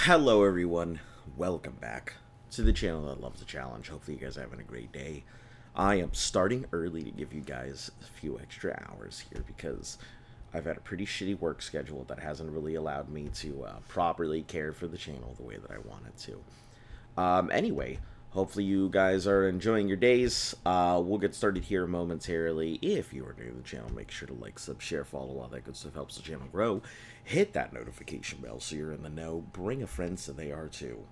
Hello everyone, welcome back to the channel that loves the challenge. Hopefully you guys are having a great day. I am starting early to give you guys a few extra hours here because I've had a pretty shitty work schedule that hasn't really allowed me to properly care for the channel the way that I wanted to. Anyway, hopefully you guys are enjoying your days. We'll get started here momentarily. If you are new to the channel, make sure to like, sub, share, follow, all that good stuff helps the channel grow. Hit that notification bell so you're in the know. Bring a friend so they are too.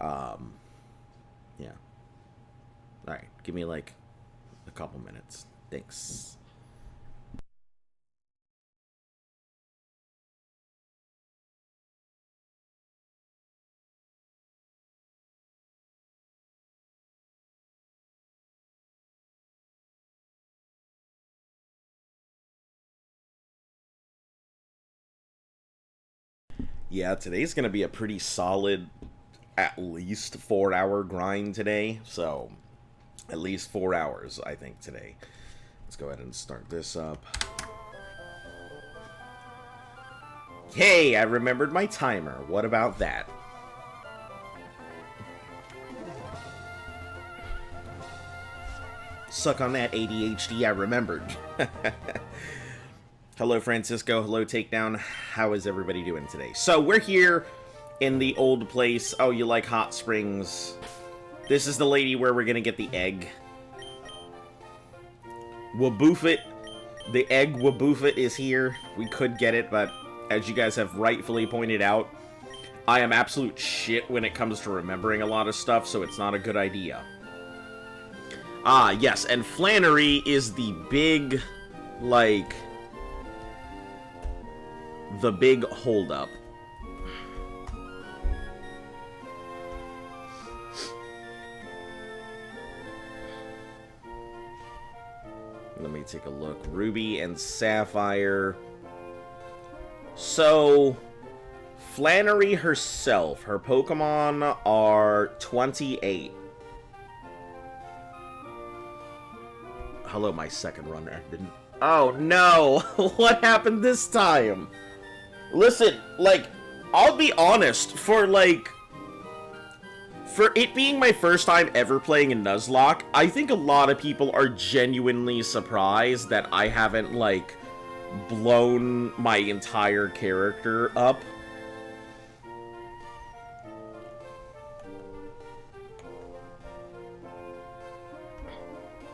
Yeah. Alright, give me like a couple minutes. Thanks. Yeah, today's gonna be a pretty solid, at least 4 hour grind today. So, at least 4 hours, I think, today. Let's go ahead and start this up. Hey, I remembered my timer. What about that? Suck on that, ADHD, I remembered. Hello, Francisco. Hello, Takedown. How is everybody doing today? So, we're here in the old place. Oh, you like hot springs. This is the lady where we're gonna get the egg. Waboofit. The egg Waboofit is here. We could get it, but as you guys have rightfully pointed out, I am absolute shit when it comes to remembering a lot of stuff, so it's not a good idea. Ah, yes, and Flannery is the big, like, the big holdup. Let me take a look. Ruby and Sapphire. So, Flannery herself, her Pokemon are 28. Hello, my second runner. Didn't... Oh, no! What happened this time? Listen, like, I'll be honest, for it being my first time ever playing in Nuzlocke, I think a lot of people are genuinely surprised that I haven't, like, blown my entire character up.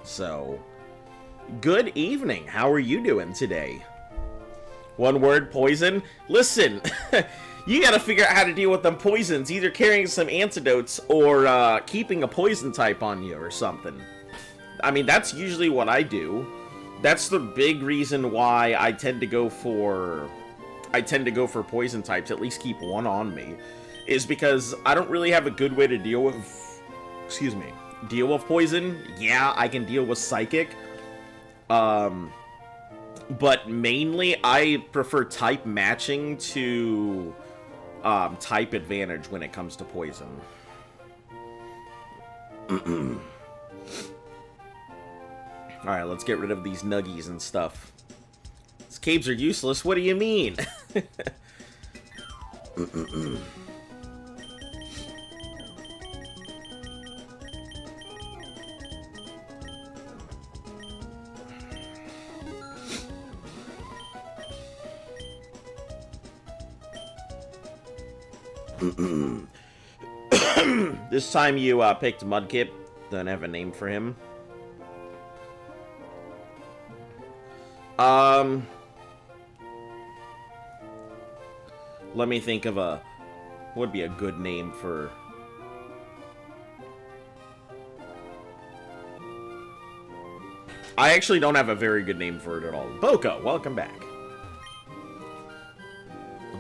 So, good evening. How are you doing today? One word, poison? Listen, you gotta figure out how to deal with them poisons, either carrying some antidotes or keeping a poison type on you or something. I mean, that's usually what I do. That's the big reason why I tend to go for poison types, at least keep one on me, is because I don't really have a good way to deal with, deal with poison. Yeah, I can deal with psychic. But mainly, I prefer type matching to type advantage when it comes to poison. Alright, let's get rid of these nuggies and stuff. These caves are useless, what do you mean? This time you picked Mudkip. Don't have a name for him. Let me think of what would be a good name for... I actually don't have a very good name for it at all. Boko, welcome back.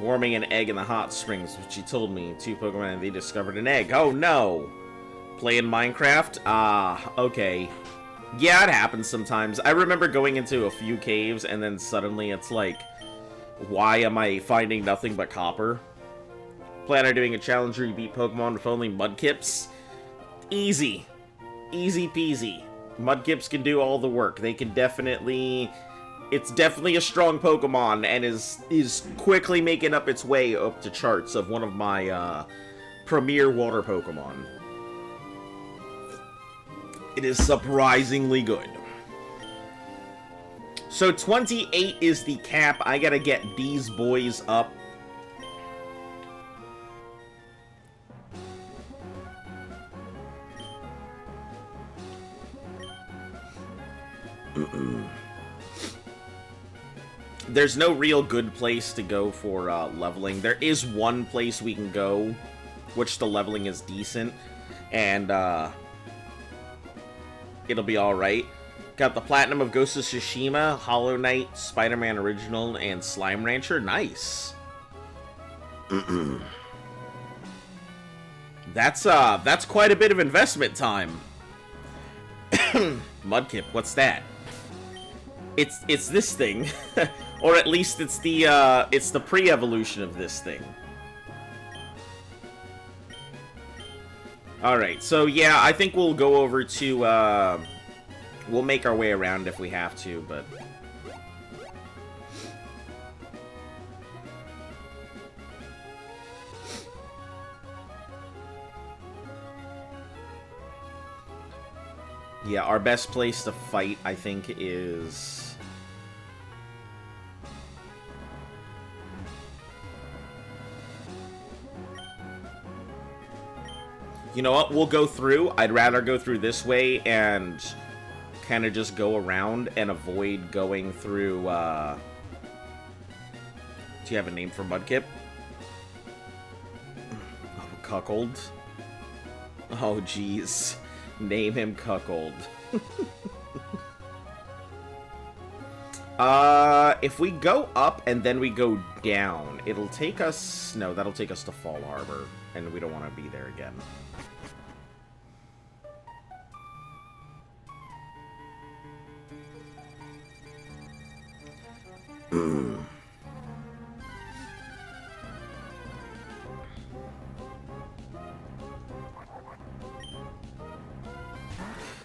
Warming an egg in the hot springs, which she told me. 2 Pokemon and they discovered an egg. Oh no! Playing Minecraft? Ah, okay. Yeah, it happens sometimes. I remember going into a few caves and then suddenly it's like, why am I finding nothing but copper? Plan on doing a challenge where you beat Pokemon with only Mudkips? Easy. Easy peasy. Mudkips can do all the work. They can definitely It's definitely a strong Pokemon and is quickly making up its way up to charts of one of my premier water Pokemon. It is surprisingly good. So 28 is the cap. I gotta get these boys up. There's no real good place to go for leveling. There is one place we can go, which the leveling is decent, and it'll be alright. Got the Platinum of Ghost of Tsushima, Hollow Knight, Spider-Man Original, and Slime Rancher. Nice. That's quite a bit of investment time. Mudkip, what's that? It's this thing. Or at least it's the pre-evolution of this thing. Alright, so yeah, I think we'll go over to, we'll make our way around if we have to, but... Yeah, our best place to fight, I think, is... You know what? We'll go through. I'd rather go through this way and kind of just go around and avoid going through, Do you have a name for Mudkip? Oh, Cuckold? Oh, jeez. Name him Cuckold. If we go up and then we go down, it'll take us... No, that'll take us to Fall Harbor, and we don't want to be there again.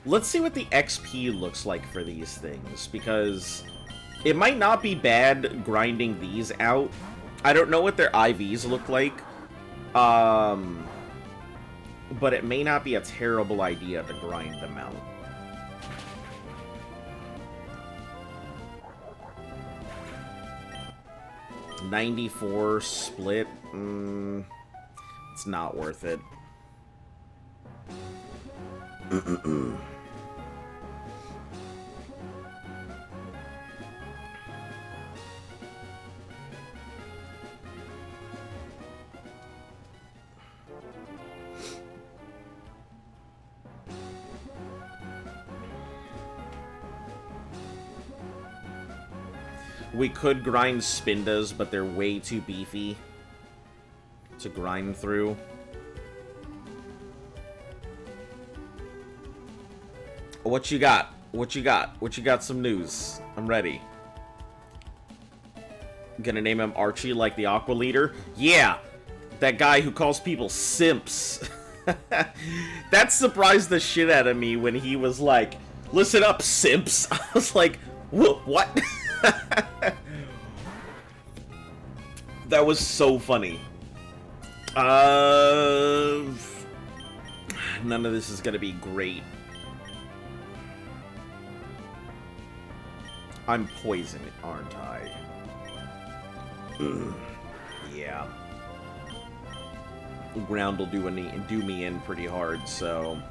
Let's see what the XP looks like for these things, because it might not be bad grinding these out. I don't know what their IVs look like, but it may not be a terrible idea to grind them out. $94 split, it's not worth it. We could grind Spindas, but they're way too beefy to grind through. What you got? What you got? What you got? Some news. I'm ready. Gonna name him Archie like the Aqua Leader? Yeah! That guy who calls people simps. That surprised the shit out of me when he was like, listen up, simps. I was like, what? That was so funny. None of this is gonna be great. I'm poisoned, aren't I? Yeah. Ground will do me in pretty hard, so...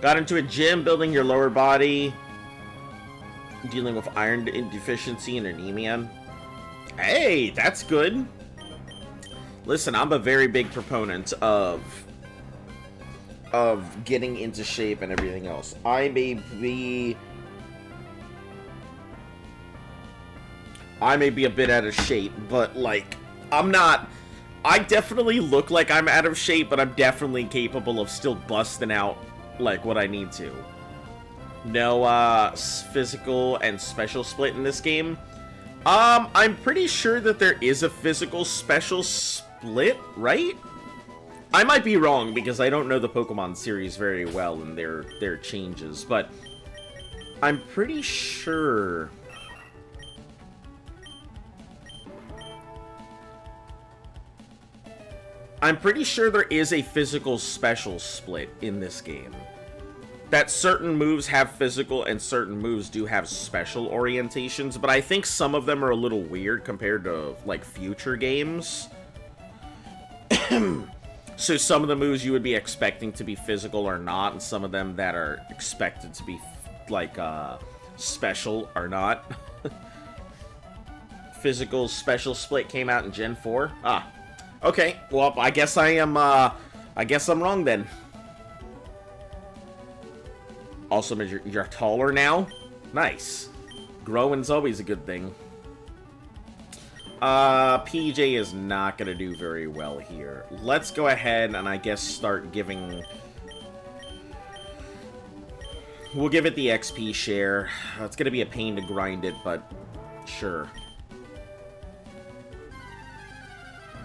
Got into a gym, building your lower body, dealing with iron deficiency and anemia. Hey, that's good. Listen, I'm a very big proponent of getting into shape and everything else. I may be a bit out of shape, but like, I'm not... I definitely look like I'm out of shape, but I'm definitely capable of still busting out like what I need to. No physical and special split in this game. I'm pretty sure that there is a physical special split, right? I might be wrong because I don't know the Pokemon series very well and their changes, but I'm pretty sure... I'm pretty sure there is a physical special split in this game. That certain moves have physical and certain moves do have special orientations, but I think some of them are a little weird compared to, like, future games. So some of the moves you would be expecting to be physical are not, and some of them that are expected to be, like, special are not. Physical special split came out in Gen 4? Ah. Okay, well, I guess I'm wrong then. Also, you're taller now? Nice. Growing's always a good thing. PJ is not gonna do very well here. Let's go ahead and I guess start giving... We'll give it the XP share. It's gonna be a pain to grind it, but sure.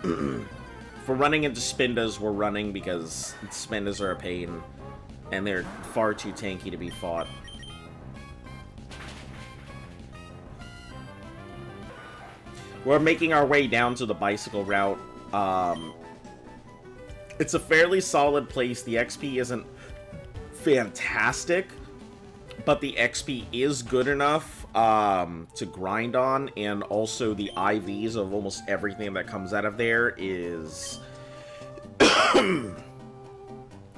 If we're running into Spindas, we're running because Spindas are a pain. And they're far too tanky to be fought. We're making our way down to the bicycle route. It's a fairly solid place. The XP isn't fantastic, but the XP is good enough to grind on, and also the IVs of almost everything that comes out of there is...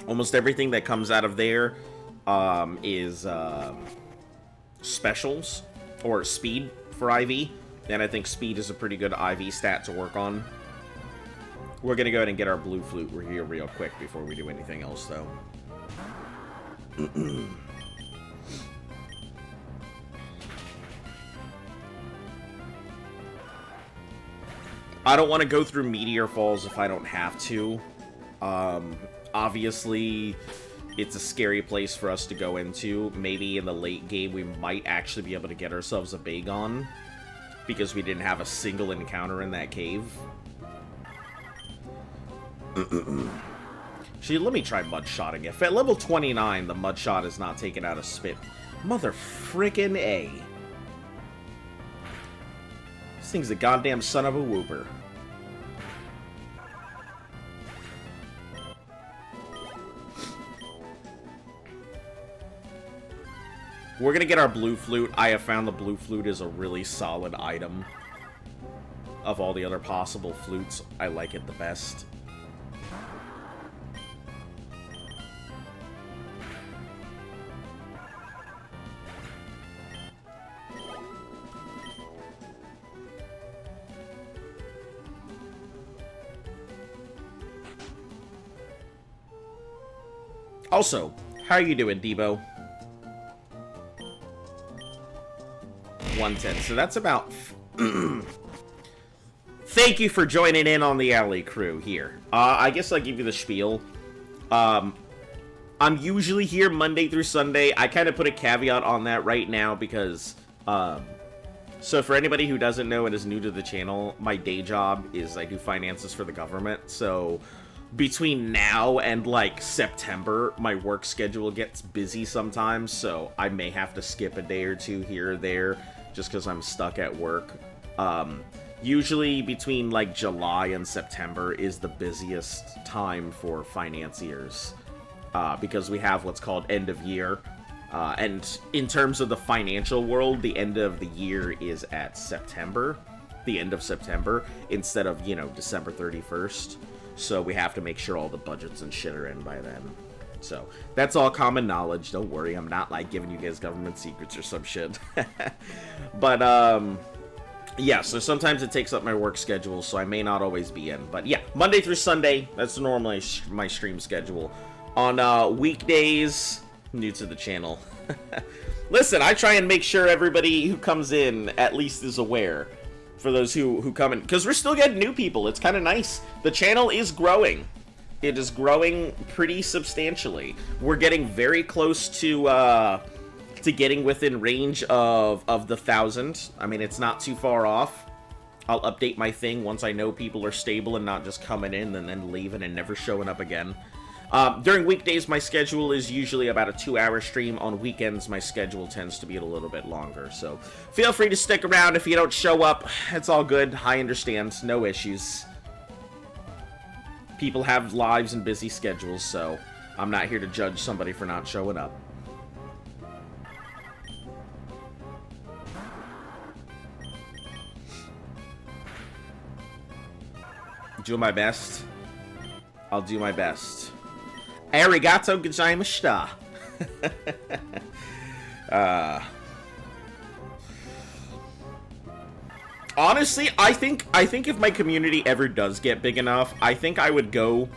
Almost everything that comes out of there is specials, or speed for IV, and I think speed is a pretty good IV stat to work on. We're going to go ahead and get our blue flute here real quick before we do anything else, though. I don't want to go through Meteor Falls if I don't have to. Obviously, it's a scary place for us to go into. Maybe in the late game, we might actually be able to get ourselves a Bagon, because we didn't have a single encounter in that cave. Actually, let me try Mudshotting. If at level 29, the Mudshot is not taken out of Spit. Mother frickin' A. This thing's a goddamn son of a whooper. We're gonna get our blue flute. I have found the blue flute is a really solid item. Of all the other possible flutes, I like it the best. Also, how are you doing, Debo? 110. So that's about... Thank you for joining in on the alley crew here. I guess I'll give you the spiel. I'm usually here Monday through Sunday. I kind of put a caveat on that right now because... So for anybody who doesn't know and is new to the channel, my day job is I do finances for the government. So between now and like September, my work schedule gets busy sometimes. So I may have to skip a day or two here or there just because I'm stuck at work. Usually between like July and September is the busiest time for financiers because we have what's called end of year. And in terms of the financial world, the end of the year is at September, the end of September, instead of, you know, December 31st. So we have to make sure all the budgets and shit are in by then. So that's all common knowledge. Don't worry, I'm not like giving you guys government secrets or some shit. But, yeah, so sometimes it takes up my work schedule, so I may not always be in. But yeah, Monday through Sunday, that's normally my stream schedule. On weekdays, new to the channel. Listen, I try and make sure everybody who comes in at least is aware. For those who come in, because we're still getting new people. It's kind of nice. The channel is growing. It is growing pretty substantially. We're getting very close to getting within range of the 1,000. I mean, it's not too far off. I'll update my thing once I know people are stable and not just coming in and then leaving and never showing up again. During weekdays, my schedule is usually about a 2-hour stream. On weekends, my schedule tends to be a little bit longer. So feel free to stick around. If you don't show up, it's all good. I understand. No issues. People have lives and busy schedules, so I'm not here to judge somebody for not showing up. Do my best. I'll do my best. Arigato gozaimashita. Honestly, I think if my community ever does get big enough, I think I would go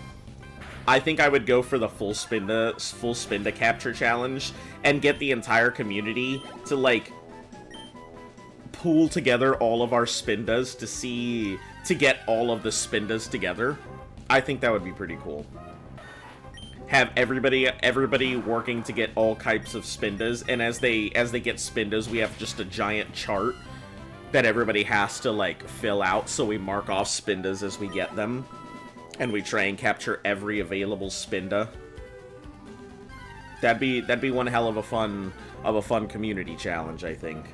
for the full spin to capture challenge and get the entire community to like pool together all of our spindas to get all of the spindas together. I think that would be pretty cool. Have everybody working to get all types of spindas, and as they get spindas, we have just a giant chart that everybody has to like fill out, so we mark off spindas as we get them, and we try and capture every available spinda. That'd be one hell of a fun community challenge, I think.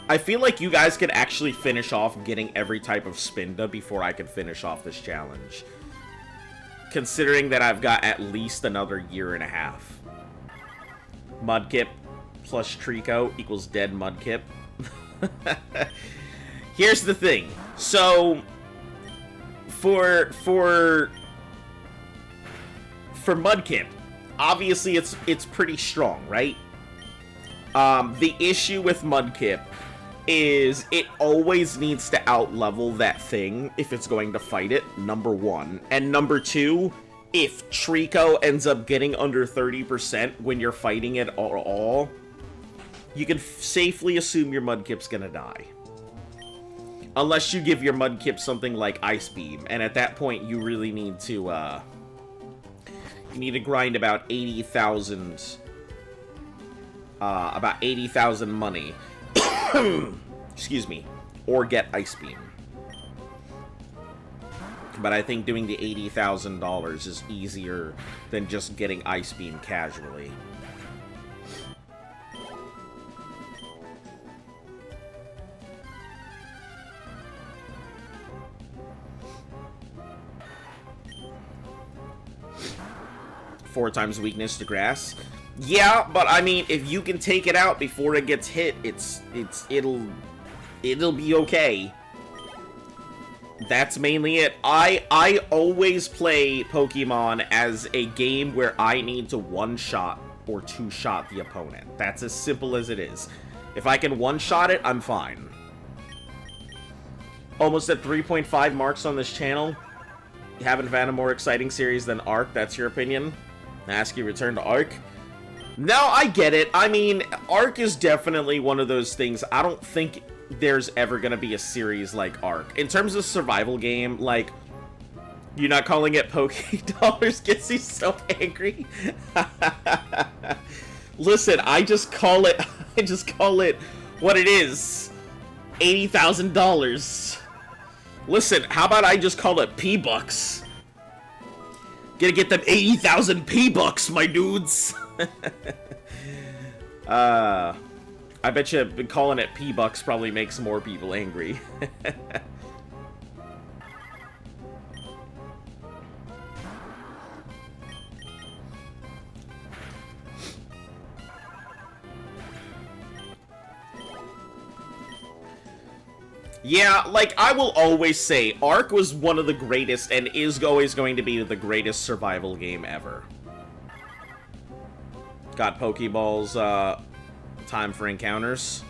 I feel like you guys could actually finish off getting every type of spinda before I could finish off this challenge. Considering that I've got at least another 1.5 years. Mudkip plus Trico equals dead Mudkip. Here's the thing. So, for Mudkip, obviously it's pretty strong, right? The issue with Mudkip is it always needs to outlevel that thing if it's going to fight it, number one. And number two, if Trico ends up getting under 30% when you're fighting it at all, you can safely assume your Mudkip's gonna die. Unless you give your Mudkip something like Ice Beam, and at that point you really need to, you need to grind about 80,000 money. Excuse me, or get Ice Beam. But I think doing the $80,000 is easier than just getting Ice Beam casually. Four times weakness to grass. Yeah, but I mean, if you can take it out before it gets hit, it'll be okay. That's mainly it. I always play Pokemon as a game where I need to one-shot or two-shot the opponent. That's as simple as it is. If I can one-shot it, I'm fine. Almost at 3.5 marks on this channel. You haven't found a more exciting series than Arc, that's your opinion? Ask you return to Arc? No, I get it. I mean, Arc is definitely one of those things. I don't think there's ever gonna be a series like Arc. In terms of survival game, like, you're not calling it Poké-Dollars gets you so angry. Listen, I just call it what it is. $80,000. Listen, how about I just call it P-Bucks? Gonna get them 80,000 P-Bucks, my dudes. I bet you calling it P-Bucks probably makes more people angry. Yeah, like, I will always say, Ark was one of the greatest and is always going to be the greatest survival game ever. Got Pokeballs, time for encounters.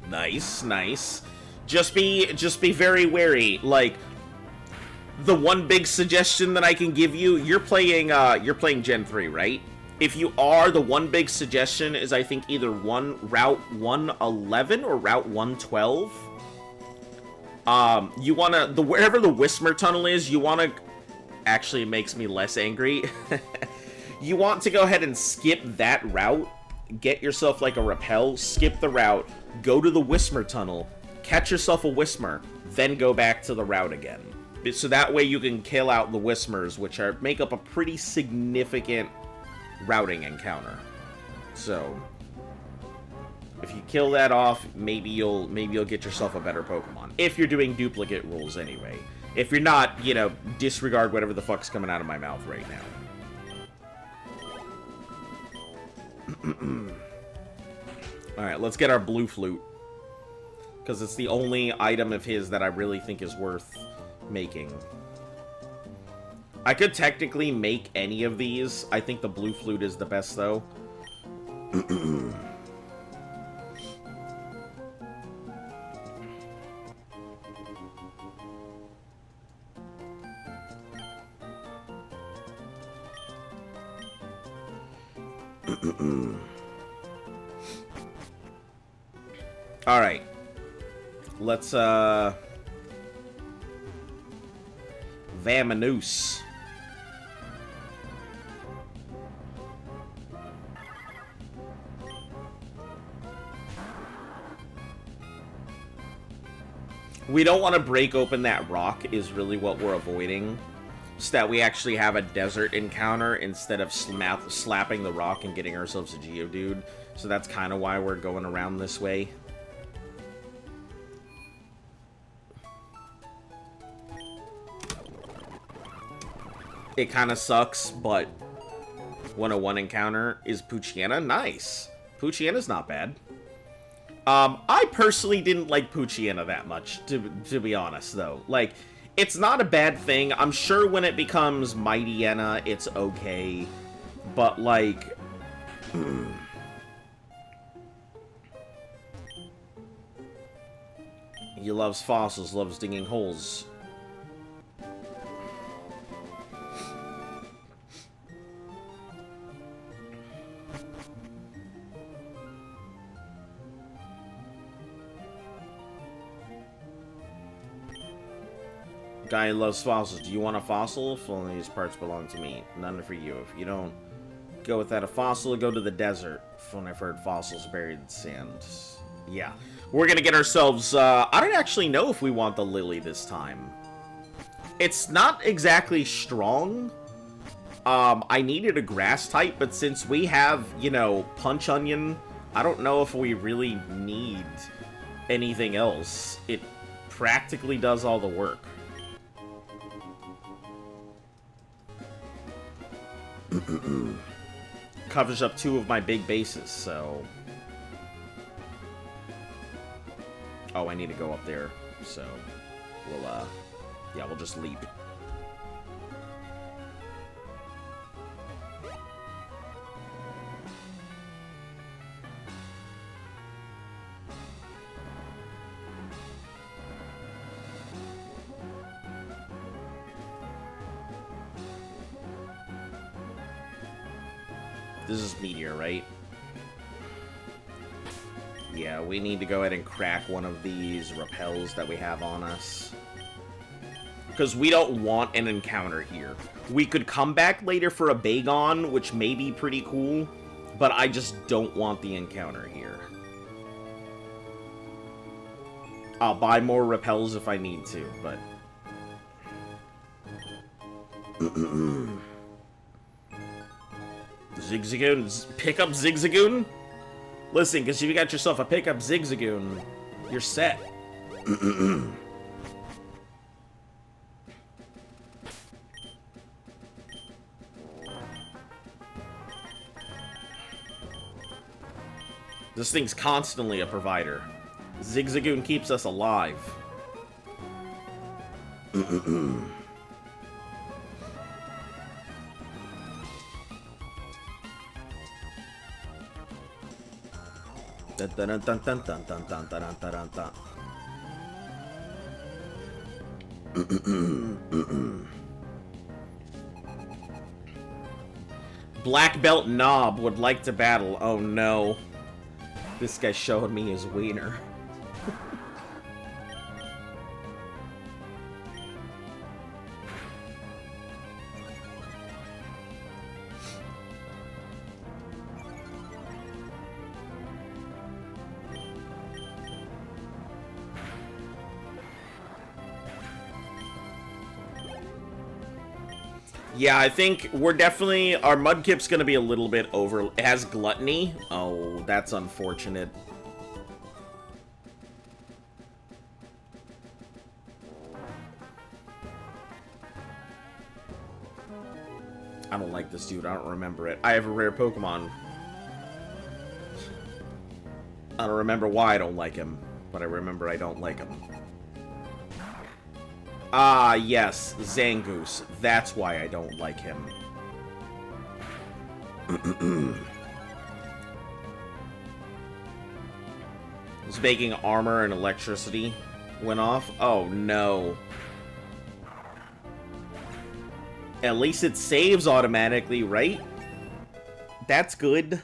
Nice, nice. Just be very wary. Like, the one big suggestion that I can give you, you're playing Gen 3, right? If you are, the one big suggestion is I think either Route 111 or Route 112. You wanna, wherever the Whismer Tunnel is, you wanna, actually it makes me less angry. You want to go ahead and skip that route, get yourself like a repel, skip the route, go to the Whismer tunnel, catch yourself a Whismer, then go back to the route again. So that way you can kill out the Whismers, which make up a pretty significant routing encounter. So if you kill that off, maybe you'll get yourself a better Pokemon. If you're doing duplicate rules anyway. If you're not, you know, disregard whatever the fuck's coming out of my mouth right now. Alright, let's get our blue flute. Because it's the only item of his that I really think is worth making. I could technically make any of these. I think the blue flute is the best, though. Alright. Let's, Vamoose. We don't want to break open that rock is really what we're avoiding. So that we actually have a desert encounter instead of slapping the rock and getting ourselves a Geodude. So that's kind of why we're going around this way. It kind of sucks, but 101 encounter is Poochyena. Nice. Poochyena's not bad. I personally didn't like Poochyena that much, to be honest, though. Like, it's not a bad thing. I'm sure when it becomes Mightyena, it's okay. But, like... He loves fossils, loves digging holes. Guy who loves fossils. Do you want a fossil? If only these parts belong to me. None for you. If you don't go without a fossil, go to the desert. If only I've heard fossils buried in sand. Yeah. We're gonna get ourselves, I don't actually know if we want the Lily this time. It's not exactly strong. I needed a grass type, but since we have, you know, Punch Onion, I don't know if we really need anything else. It practically does all the work. Covers up 2 of my big bases, so... Oh, I need to go up there, so... We'll, yeah, we'll just leap. This is Meteor, right? Yeah, we need to go ahead and crack one of these repels that we have on us. Because we don't want an encounter here. We could come back later for a Bagon, which may be pretty cool, but I just don't want the encounter here. I'll buy more repels if I need to, but... Zigzagoon, pick up Zigzagoon? Listen, because if you got yourself a pick up Zigzagoon, you're set. This thing's constantly a provider. Zigzagoon keeps us alive. Black Belt Knob would like to battle. Oh no. This guy's showing me his wiener. Yeah, I think we're definitely... Our Mudkip's gonna be a little bit over... It has Gluttony? Oh, that's unfortunate. I don't like this dude. I don't remember it. I have a rare Pokemon. I don't remember why I don't like him, but I remember I don't like him. Ah, yes, Zangoose. That's why I don't like him. He's making armor and electricity went off. Oh, no. At least it saves automatically, right? That's good.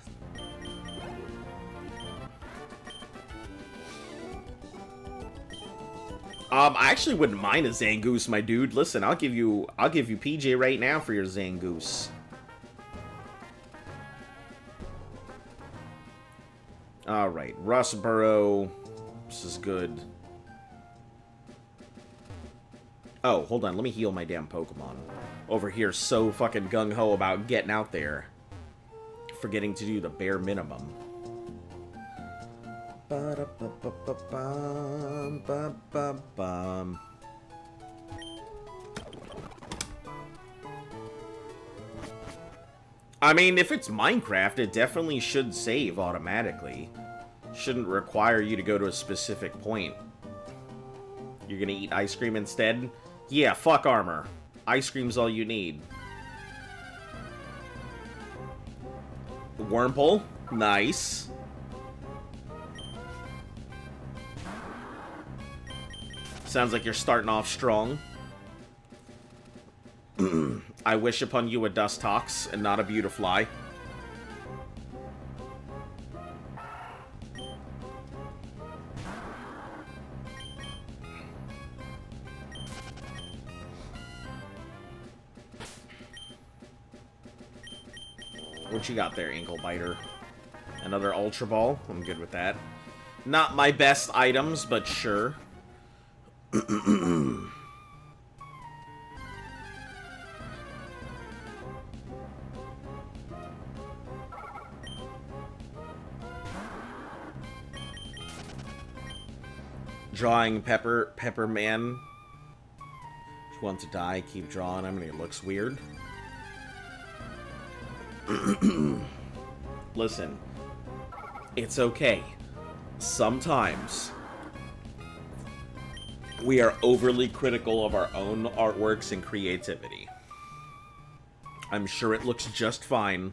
I actually wouldn't mind a Zangoose, my dude. Listen, I'll give you PJ right now for your Zangoose. Alright, Rustboro. This is good. Oh, hold on, let me heal my damn Pokemon. Over here so fucking gung-ho about getting out there. Forgetting to do the bare minimum. Ba-da-ba-ba-ba-bum. I mean, if it's Minecraft, it definitely should save automatically. Shouldn't require you to go to a specific point. You're gonna eat ice cream instead? Yeah, fuck armor. Ice cream's all you need. Wurmple? Nice. Sounds like you're starting off strong. I wish upon you a Dustox and not a Beautifly. What you got there, Ankle Biter? Another Ultra Ball? I'm good with that. Not my best items, but sure. Drawing Pepperman. If you want to die, keep drawing him and he looks weird. Listen, it's okay. Sometimes we are overly critical of our own artworks and creativity. I'm sure it looks just fine.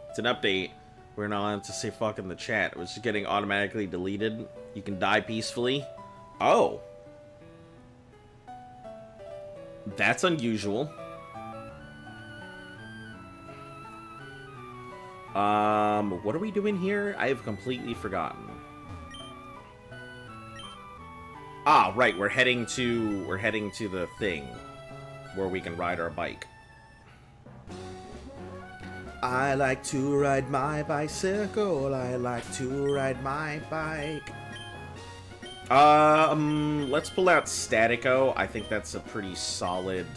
It's an update. We're not allowed to say fuck in the chat. It was just getting automatically deleted. You can die peacefully. Oh. That's unusual. What are we doing here? I have completely forgotten. Ah, right, we're heading to the thing where we can ride our bike. I like to ride my bicycle. I like to ride my bike. Let's pull out Statico. I think that's a pretty solid.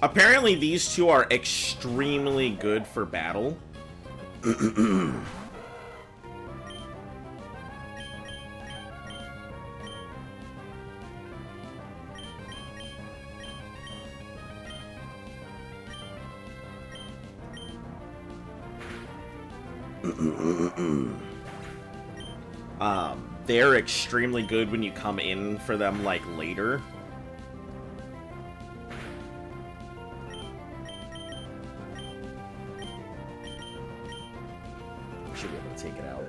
Apparently, these two are extremely good for battle. They're extremely good when you come in for them, like, later. Should be able to take it out.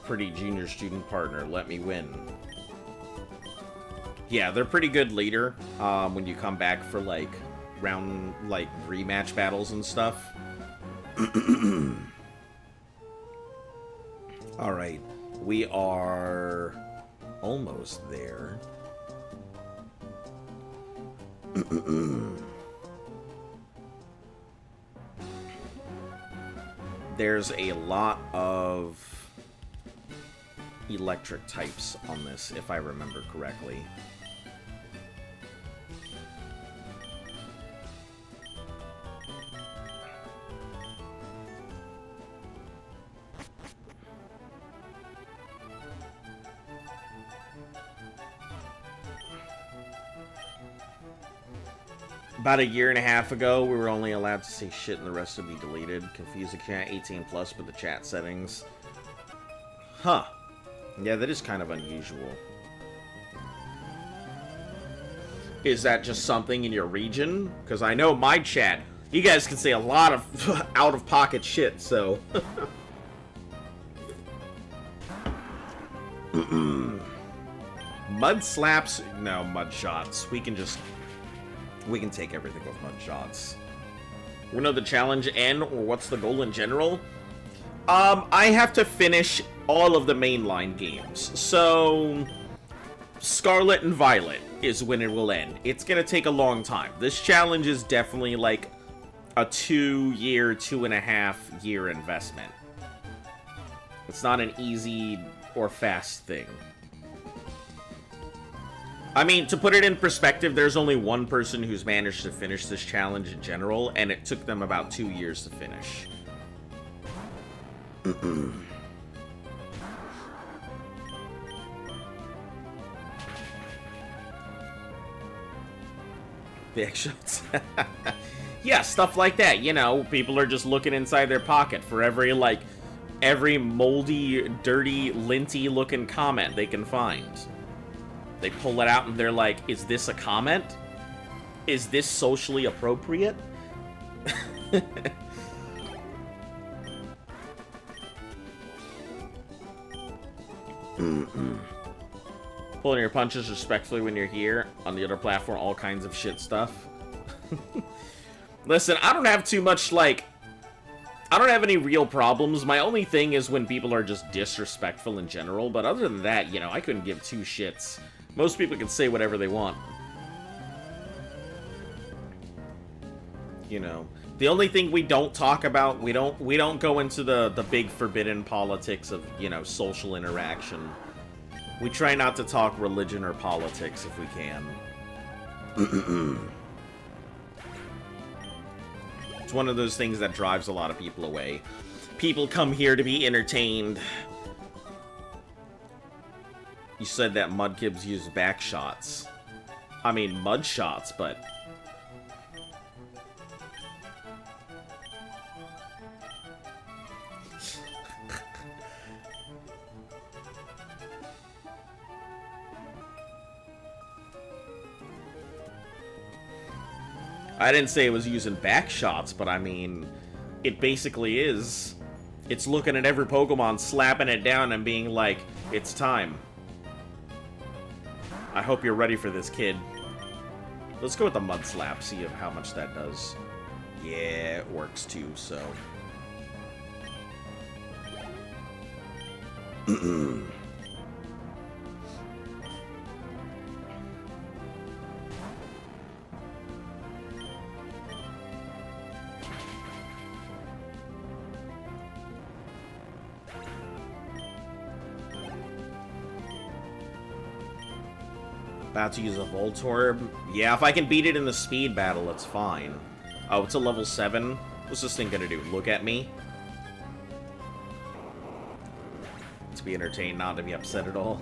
Pretty junior student partner, let me win. Yeah, they're pretty good later, when you come back for, like, round, like, rematch battles and stuff. Alright, we are almost there. There's a lot of electric types on this, if I remember correctly. About a year and a half ago, we were only allowed to say shit and the rest would be deleted. Confuse the chat 18 plus with the chat settings. Huh. Yeah, that is kind of unusual. Is that just something in your region? Because I know my chat, you guys can say a lot of out-of-pocket shit, so... Mud slaps? No, mud shots. We can take everything with mud shots. We know the challenge end, or what's the goal in general? I have to finish all of the mainline games. So, Scarlet and Violet is when it will end. It's gonna take a long time. This challenge is definitely like a 2-year, 2.5-year investment. It's not an easy or fast thing. I mean, to put it in perspective, there's only one person who's managed to finish this challenge in general, and it took them about 2 years to finish. The eggshells. Yeah, stuff like that. You know, people are just looking inside their pocket for every moldy, dirty, linty-looking comment they can find. They pull it out and they're like, is this a comment? Is this socially appropriate? Pulling your punches respectfully when you're here. On the other platform, all kinds of shit stuff. Listen, I don't have too much, I don't have any real problems. My only thing is when people are just disrespectful in general. But other than that, you know, I couldn't give two shits. Most people can say whatever they want. You know, the only thing we don't talk about, we don't go into the big forbidden politics of, you know, social interaction. We try not to talk religion or politics if we can. It's one of those things that drives a lot of people away. People come here to be entertained. You said that mudkibs use back shots. I mean, mud shots, but... I didn't say it was using back shots, but I mean, it basically is. It's looking at every Pokemon, slapping it down, and being like, it's time. I hope you're ready for this, kid. Let's go with the Mud Slap, see how much that does. Yeah, it works too, so... About to use a Voltorb. Yeah, if I can beat it in the speed battle, it's fine. Oh, it's a level 7. What's this thing gonna do? Look at me? To be entertained, not to be upset at all.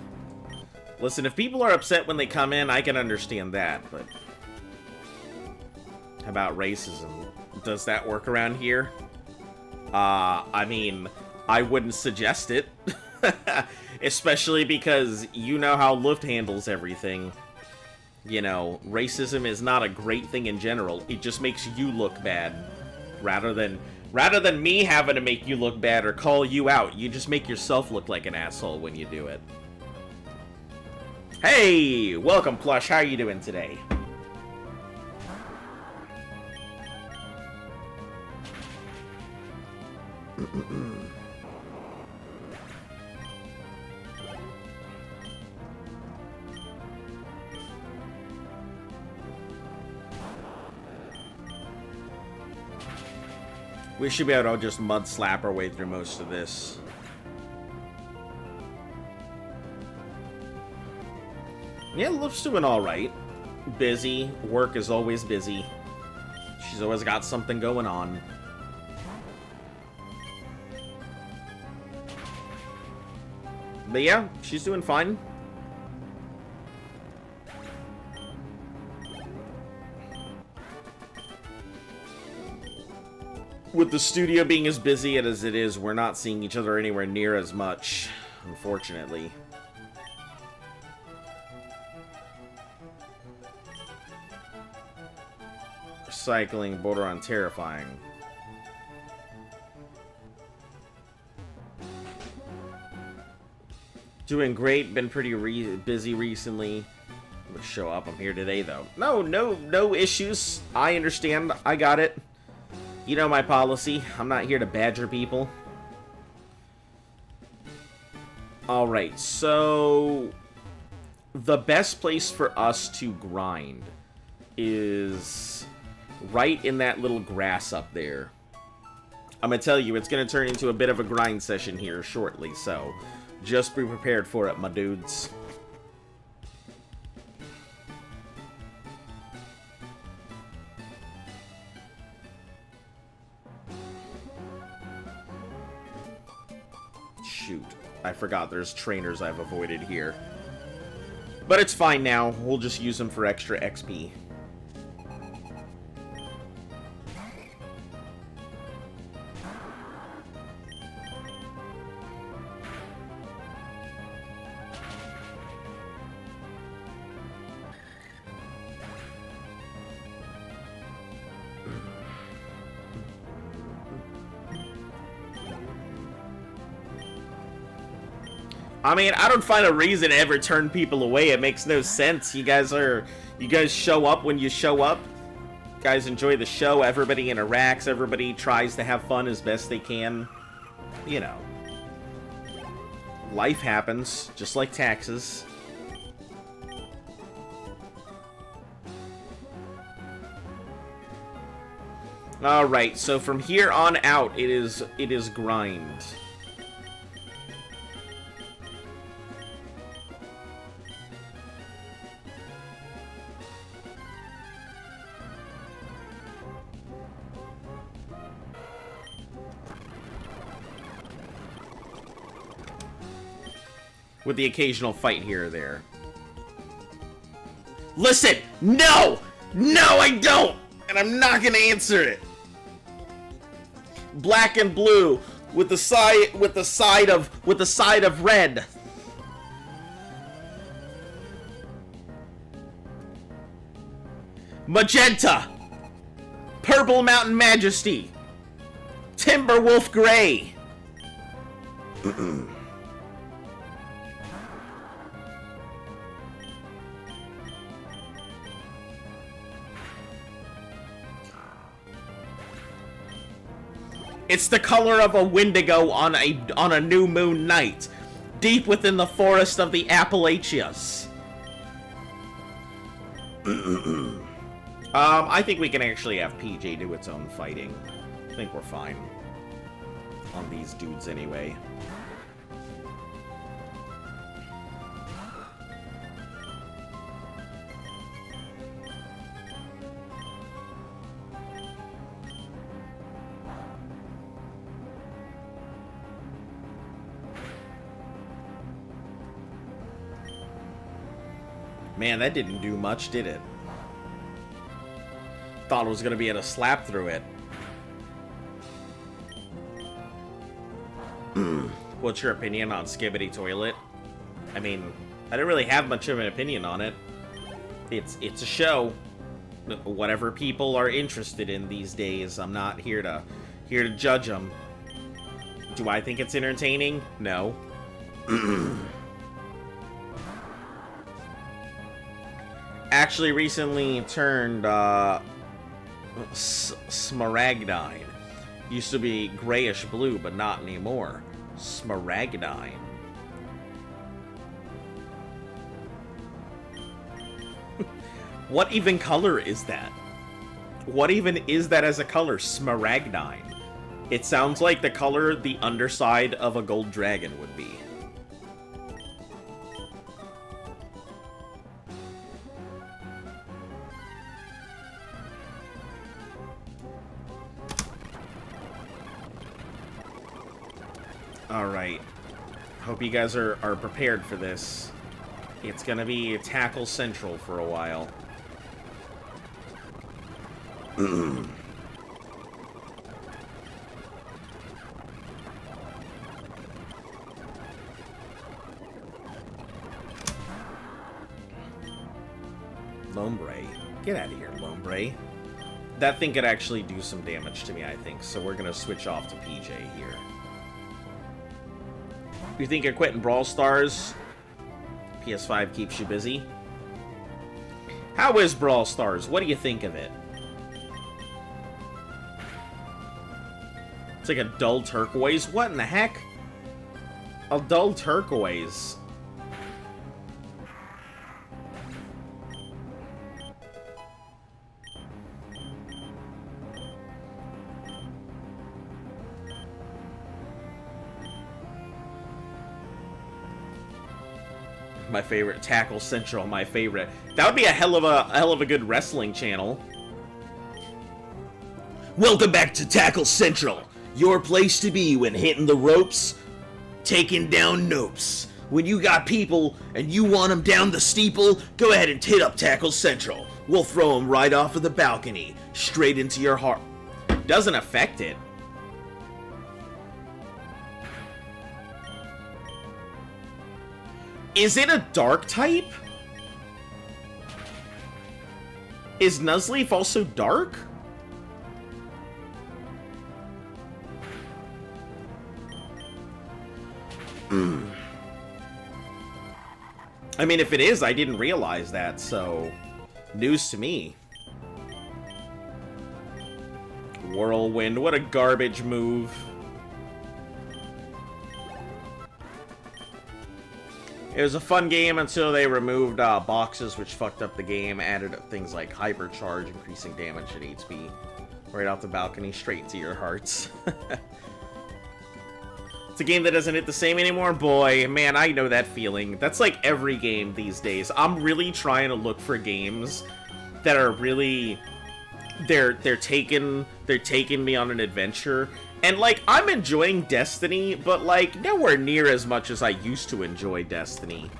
Listen, if people are upset when they come in, I can understand that, but... How about racism? Does that work around here? I mean, I wouldn't suggest it. Especially because you know how Luft handles everything. You know, racism is not a great thing in general. It just makes you look bad. Rather than me having to make you look bad or call you out, you just make yourself look like an asshole when you do it. Hey! Welcome, Plush. How are you doing today? We should be able to just mud slap our way through most of this. Yeah, Lift's doing alright. Busy. Work is always busy. She's always got something going on. But yeah, she's doing fine. With the studio being as busy as it is, we're not seeing each other anywhere near as much, unfortunately. Recycling, border on terrifying. Doing great, been pretty busy recently. I'm gonna show up, I'm here today though. No issues. I understand, I got it. You know my policy. I'm not here to badger people. Alright, so... the best place for us to grind is right in that little grass up there. I'm gonna tell you, it's gonna turn into a bit of a grind session here shortly, so just be prepared for it, my dudes. Shoot. I forgot there's trainers I've avoided here. But it's fine now. We'll just use them for extra XP. I mean, I don't find a reason to ever turn people away. It makes no sense. You guys show up when you show up. You guys enjoy the show. Everybody interacts. Everybody tries to have fun as best they can. You know. Life happens, just like taxes. Alright, so from here on out, it is grind. With the occasional fight here or there. Listen! No! No, I don't! And I'm not gonna answer it! Black and blue with the side of red. Magenta. Purple Mountain Majesty. Timberwolf Gray. It's the color of a Wendigo on a new moon night, deep within the forest of the Appalachias. I think we can actually have PJ do its own fighting. I think we're fine on these dudes anyway. Man, that didn't do much, did it? Thought it was gonna be able to slap through it. What's your opinion on Skibidi Toilet? I mean, I don't really have much of an opinion on it. It's a show. Whatever people are interested in these days, I'm not here to judge them. Do I think it's entertaining? No. Actually recently turned smaragdine. Used to be grayish blue, but not anymore. Smaragdine. What even color is that? What even is that as a color? Smaragdine. It sounds like the color the underside of a gold dragon would be. Alright. Hope you guys are prepared for this. It's gonna be Tackle Central for a while. Lombre. Get out of here, Lombre. That thing could actually do some damage to me, I think, so we're gonna switch off to PJ here. You think you're quitting Brawl Stars? PS5 keeps you busy. How is Brawl Stars? What do you think of it? It's like a dull turquoise. What in the heck? A dull turquoise. My favorite. Tackle Central, my favorite. That would be a hell of a good wrestling channel. Welcome back to Tackle Central, your place to be when hitting the ropes, taking down nopes. When you got people and you want them down the steeple, go ahead and hit up Tackle Central. We'll throw them right off of the balcony, straight into your heart. Doesn't affect it. Is it a dark type? Is Nuzleaf also dark? I mean, if it is, I didn't realize that, so news to me. Whirlwind, what a garbage move. It was a fun game until they removed boxes, which fucked up the game, added things like hypercharge, increasing damage at HP. Right off the balcony, straight to your hearts. It's a game that doesn't hit the same anymore? Boy, man, I know that feeling. That's like every game these days. I'm really trying to look for games that are really... They're taking me on an adventure. And, like, I'm enjoying Destiny, but, like, nowhere near as much as I used to enjoy Destiny.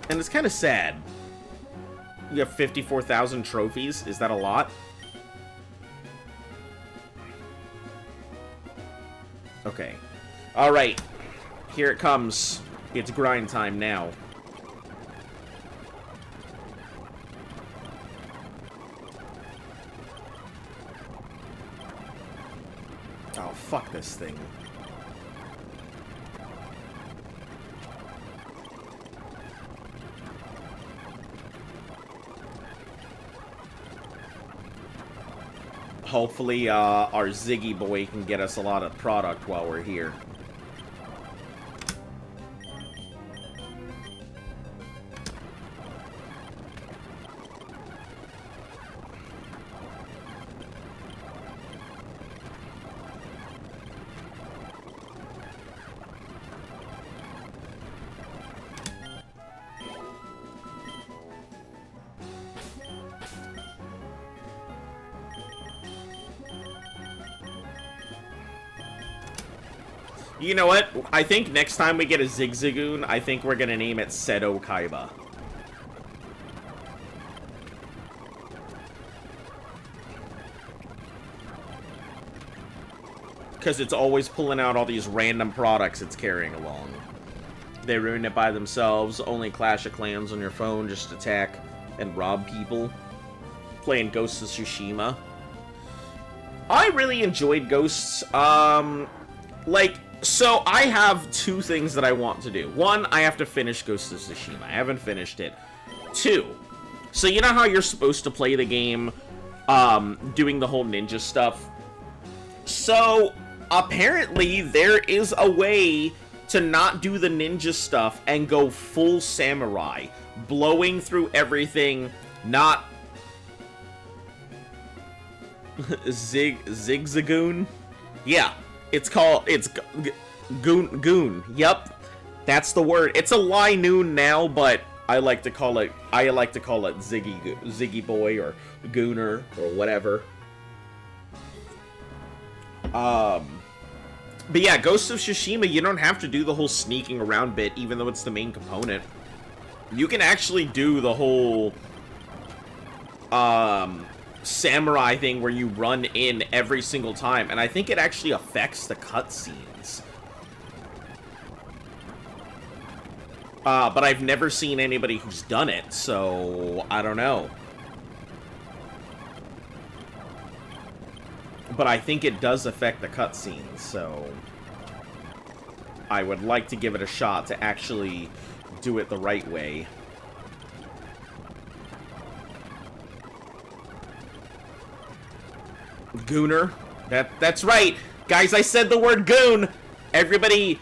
And it's kind of sad. You have 54,000 trophies. Is that a lot? Okay. Alright. Here it comes. It's grind time now. Oh, fuck this thing. Hopefully, our Ziggy boy can get us a lot of product while we're here. You know what? I think next time we get a Zigzagoon, I think we're gonna name it Seto Kaiba. Because it's always pulling out all these random products it's carrying along. They ruin it by themselves, only Clash of Clans on your phone, just attack and rob people. Playing Ghosts of Tsushima. I really enjoyed Ghosts, so I have two things that I want to do. One, I have to finish Ghost of Tsushima. I haven't finished it. Two, so you know how you're supposed to play the game, doing the whole ninja stuff? So, apparently, there is a way to not do the ninja stuff and go full samurai. Blowing through everything, not... Zigzagoon? Yeah, it's goon. Yep, that's the word. It's a lie noon now, but I like to call it Ziggy Boy or Gooner or whatever. But yeah, Ghost of Tsushima, you don't have to do the whole sneaking around bit, even though it's the main component. You can actually do the whole samurai thing where you run in every single time, and I think it actually affects the cutscenes. But I've never seen anybody who's done it, so I don't know. But I think it does affect the cutscenes, so I would like to give it a shot to actually do it the right way. Gooner. That's right. Guys, I said the word goon. Everybody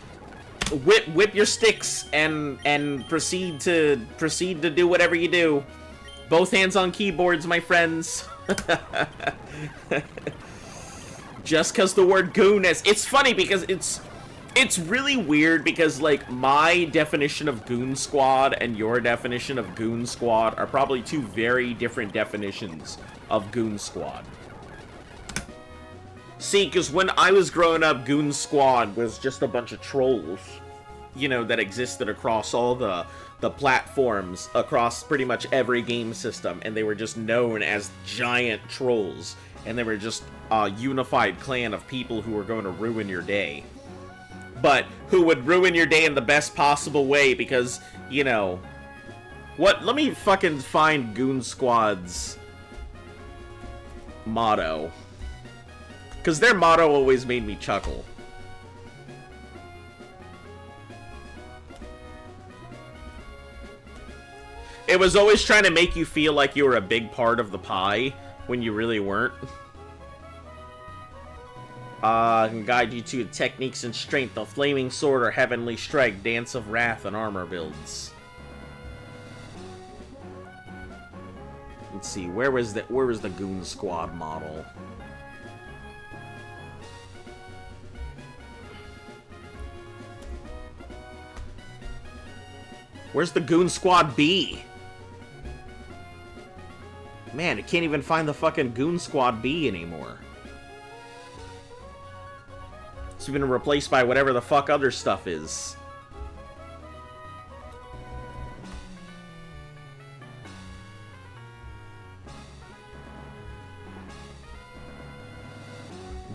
whip your sticks and proceed to do whatever you do. Both hands on keyboards, my friends. Just because the word goon is... It's funny because it's really weird because, like, my definition of goon squad and your definition of goon squad are probably two very different definitions of goon squad. See, because when I was growing up, goon squad was just a bunch of trolls, you know, that existed across all the platforms, across pretty much every game system, and they were just known as giant trolls, and they were just a unified clan of people who were going to ruin your day. But who would ruin your day in the best possible way because, you know... What? Let me fucking find Goon Squad's motto. Because their motto always made me chuckle. It was always trying to make you feel like you were a big part of the pie when you really weren't. Can guide you to techniques and strength, the flaming sword or heavenly strike, dance of wrath, and armor builds. Let's see, where was the Goon Squad model? Where's the Goon Squad B? Man, I can't even find the fucking Goon Squad B anymore. It's been replaced by whatever the fuck other stuff is.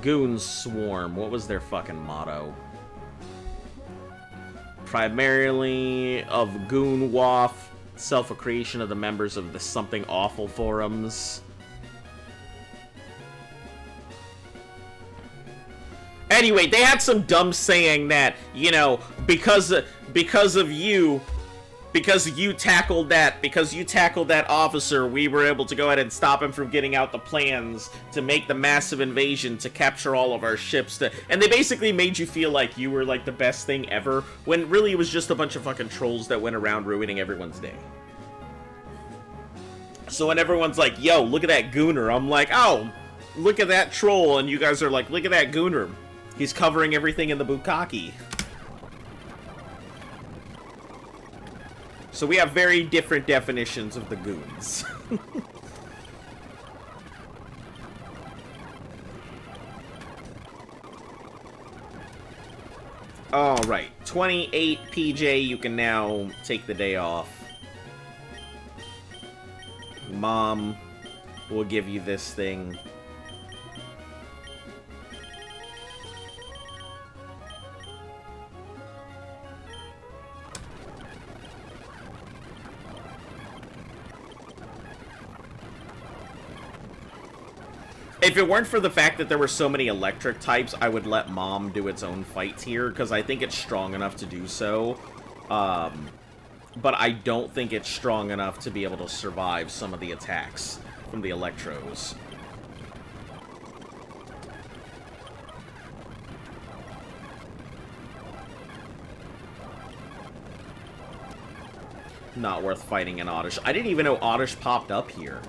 Goon Swarm. What was their fucking motto? Primarily of Goon Waff, self-accretion of the members of the Something Awful forums. Anyway, they had some dumb saying that, you know, because you tackled that officer, we were able to go ahead and stop him from getting out the plans to make the massive invasion to capture all of our ships. And they basically made you feel like you were like the best thing ever, when really it was just a bunch of fucking trolls that went around ruining everyone's day. So when everyone's like, yo, look at that gooner, I'm like, oh, look at that troll, and you guys are like, look at that gooner. He's covering everything in the bukkake. So we have very different definitions of the goons. Alright, 28 PJ, you can now take the day off. Mom will give you this thing. If it weren't for the fact that there were so many electric types, I would let Mom do its own fights here, because I think it's strong enough to do so. But I don't think it's strong enough to be able to survive some of the attacks from the Electros. Not worth fighting an Oddish. I didn't even know Oddish popped up here.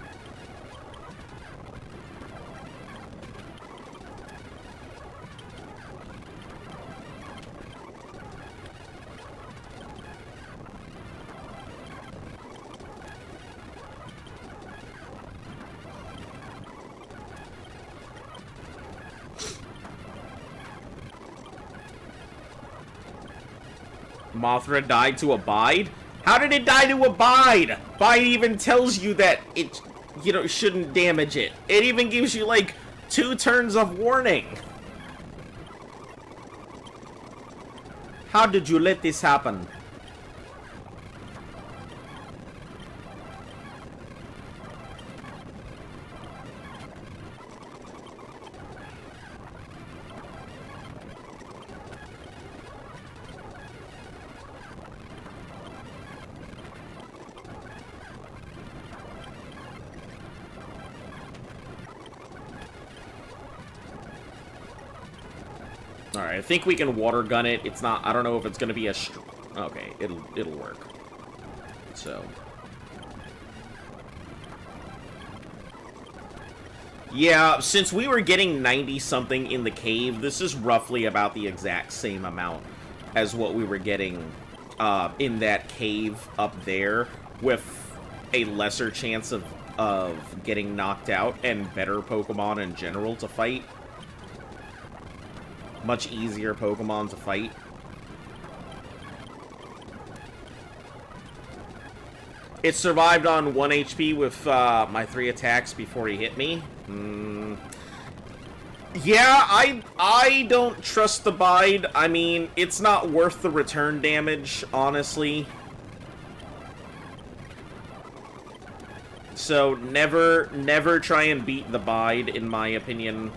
Mothra died to Abide? How did it die to Abide? Abide even tells you that it, you know, shouldn't damage it. It even gives you, like, 2 turns of warning. How did you let this happen? Alright, I think we can water gun it. It's not, I don't know if it's gonna be a okay, it'll work. So. Yeah, since we were getting 90-something in the cave, this is roughly about the exact same amount as what we were getting in that cave up there, with a lesser chance of getting knocked out and better Pokemon in general to fight. Much easier Pokemon to fight. It survived on 1 HP with my 3 attacks before he hit me. Yeah, I don't trust the Bide. I mean, it's not worth the return damage, honestly. So never try and beat the Bide, in my opinion.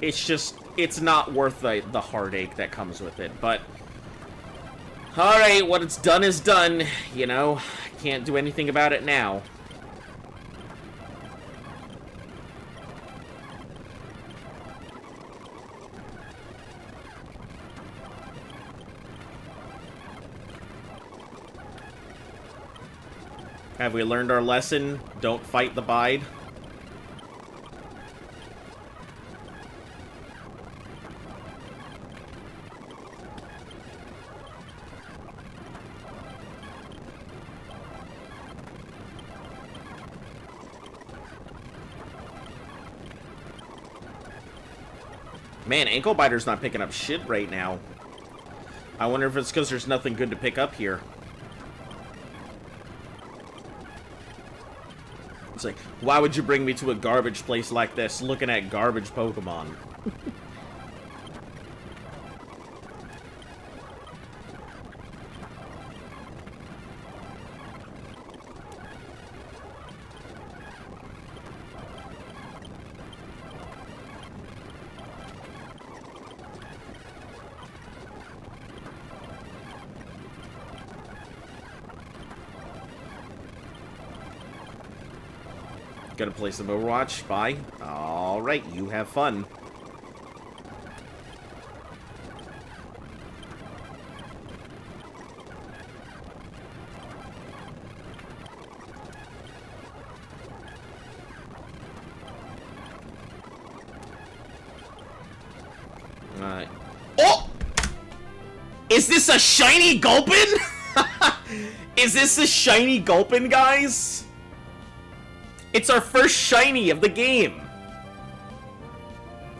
It's just, it's not worth the heartache that comes with it, but... Alright, what it's done is done, you know? Can't do anything about it now. Have we learned our lesson? Don't fight the Bide. Man, Ankle Biter's not picking up shit right now. I wonder if it's because there's nothing good to pick up here. It's like, why would you bring me to a garbage place like this looking at garbage Pokemon? Gonna play some Overwatch. Bye. Alright, you have fun. Alright. Oh! Is this a shiny Gulpin? Is this a shiny Gulpin, guys? It's our first shiny of the game.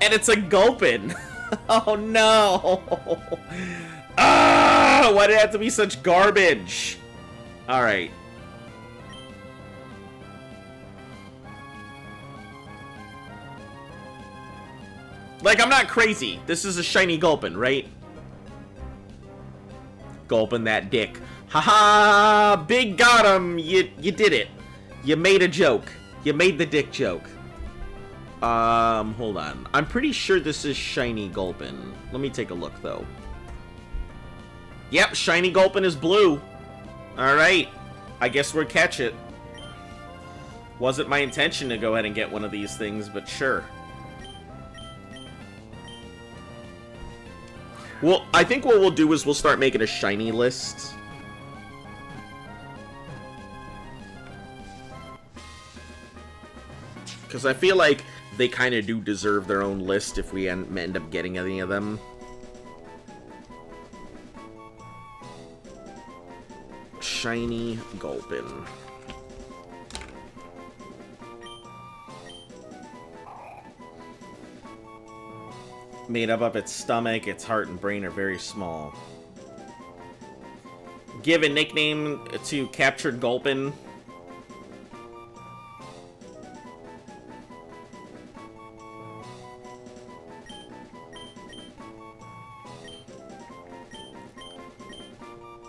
And it's a Gulpin. Oh no. Ah, why did it have to be such garbage? Alright. Like, I'm not crazy. This is a shiny Gulpin, right? Gulpin that dick. Haha! Big got him! You did it. You made a joke. You made the dick joke. Hold on. I'm pretty sure this is shiny Gulpin. Let me take a look, though. Yep, shiny Gulpin is blue. Alright. I guess we'll catch it. Wasn't my intention to go ahead and get one of these things, but sure. Well, I think what we'll do is we'll start making a shiny list. Because I feel like they kind of do deserve their own list if we end up getting any of them. Shiny Gulpin. Made up of its stomach, its heart and brain are very small. Give a nickname to captured Gulpin.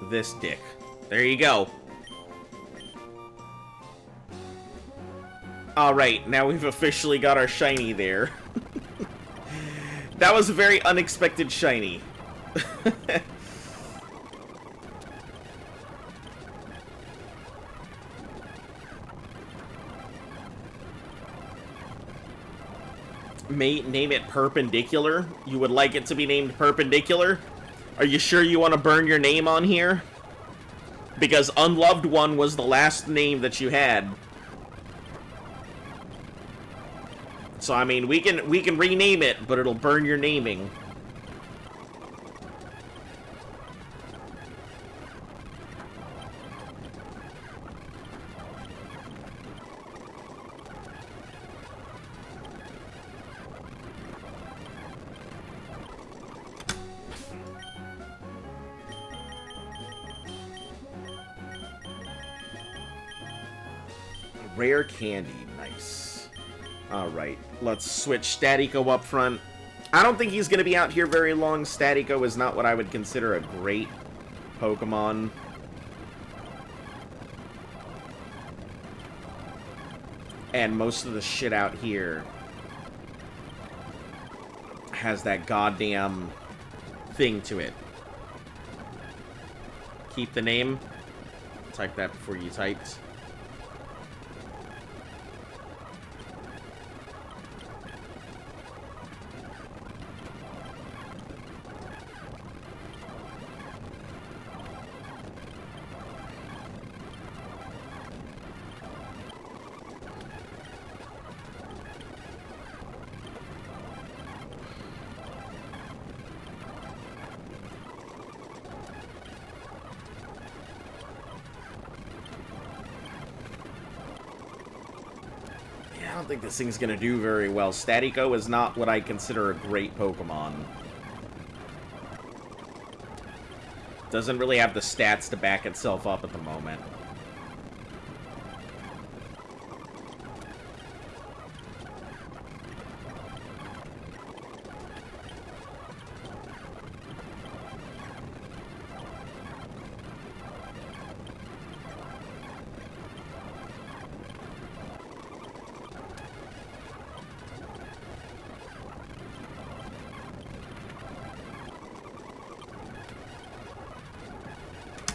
This dick. There you go. Alright, now we've officially got our shiny there. That was a very unexpected shiny. Name it Perpendicular? You would like it to be named Perpendicular? Are you sure you want to burn your name on here? Because Unloved One was the last name that you had. So I mean, we can rename it, but it'll burn your naming. Rare candy, nice. Alright, let's switch Statico up front. I don't think he's going to be out here very long. Statico is not what I would consider a great Pokemon. And most of the shit out here has that goddamn thing to it. Keep the name. Type that before you typed. I don't think this thing's gonna do very well. Statico is not what I consider a great Pokemon. Doesn't really have the stats to back itself up at the moment.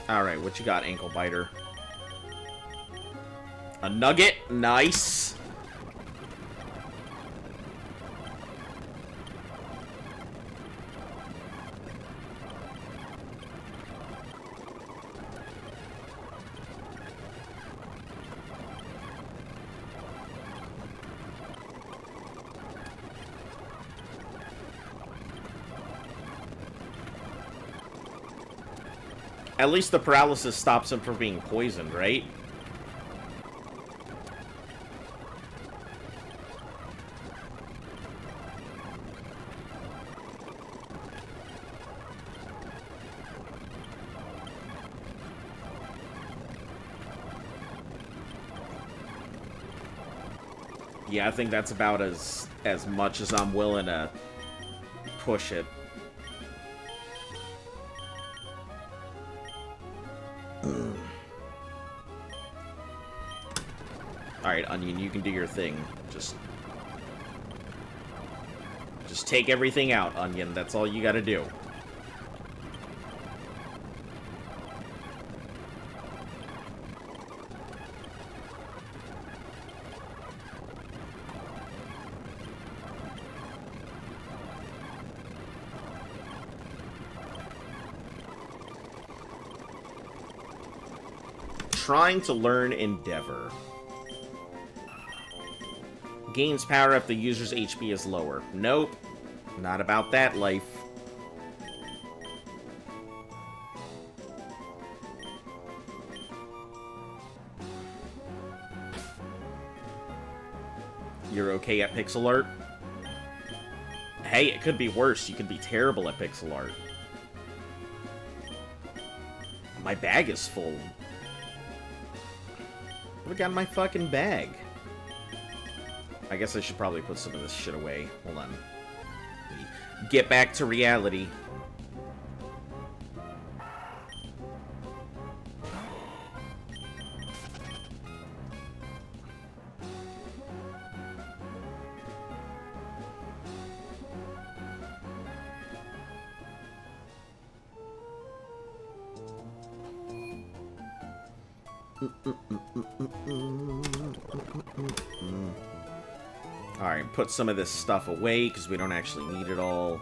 Alright, what you got, Ankle Biter? A Nugget? Nice. At least the paralysis stops him from being poisoned, right? Yeah, I think that's about as much as I'm willing to push it. Alright, Onion, you can do your thing. Just take everything out, Onion. That's all you gotta do. Trying to learn Endeavor. Gains power if the user's HP is lower. Nope. Not about that life. You're okay at Pixel Art? Hey, it could be worse. You could be terrible at pixel art. My bag is full. What have I got in my fucking bag? I guess I should probably put some of this shit away. Hold on. Get back to reality. Alright, put some of this stuff away because we don't actually need it all.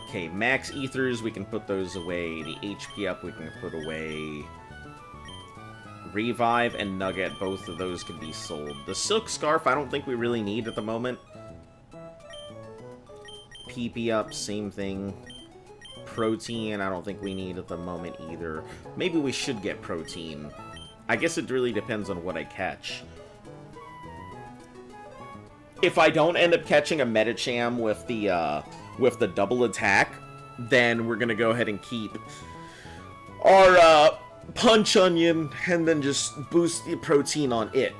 Okay, max ethers, we can put those away. The HP up we can put away. Revive and Nugget, both of those can be sold. The Silk Scarf I don't think we really need at the moment. PP up, same thing. Protein, I don't think we need at the moment either. Maybe we should get protein. I guess it really depends on what I catch. If I don't end up catching a Medicham with the double attack, then we're gonna go ahead and keep our Punch Onion and then just boost the protein on it.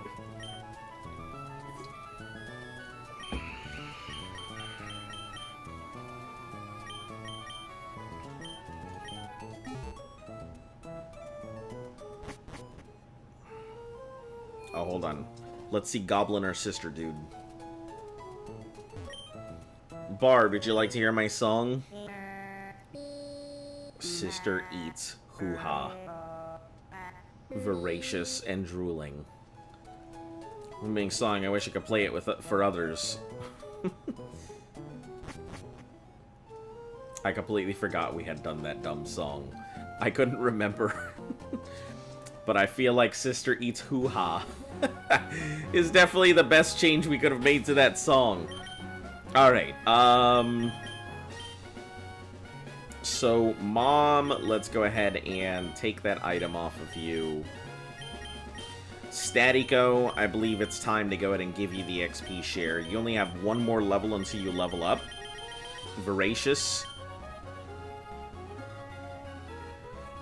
Oh, hold on. Let's see Goblin or Sister Dude. Barb, would you like to hear my song? Sister eats hoo-ha. Voracious and drooling. Amazing song. I wish I could play it for others. I completely forgot we had done that dumb song. I couldn't remember. But I feel like Sister Eats Hoo-Ha is definitely the best change we could have made to that song. Alright, so, Mom, let's go ahead and take that item off of you. Statico, I believe it's time to go ahead and give you the XP share. You only have one more level until you level up. Voracious.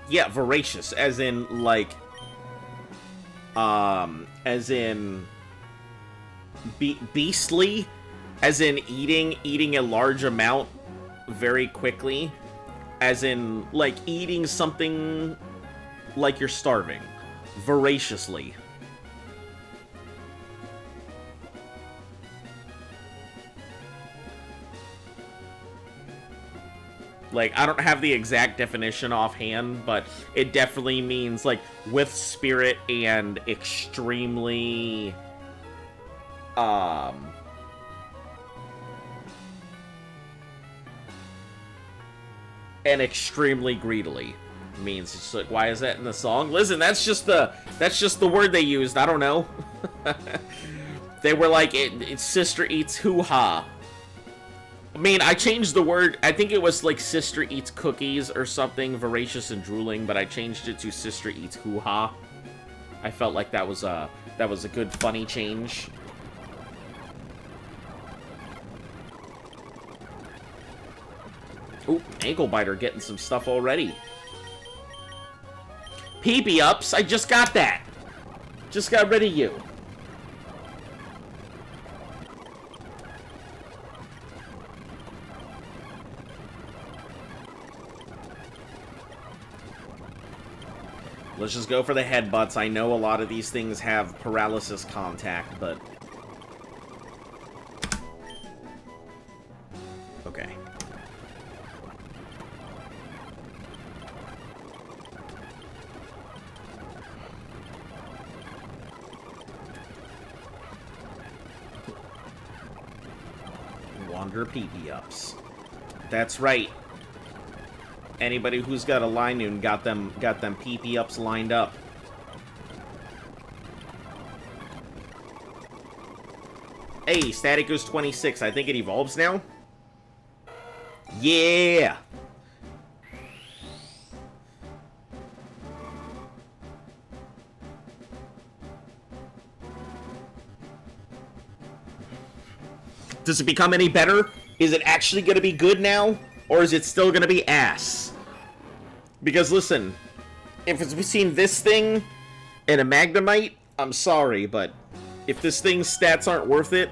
Yeah, voracious, as in, like, as in beastly, as in eating a large amount very quickly, as in, like, eating something like you're starving, voraciously. Like, I don't have the exact definition offhand, but it definitely means, like, with spirit and extremely, and extremely greedily. Means it's like, why is that in the song? Listen, that's just the word they used. I don't know. They were like, it's Sister Eats Hoo-Ha. I mean, I changed the word. I think it was like Sister Eats Cookies or something, voracious and drooling, but I changed it to Sister Eats Hoo-Ha. I felt like that was a good, funny change. Ooh, ankle biter getting some stuff already. PB ups, I just got that. Just got rid of you. Let's just go for the headbutts. I know a lot of these things have paralysis contact, but... Okay. Wander PP-ups. That's right. Anybody who's got a Linoon got them PP ups lined up. Hey, Static goes 26. I think it evolves now. Yeah. Does it become any better? Is it actually going to be good now? Or is it still going to be ass? Because listen, if it's between this thing and a Magnemite, I'm sorry, but if this thing's stats aren't worth it,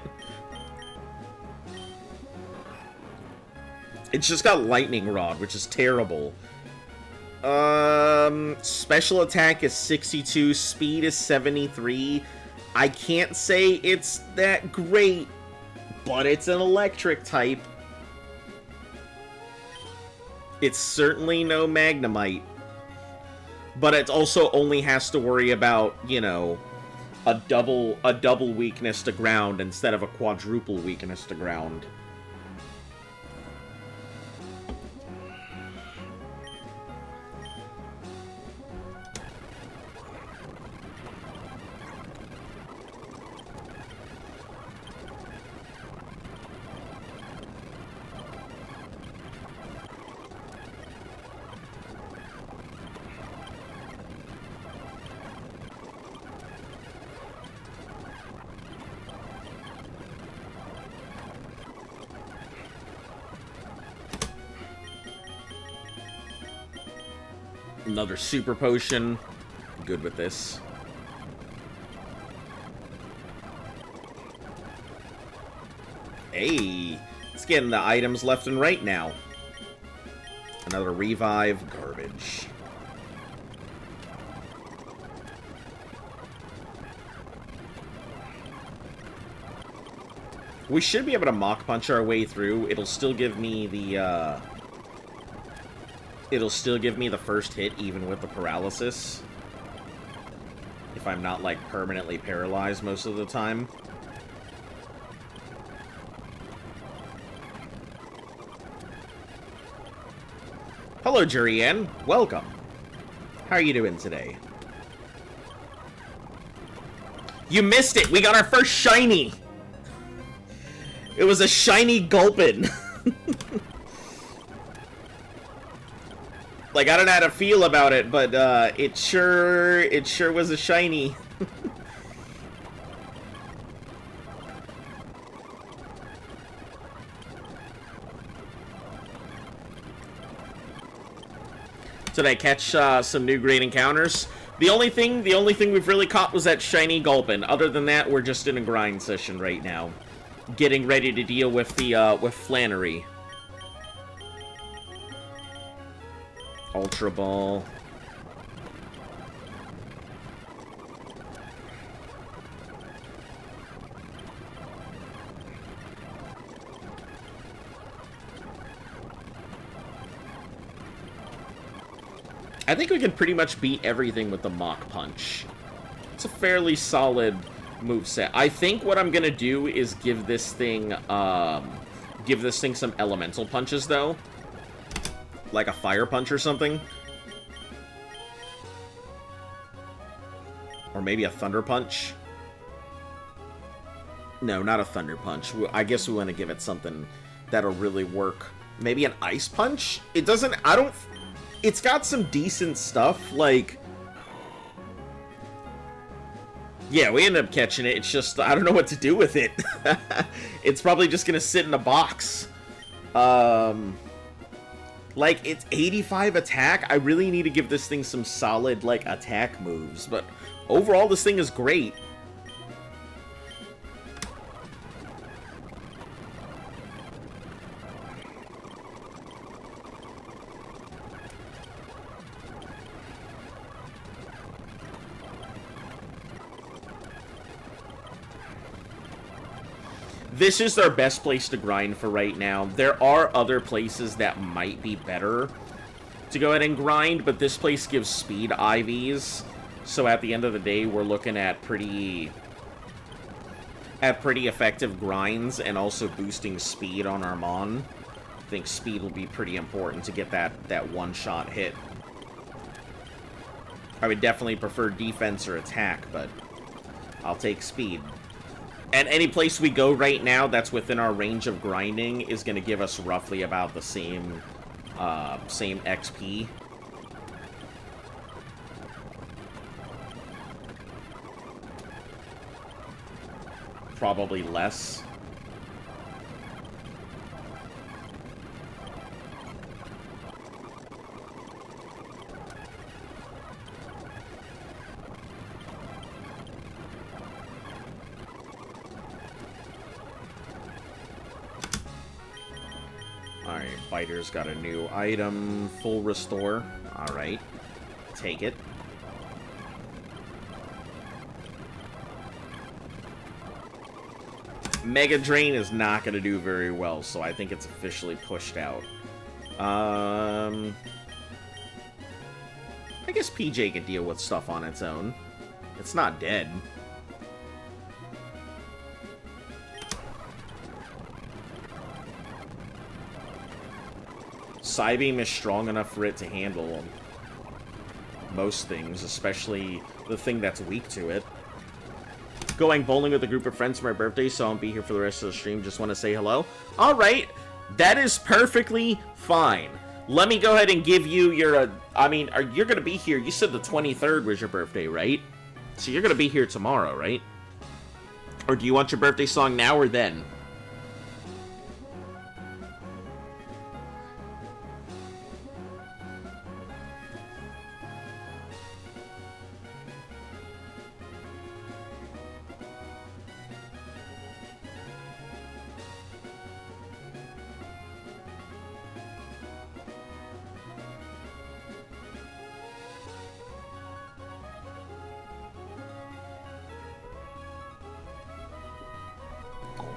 it's just got Lightning Rod, which is terrible. Special attack is 62, speed is 73. I can't say it's that great, but it's an electric type. It's certainly no Magnemite. But it also only has to worry about, you know, a double weakness to ground instead of a quadruple weakness to ground. Another super potion. Good with this. Hey, it's getting the items left and right now. Another revive. Garbage. We should be able to Mach Punch our way through. It'll still give me the, it'll still give me the first hit, even with the paralysis. If I'm not, like, permanently paralyzed most of the time. Hello, Jurian. Welcome. How are you doing today? You missed it! We got our first shiny! It was a shiny Gulpin. Like, I don't know how to feel about it, but it sure was a shiny. Did I catch some new great encounters? The only thing we've really caught was that shiny Gulpin. Other than that, we're just in a grind session right now, getting ready to deal with the with Flannery. Ultra Ball. I think we can pretty much beat everything with the Mach Punch. It's a fairly solid moveset. I think what I'm gonna do is give this thing some elemental punches, though. Like a Fire Punch or something. Or maybe a Thunder Punch. No, not a Thunder Punch. I guess we want to give it something that'll really work. Maybe an Ice Punch? It doesn't... It's got some decent stuff, like... Yeah, we ended up catching it. It's just, I don't know what to do with it. It's probably just gonna sit in a box. Like, it's 85 attack. I really need to give this thing some solid, like, attack moves. But overall, this thing is great. This is our best place to grind for right now. There are other places that might be better to go ahead and grind, but this place gives speed IVs. So at the end of the day, we're looking at pretty effective grinds and also boosting speed on our Mon. I think speed will be pretty important to get that one-shot hit. I would definitely prefer defense or attack, but I'll take speed. And any place we go right now that's within our range of grinding is going to give us roughly about the same XP. Probably less. Alright, Biter's got a new item. Full restore. Alright. Take it. Mega Drain is not going to do very well, so I think it's officially pushed out. I guess PJ can deal with stuff on its own. It's not dead. Psybeam is strong enough for it to handle most things, especially the thing that's weak to it. Going bowling with a group of friends for my birthday, so I won't be here for the rest of the stream. Just want to say hello. Alright, that is perfectly fine. Let me go ahead and give you your, you're going to be here. You said the 23rd was your birthday, right? So you're going to be here tomorrow, right? Or do you want your birthday song now or then?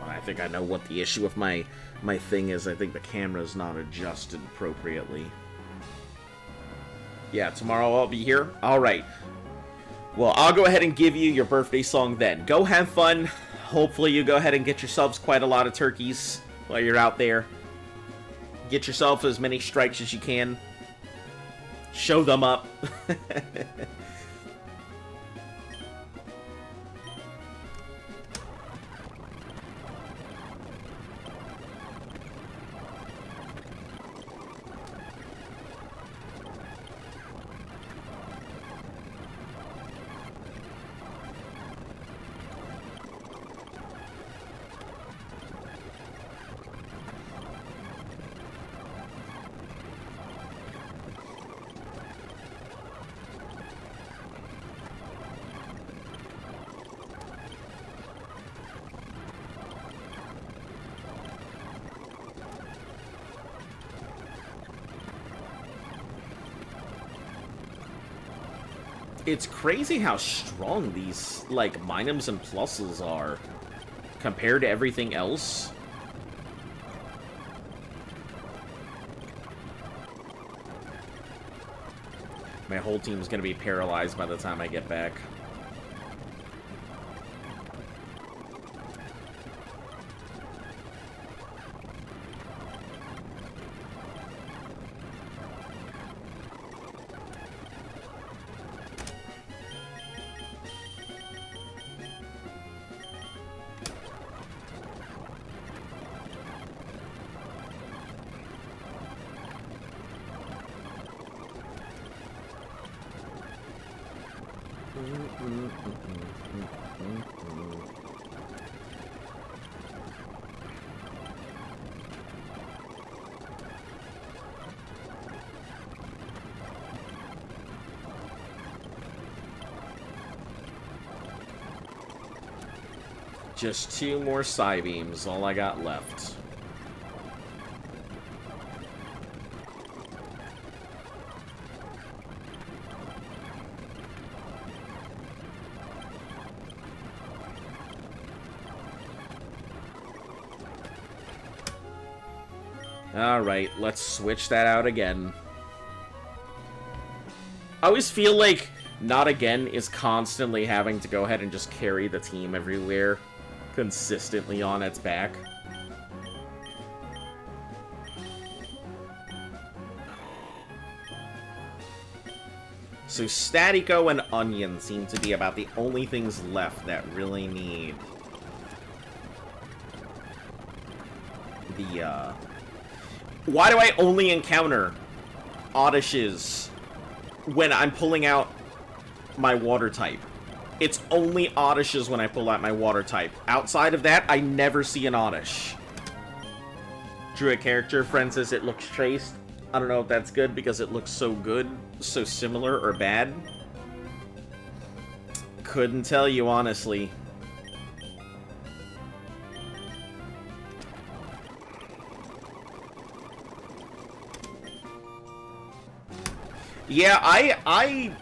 I think I know what the issue with my thing is. I think the camera's not adjusted appropriately. Yeah, tomorrow I'll be here. Alright. Well, I'll go ahead and give you your birthday song then. Go have fun. Hopefully you go ahead and get yourselves quite a lot of turkeys while you're out there. Get yourself as many strikes as you can. Show them up. It's crazy how strong these, like, Minums and Pluses are compared to everything else. My whole team's gonna be paralyzed by the time I get back. Just 2 more Psybeams, all I got left. Alright, let's switch that out again. I always feel like Not Again is constantly having to go ahead and just carry the team everywhere, consistently on its back. So Statico and Onion seem to be about the only things left that really need the, Why do I only encounter Oddishes when I'm pulling out my water type? It's only Oddishes when I pull out my water type. Outside of that, I never see an Oddish. Drew a character, friend says it looks traced. I don't know if that's good because it looks so good, so similar, or bad. Couldn't tell you, honestly. Yeah, I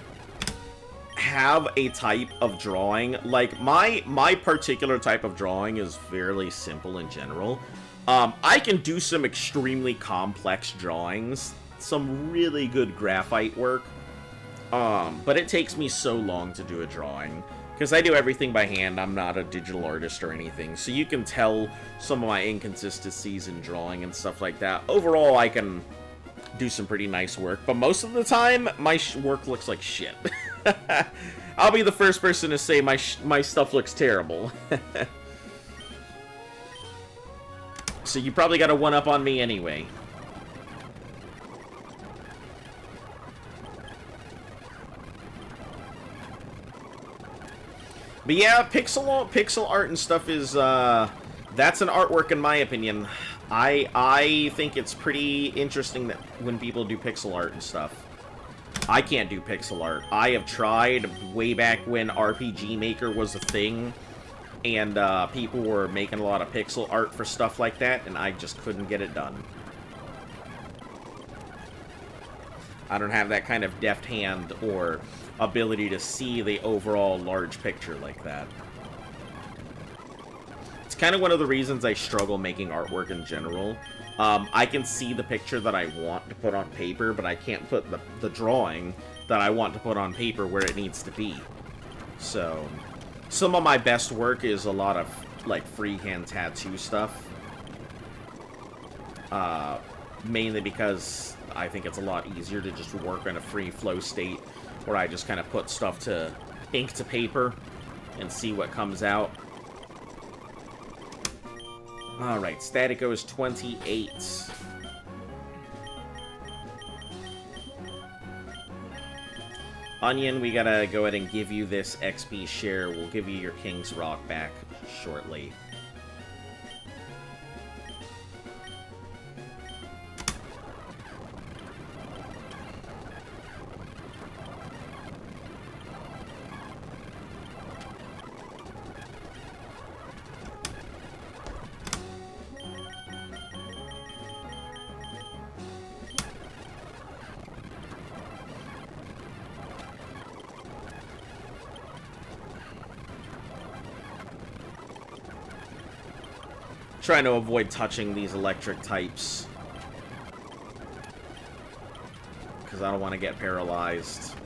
have a type of drawing. Like, my particular type of drawing is fairly simple in general. I can do some extremely complex drawings, some really good graphite work, but it takes me so long to do a drawing, because I do everything by hand. I'm not a digital artist or anything, so you can tell some of my inconsistencies in drawing and stuff like that. Overall, I can do some pretty nice work, but most of the time, my work looks like shit. I'll be the first person to say my stuff looks terrible. So you probably got a one-up on me anyway. But yeah, pixel art and stuff is, that's an artwork in my opinion. I think it's pretty interesting that when people do pixel art and stuff. I can't do pixel art. I have tried way back when RPG Maker was a thing, and people were making a lot of pixel art for stuff like that, and I just couldn't get it done. I don't have that kind of deft hand or ability to see the overall large picture like that. It's kind of one of the reasons I struggle making artwork in general. I can see the picture that I want to put on paper, but I can't put the drawing that I want to put on paper where it needs to be. So, some of my best work is a lot of, like, freehand tattoo stuff. Mainly because I think it's a lot easier to just work in a free flow state, where I just kind of put stuff to ink to paper and see what comes out. Alright, Statico is 28. Onion, we gotta go ahead and give you this XP share. We'll give you your King's Rock back shortly. Trying to avoid touching these electric types, because I don't want to get paralyzed.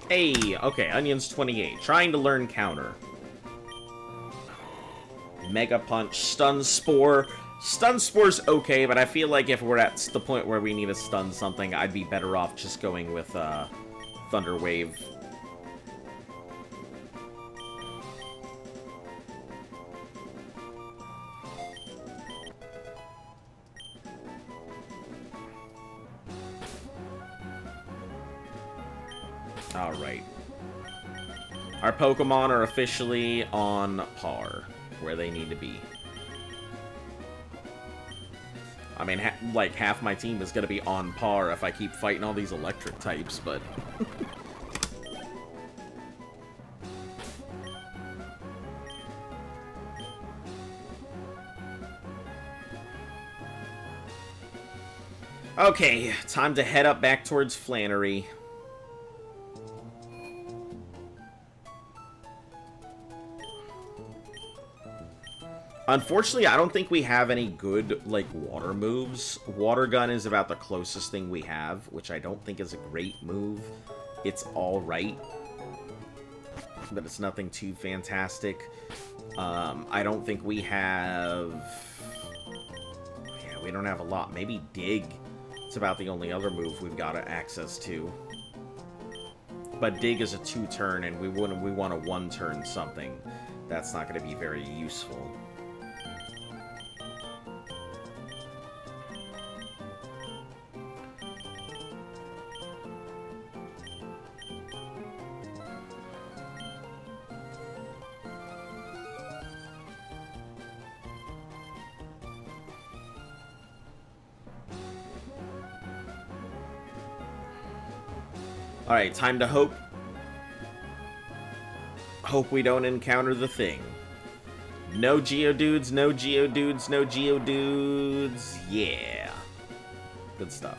Hey, okay, Onion's 28. Trying to learn counter. Mega Punch, Stun Spore. Stun Spore's okay, but I feel like if we're at the point where we need to stun something, I'd be better off just going with Thunder Wave. Alright. Our Pokemon are officially on par, where they need to be. I mean, like, half my team is gonna be on par if I keep fighting all these electric types, but... Okay, time to head up back towards Flannery. Unfortunately, I don't think we have any good, like, water moves. Water gun is about the closest thing we have, which I don't think is a great move. It's alright, but it's nothing too fantastic. I don't think we have... Yeah, we don't have a lot. Maybe Dig. It's about the only other move we've got access to. But Dig is a 2-turn, and we want a 1-turn something. That's not going to be very useful. Alright, time to hope. Hope we don't encounter the thing. No Geodudes, no Geodudes, no Geodudes. Yeah. Good stuff.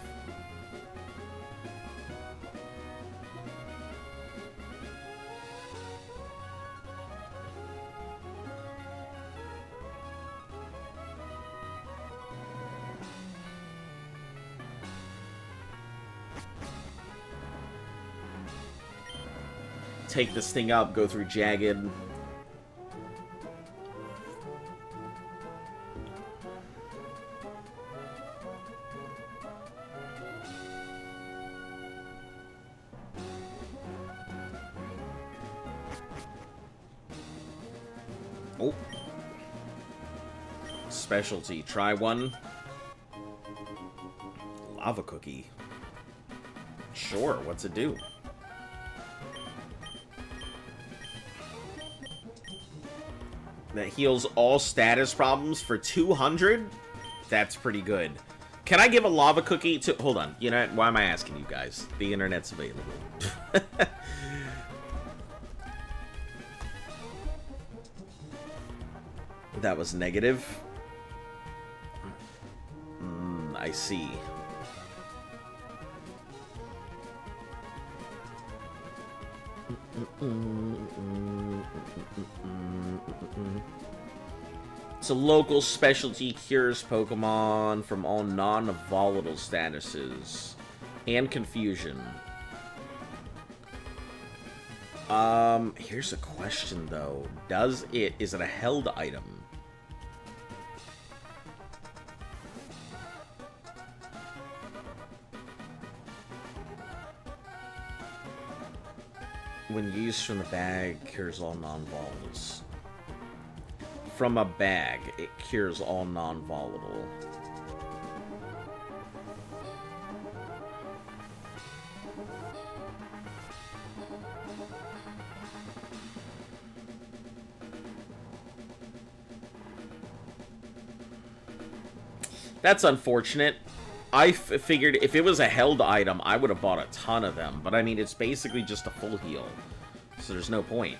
Take this thing up, go through Jagged. Oh. Specialty. Try one. Lava Cookie. Sure, what's it do? That heals all status problems for 200? That's pretty good. Can I give a lava cookie to... Hold on. You know, why am I asking you guys? The internet's available. That was negative. I see. It's a local specialty, cures Pokemon from all non-volatile statuses and confusion. Here's a question though. Is it a held item? When used from the bag, cures all non-volatiles. From a bag, it cures all non-volatile. That's unfortunate. I figured if it was a held item, I would have bought a ton of them. But I mean, it's basically just a full heal. So there's no point.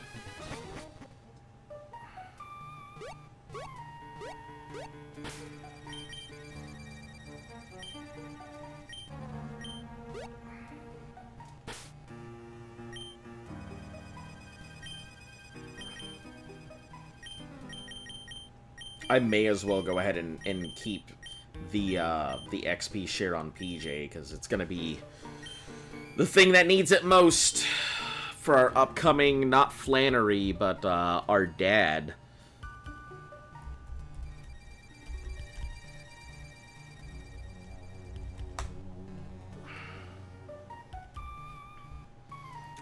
I may as well go ahead and keep the XP share on PJ, because it's going to be the thing that needs it most for our upcoming, not Flannery, but our dad.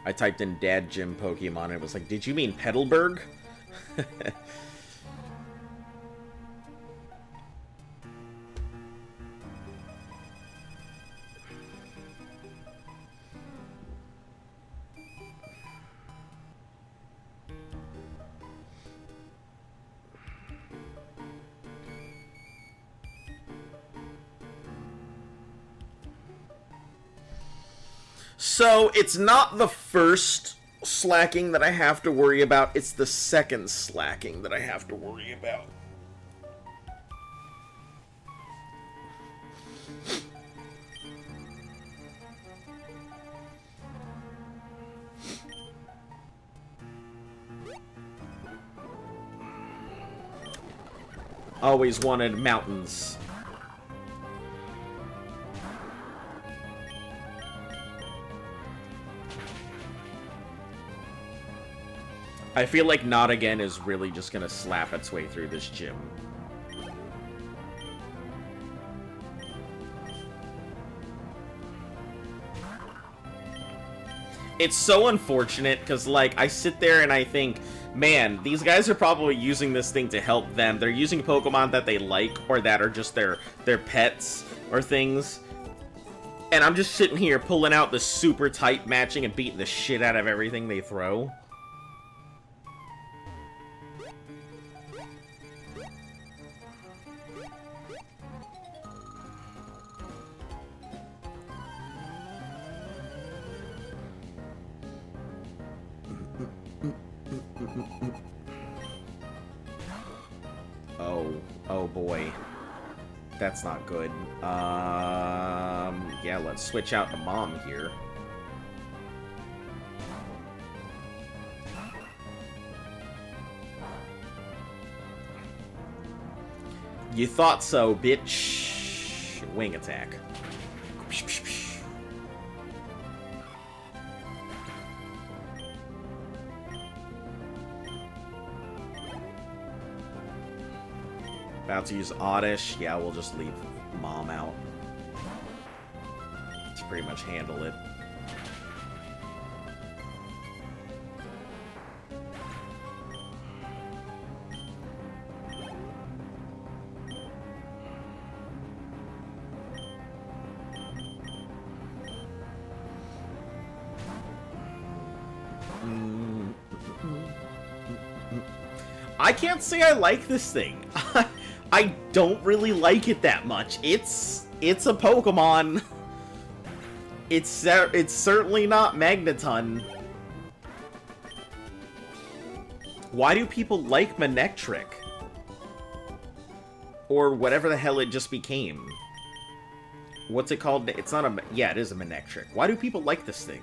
I typed in Dad Gym Pokemon and it was like, did you mean Petalburg? So, it's not the first slacking that I have to worry about, it's the second slacking that I have to worry about. Always wanted mountains. I feel like Not Again is really just gonna slap its way through this gym. It's so unfortunate, because, like, I sit there and I think, man, these guys are probably using this thing to help them. They're using Pokemon that they like, or that are just their pets, or things. And I'm just sitting here pulling out the super tight matching and beating the shit out of everything they throw. Oh boy. That's not good. Yeah, let's switch out to Mom here. You thought so, bitch. Wing attack. About to use Oddish. Yeah, we'll just leave Mom out to pretty much handle it. I can't say I like this thing. I don't really like it that much. It's a Pokemon. It's certainly not Magneton. Why do people like Manectric? Or whatever the hell it just became. What's it called? It's not a... Yeah, it is a Manectric. Why do people like this thing?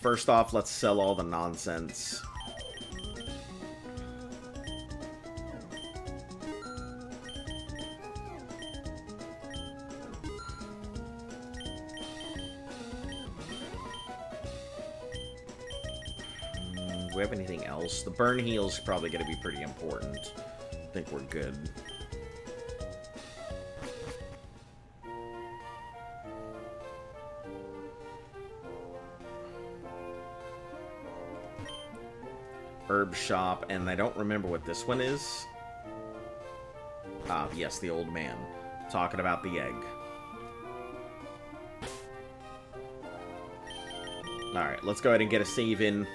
First off, let's sell all the nonsense. Do we have anything else? The burn heal's probably going to be pretty important. I think we're good. Herb shop, and I don't remember what this one is. Ah, yes, the old man. Talking about the egg. Alright, let's go ahead and get a save in.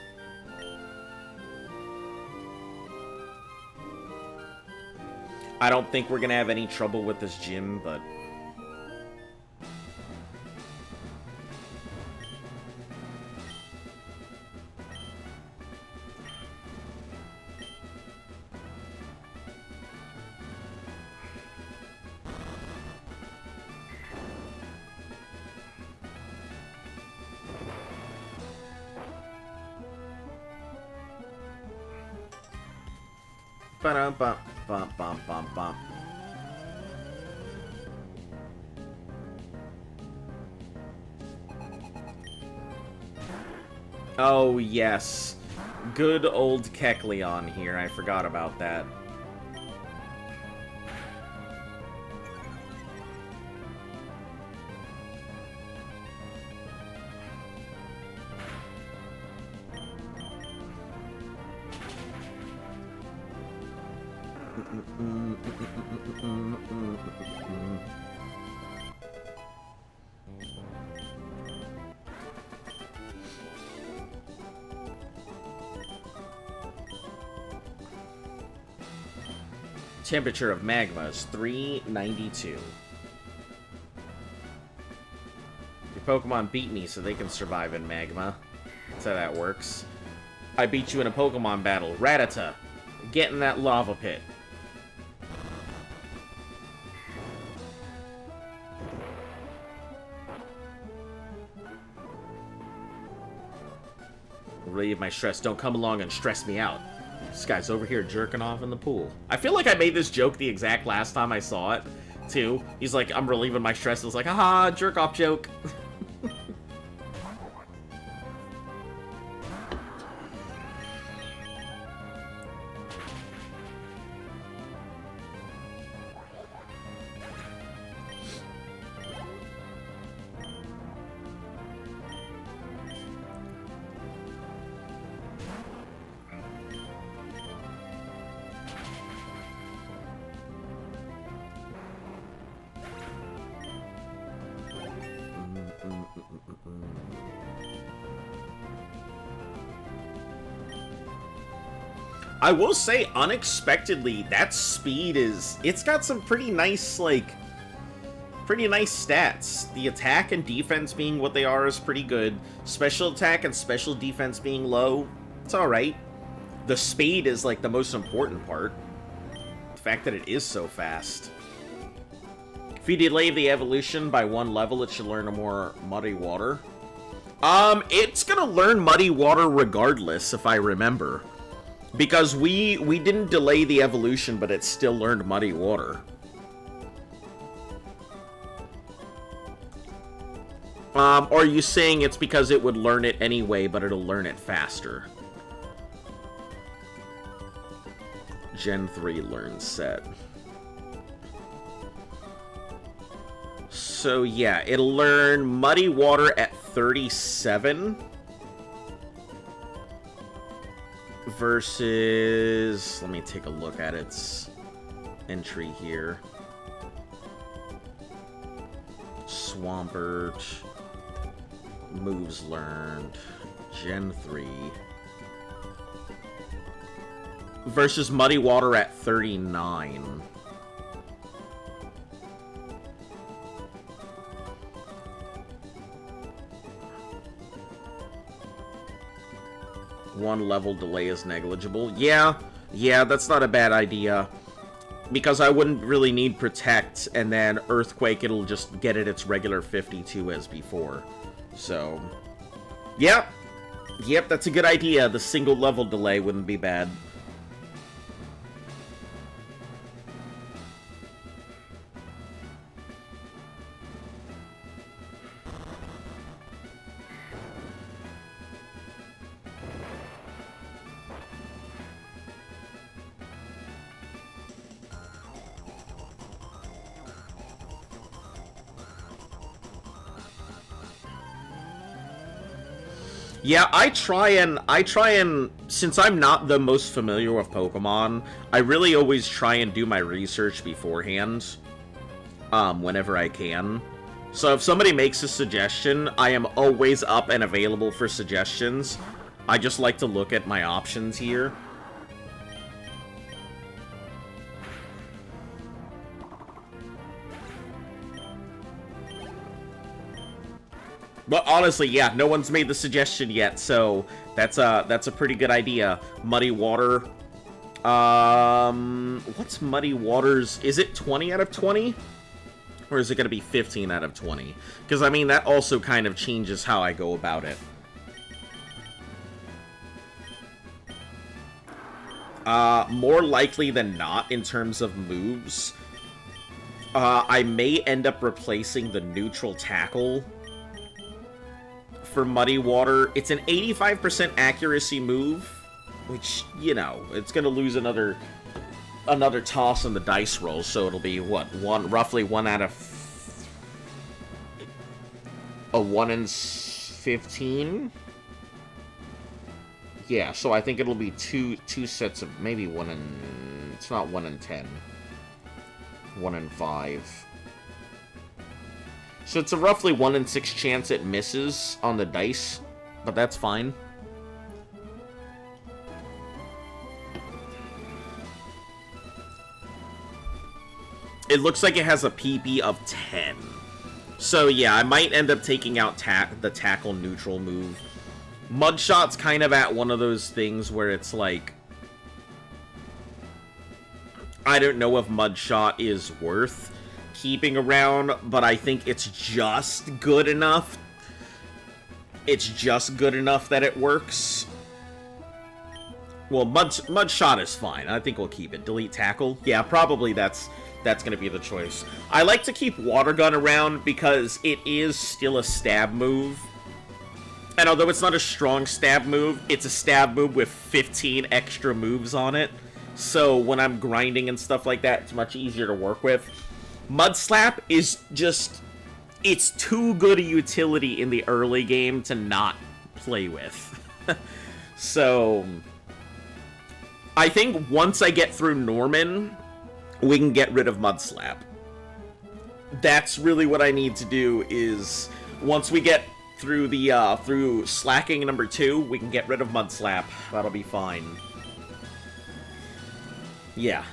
I don't think we're gonna have any trouble with this gym, but... Ba-dum-bum, bum, bum, bum, bum. Oh, yes. Good old Kecleon here. I forgot about that. Temperature of magma is 392. Your Pokemon beat me so they can survive in magma. That's how that works. I beat you in a Pokemon battle. Rattata, get in that lava pit. Relieve my stress. Don't come along and stress me out. This guy's over here jerking off in the pool. I feel like I made this joke the exact last time I saw it, too. He's like, I'm relieving my stress. It's like, haha, jerk off joke. I will say, unexpectedly, that speed is... It's got some pretty nice, like... Pretty nice stats. The attack and defense being what they are is pretty good. Special attack and special defense being low, it's alright. The speed is, like, the most important part. The fact that it is so fast. If you delay the evolution by 1 level, it should learn a more Muddy Water. It's gonna learn Muddy Water regardless, if I remember. Because we didn't delay the evolution, but it still learned Muddy Water. Or are you saying it's because it would learn it anyway, but it'll learn it faster? Gen 3 learn set. So yeah, it'll learn Muddy Water at 37. Versus... Let me take a look at its entry here. Swampert. Moves learned. Gen 3. Versus Muddy Water at 39. One level delay is negligible. Yeah, that's not a bad idea. Because I wouldn't really need Protect, and then Earthquake, it'll just get it its regular 52 as before. So, yep, that's a good idea. The single level delay wouldn't be bad. Yeah, I try and, since I'm not the most familiar with Pokemon, I really always try and do my research beforehand, whenever I can. So if somebody makes a suggestion, I am always up and available for suggestions. I just like to look at my options here. But honestly, yeah, no one's made the suggestion yet, so that's a pretty good idea. Muddy Water. What's Muddy Water's? Is it 20 out of 20? Or is it going to be 15 out of 20? Because, I mean, that also kind of changes how I go about it. More likely than not, in terms of moves, I may end up replacing the neutral tackle for Muddy Water. It's an 85% accuracy move, which, you know, it's gonna lose another toss in the dice roll, so it'll be what, roughly 1 out of a 1 in 15. Yeah, so I think it'll be two sets of maybe 1 in It's not 1 in 10. 1 in 5. So it's a roughly 1 in 6 chance it misses on the dice, but that's fine. It looks like it has a PP of 10. So yeah, I might end up taking out the tackle neutral move. Mudshot's kind of at one of those things where it's like, I don't know if Mudshot is worth keeping around, but I think it's just good enough. It's just good enough that it works. Well, Mudshot is fine. I think we'll keep it. Delete tackle. Yeah, probably that's going to be the choice. I like to keep Water Gun around because it is still a stab move. And although it's not a strong stab move, it's a stab move with 15 extra moves on it. So when I'm grinding and stuff like that, it's much easier to work with. Mud Slap is just... it's too good a utility in the early game to not play with. So... I think once I get through Norman, we can get rid of Mud Slap. That's really what I need to do, is once we get through the through slacking number 2, we can get rid of Mud Slap. That'll be fine. Yeah.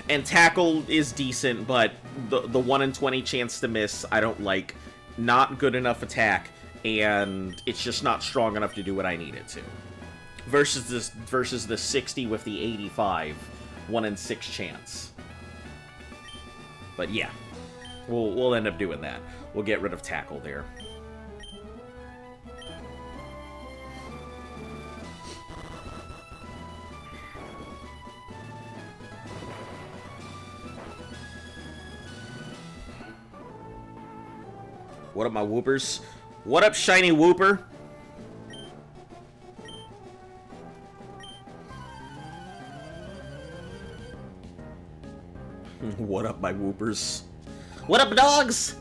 And tackle is decent, but the 1 in 20 chance to miss, I don't like. Not good enough attack, and it's just not strong enough to do what I need it to. Versus the 60 with the 85, 1 in 6 chance. But yeah, we'll end up doing that. We'll get rid of tackle there. What up, my whoopers? What up, shiny whooper? What up, my whoopers? What up, dogs?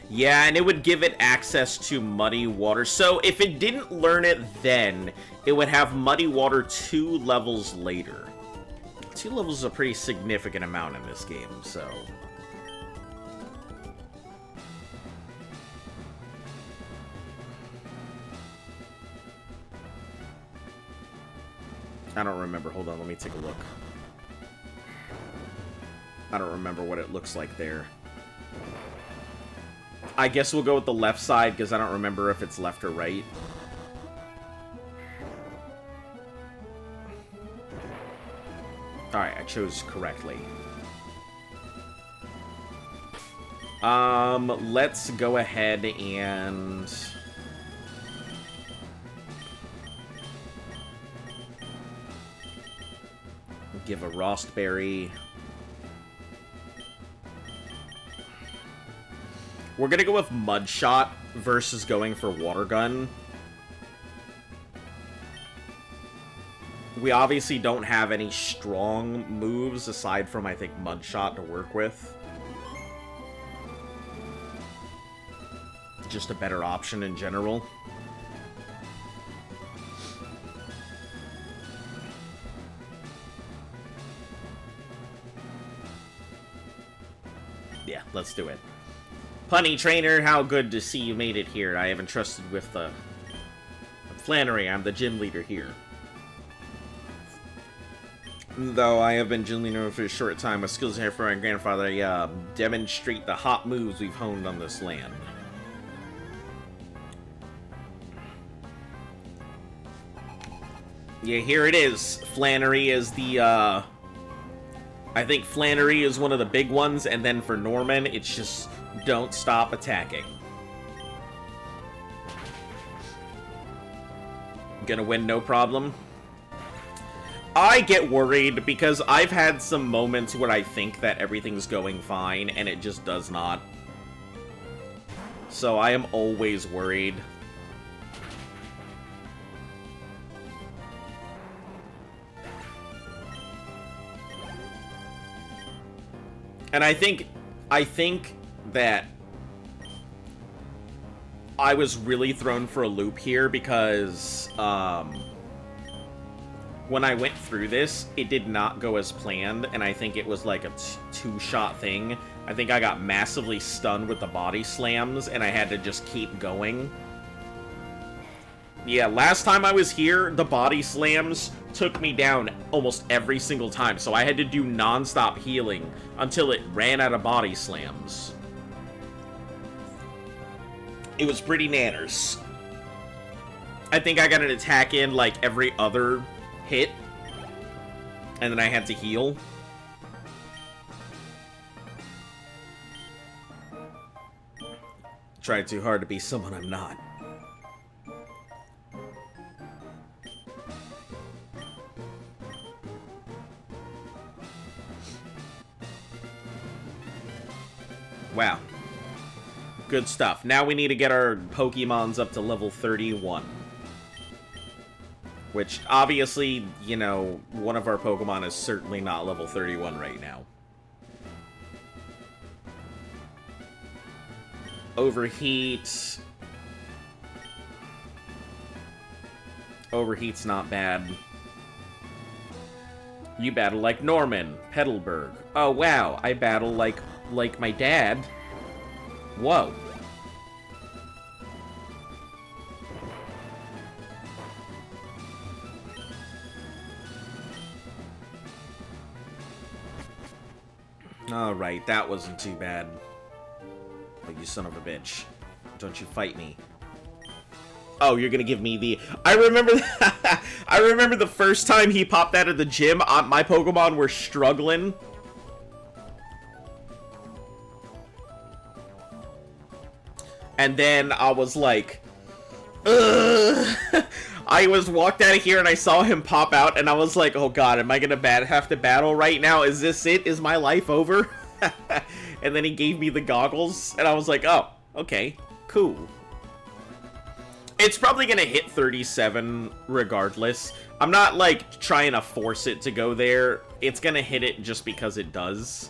Yeah, and it would give it access to Muddy Water. So if it didn't learn it then, it would have Muddy Water 2 levels later. 2 levels is a pretty significant amount in this game, so... I don't remember. Hold on, let me take a look. I don't remember what it looks like there. I guess we'll go with the left side, because I don't remember if it's left or right. Alright, I chose correctly. Let's go ahead and... give a Rostberry. We're gonna go with Mudshot versus going for Water Gun. We obviously don't have any strong moves aside from, I think, Mudshot to work with. Just a better option in general. Yeah, let's do it. Punny Trainer, how good to see you made it here. I have entrusted with Flannery. I'm the gym leader here. Though I have been gym leader for a short time, my skills here for my grandfather, I demonstrate the hot moves we've honed on this land. Yeah, here it is. Flannery is the, I think Flannery is one of the big ones, and then for Norman, it's just don't stop attacking. Gonna win no problem. I get worried because I've had some moments where I think that everything's going fine, and it just does not. So I am always worried. And I think that I was really thrown for a loop here because, when I went through this, it did not go as planned, and I think it was like a two-shot thing. I think I got massively stunned with the body slams, and I had to just keep going. Yeah, last time I was here, the body slams took me down almost every single time, so I had to do non-stop healing until it ran out of body slams. It was pretty nanners. I think I got an attack in, like, every other hit, and then I had to heal. Tried too hard to be someone I'm not. Wow. Good stuff. Now we need to get our Pokemons up to level 31. Which, obviously, you know, one of our Pokemon is certainly not level 31 right now. Overheat. Overheat's not bad. You battle like Norman, Petalburg. Oh, wow, I battle like my dad. Whoa. Alright, that wasn't too bad. Oh, you son of a bitch. Don't you fight me. Oh, you're gonna give me the... I remember I remember the first time he popped out of the gym, my Pokemon were struggling. And then I was like, ugh. I walked out of here and I saw him pop out and I was like, oh god, am I gonna have to battle right now? Is this it? Is my life over? And then he gave me the goggles and I was like, oh, okay, cool. It's probably gonna hit 37 regardless. I'm not like trying to force it to go there. It's gonna hit it just because it does,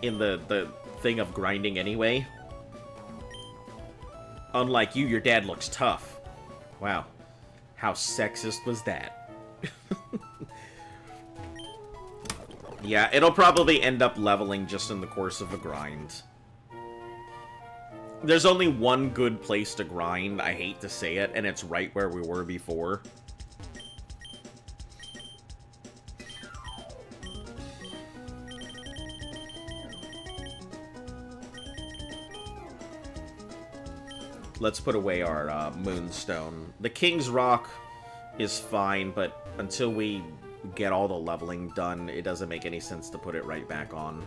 in the thing of grinding anyway. Unlike you, your dad looks tough. Wow. How sexist was that? Yeah, it'll probably end up leveling just in the course of a grind. There's only one good place to grind, I hate to say it, and it's right where we were before. Let's put away our Moonstone. The King's Rock is fine, but until we get all the leveling done, it doesn't make any sense to put it right back on.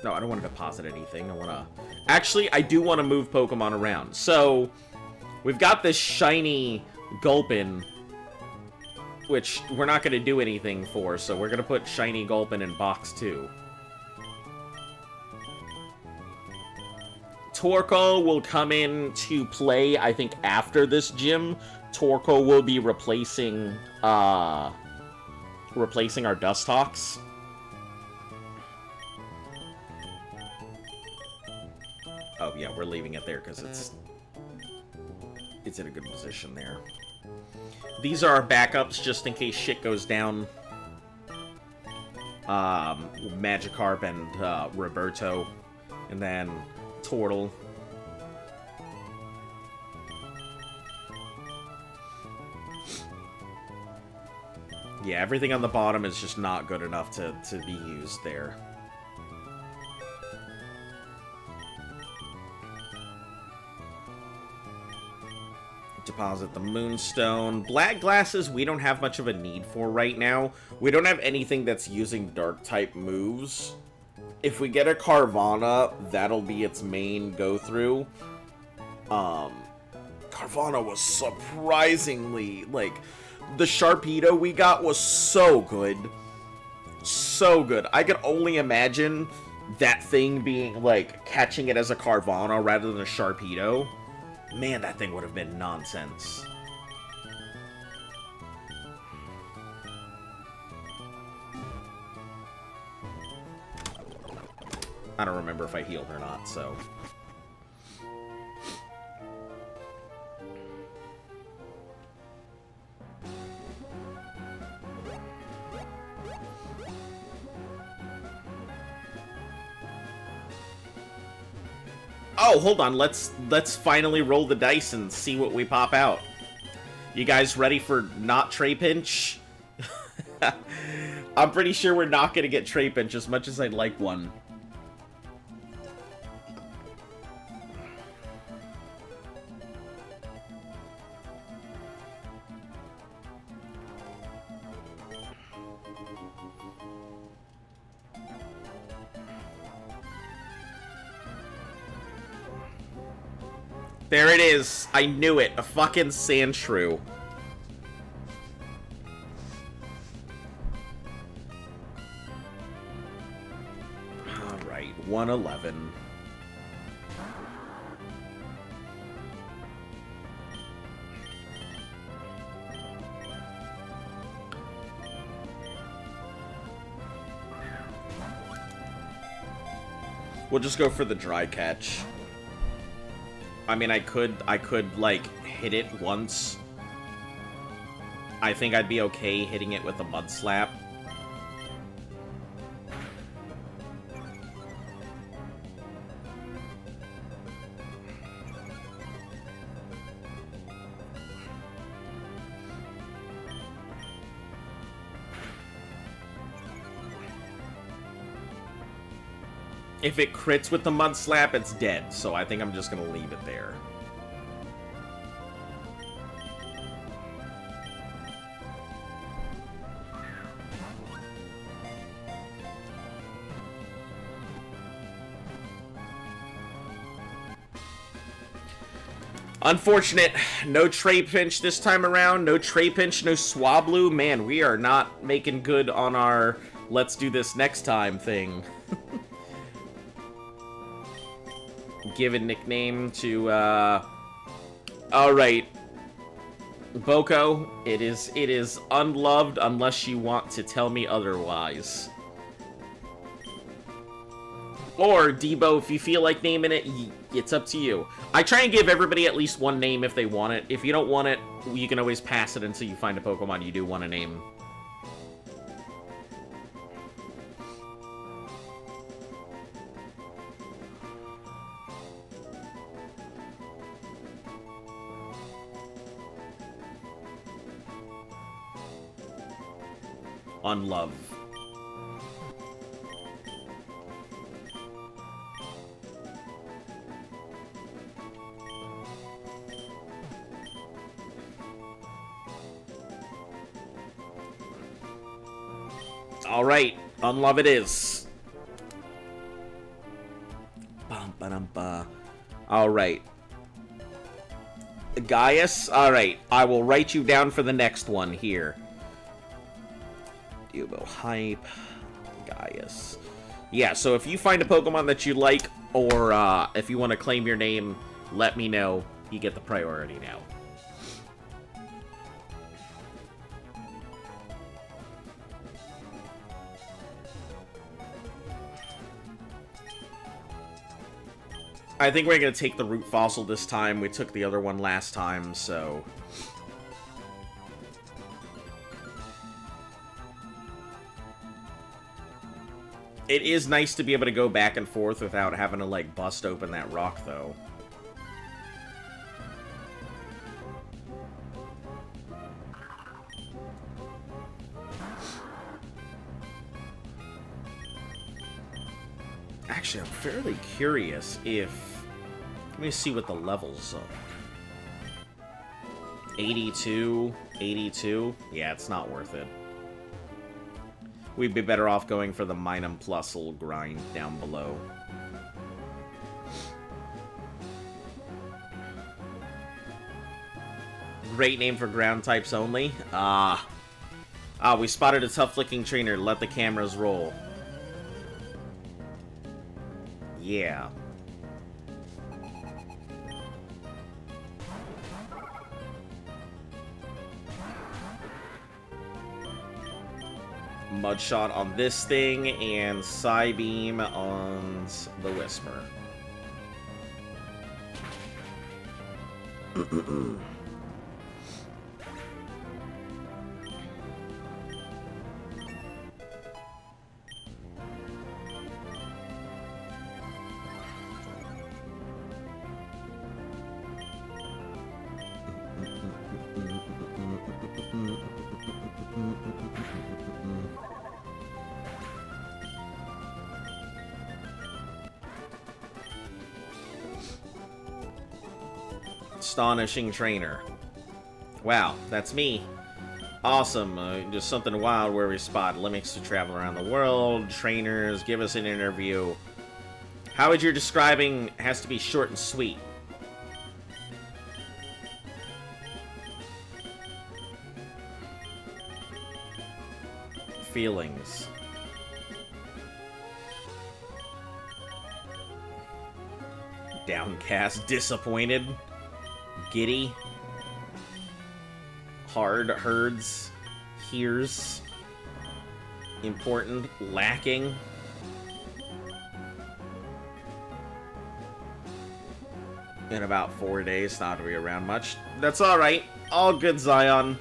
No, I don't want to deposit anything. I want to... Actually, I do want to move Pokemon around. So, we've got this shiny Gulpin, which we're not going to do anything for, so we're going to put shiny Gulpin in box 2. Torkoal will come in to play, I think, after this gym. Torkoal will be replacing our Dusthawks. Oh, yeah, we're leaving it there because it's in a good position there. These are our backups just in case shit goes down. Magikarp and Roberto. And then Tortle. Yeah, everything on the bottom is just not good enough to be used there. Deposit the Moonstone. Black Glasses we don't have much of a need for right now. We don't have anything that's using Dark-type moves. If we get a Carvanha, that'll be its main go-through. Carvanha Carvana was surprisingly, like, the Sharpedo we got was so good. So good. I could only imagine that thing being, like, catching it as a Carvana rather than a Sharpedo. Man, that thing would have been nonsense. I don't remember if I healed or not, so... Oh, hold on. Let's finally roll the dice and see what we pop out. You guys ready for not Tray Pinch? I'm pretty sure we're not going to get Tray Pinch as much as I'd like one. There it is. I knew it. A fucking Sandshrew. Alright, 111. We'll just go for the dry catch. I mean, I could, like, hit it once. I think I'd be okay hitting it with a Mud Slap. If it crits with the Mud Slap, it's dead, so I think I'm just gonna leave it there. Unfortunate. No Tray Pinch this time around. No Tray Pinch, no Swablu. Man, we are not making good on our let's do this next time thing. Give a nickname to, Alright. Boko, it is unloved unless you want to tell me otherwise. Or, Debo, if you feel like naming it, it's up to you. I try and give everybody at least one name if they want it. If you don't want it, you can always pass it until you find a Pokemon you do want to name. Unlove. Alright, Unlove it is. Alright. Gaius, alright, I will write you down for the next one here. Dubo Hype, Gaius. Yeah, so if you find a Pokemon that you like, or if you want to claim your name, let me know. You get the priority now. I think we're going to take the Root Fossil this time. We took the other one last time, so... It is nice to be able to go back and forth without having to, like, bust open that rock, though. Actually, I'm fairly curious if... Let me see what the levels are. 82, 82. Yeah, it's not worth it. We'd be better off going for the Minum Plusle grind down below. great name for ground types only. We spotted a tough-looking trainer. Let the cameras roll. Yeah. Mudshot on this thing, and Psybeam on the Whisper. Astonishing trainer. Wow, that's me. Awesome. Just something wild where we spot limits to travel around the world. Trainers, give us an interview. How would your describing has to be short and sweet? Feelings. Downcast, disappointed, giddy, hard, herds, hears, important, lacking. In about 4 days, not to be around much. That's alright. All good, Zion.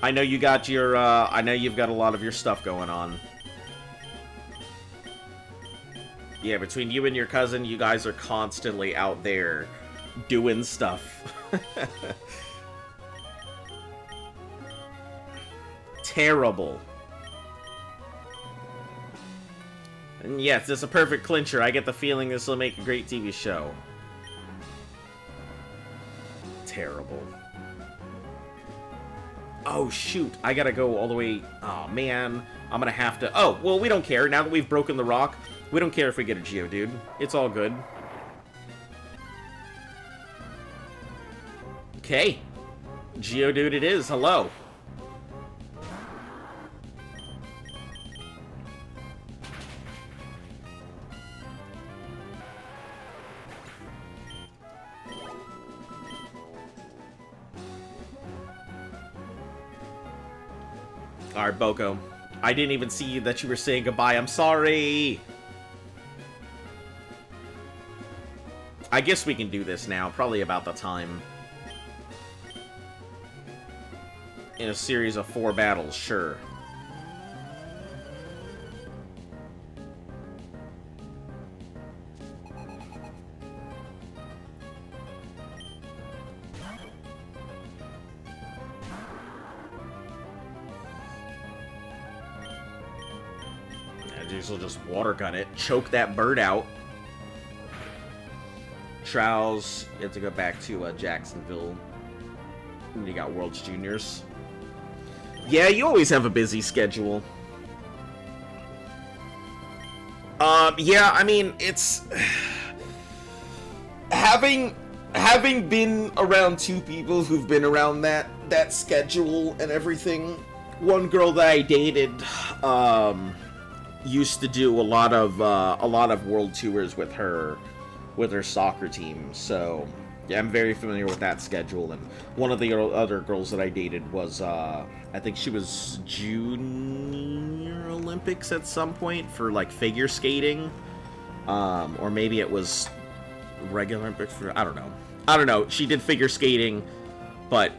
I know you got your, I know you've got a lot of your stuff going on. Yeah, between you and your cousin, you guys are constantly out there doing stuff. Terrible. And yes, it's a perfect clincher. I get the feeling this will make a great TV show. Terrible. Oh, shoot. I gotta go all the way... Oh, man. I'm gonna have to... Oh, well, we don't care. Now that we've broken the rock, we don't care if we get a Geodude. It's all good. Okay. Geodude it is. Hello. Alright, Boko. I didn't even see that you were saying goodbye. I'm sorry. I guess we can do this now. Probably about the time. In a series of 4 battles, sure. Will just water gun it, choke that bird out. Trials, you have to go back to Jacksonville. And you got World's Juniors. Yeah, you always have a busy schedule. Yeah, I mean, it's having been around 2 people who've been around that schedule and everything. One girl that I dated, used to do a lot of world tours with her soccer team, so yeah, I'm very familiar with that schedule. And one of the other girls that I dated was I think she was Junior Olympics at some point for like figure skating, or maybe it was regular Olympics for I don't know. She did figure skating, but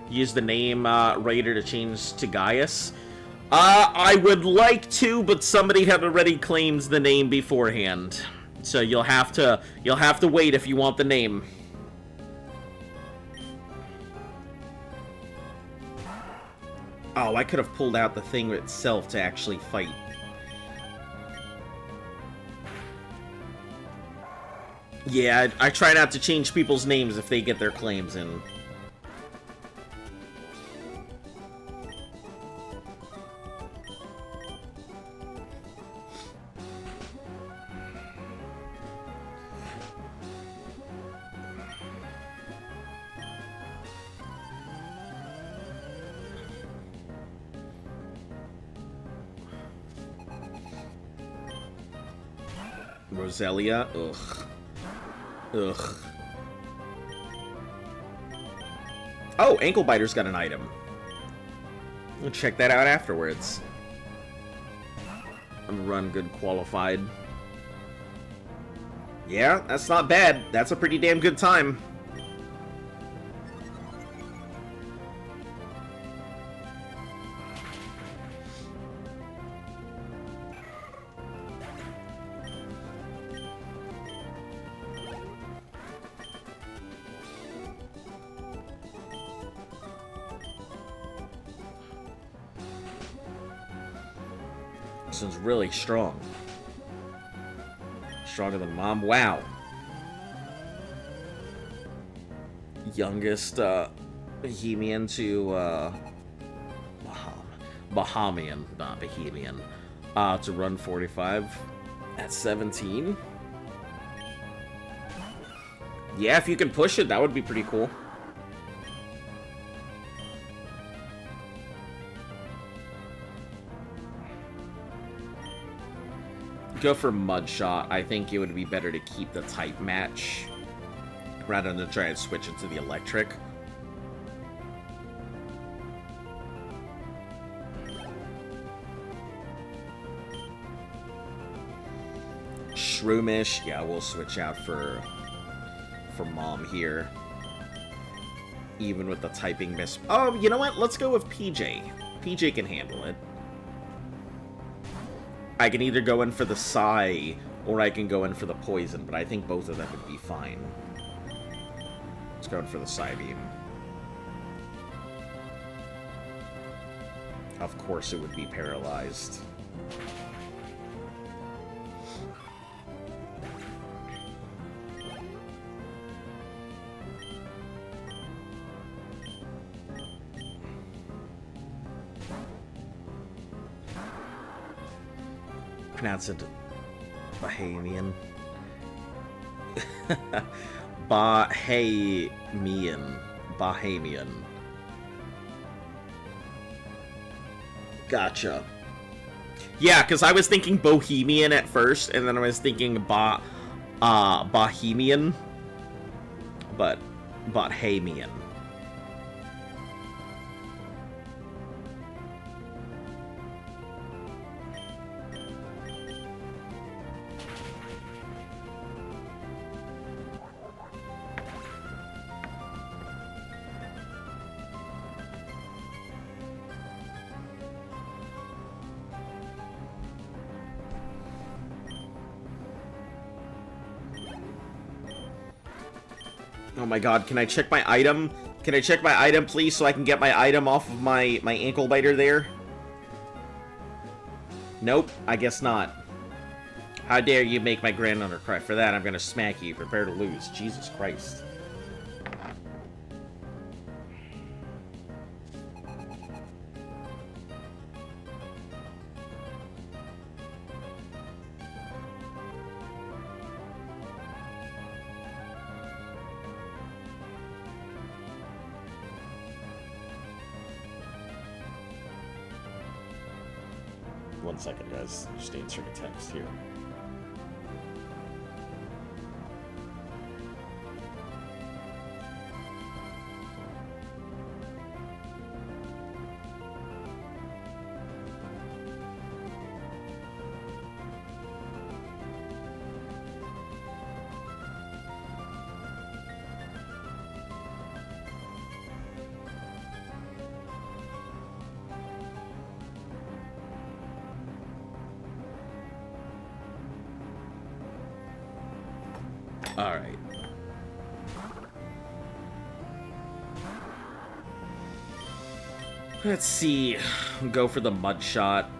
used the name Raider to change to Gaius. I would like to, but somebody had already claimed the name beforehand. So you'll have to wait if you want the name. Oh, I could have pulled out the thing itself to actually fight. Yeah, I try not to change people's names if they get their claims in. Roselia? Ugh. Ugh. Oh, Ankle Biter's got an item. We'll check that out afterwards. Run good qualified. Yeah, that's not bad. That's a pretty damn good time. This one's really strong. Stronger than Mom. Wow. Youngest Bohemian to Bahamian, not Bohemian, to run 45 at 17. Yeah, if you can push it, that would be pretty cool. Go for Mud Shot. I think it would be better to keep the type match rather than try and switch into the electric. Shroomish. Yeah, we'll switch out for Mom here. Even with the typing miss. Oh, you know what? Let's go with PJ. PJ can handle it. I can either go in for the Psy, or I can go in for the Poison, but I think both of them would be fine. Let's go in for the Psy Beam. Of course it would be paralyzed. Pronounce it Bahamian. Bahamian. Gotcha. Yeah, because I was thinking Bohemian at first, and then I was thinking Bahamian, but Bahamian. Oh my god, can I check my item? Can I check my item, please, so I can get my item off of my ankle biter there? Nope, I guess not. How dare you make my granddaughter cry? For that, I'm gonna smack you. Prepare to lose. Jesus Christ. One second, guys. Just answering a text here. Alright. Let's see. Go for the mud shot.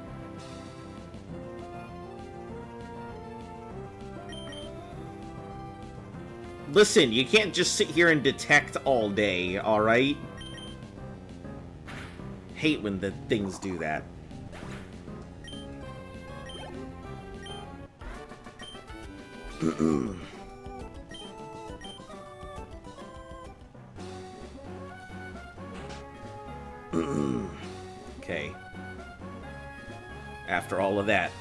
Listen, you can't just sit here and detect all day, alright? Hate when the things do that. Okay. After all of that.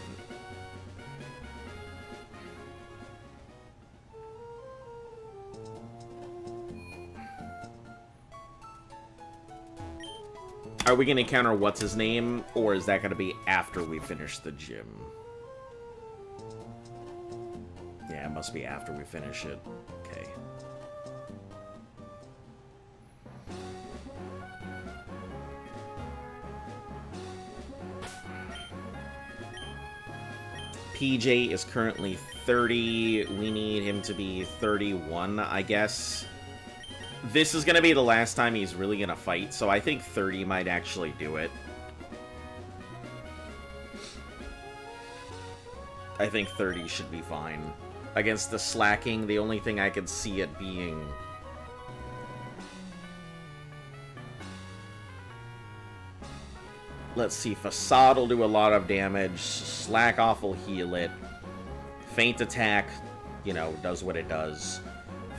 Are we going to counter what's his name, or is that going to be after we finish the gym? Yeah, it must be after we finish it. Okay. PJ is currently 30. We need him to be 31, I guess. This is going to be the last time he's really going to fight, so I think 30 might actually do it. I think 30 should be fine. Against the slacking, the only thing I could see it being... Let's see, Facade will do a lot of damage, Slack Off will heal it, Feint Attack, you know, does what it does.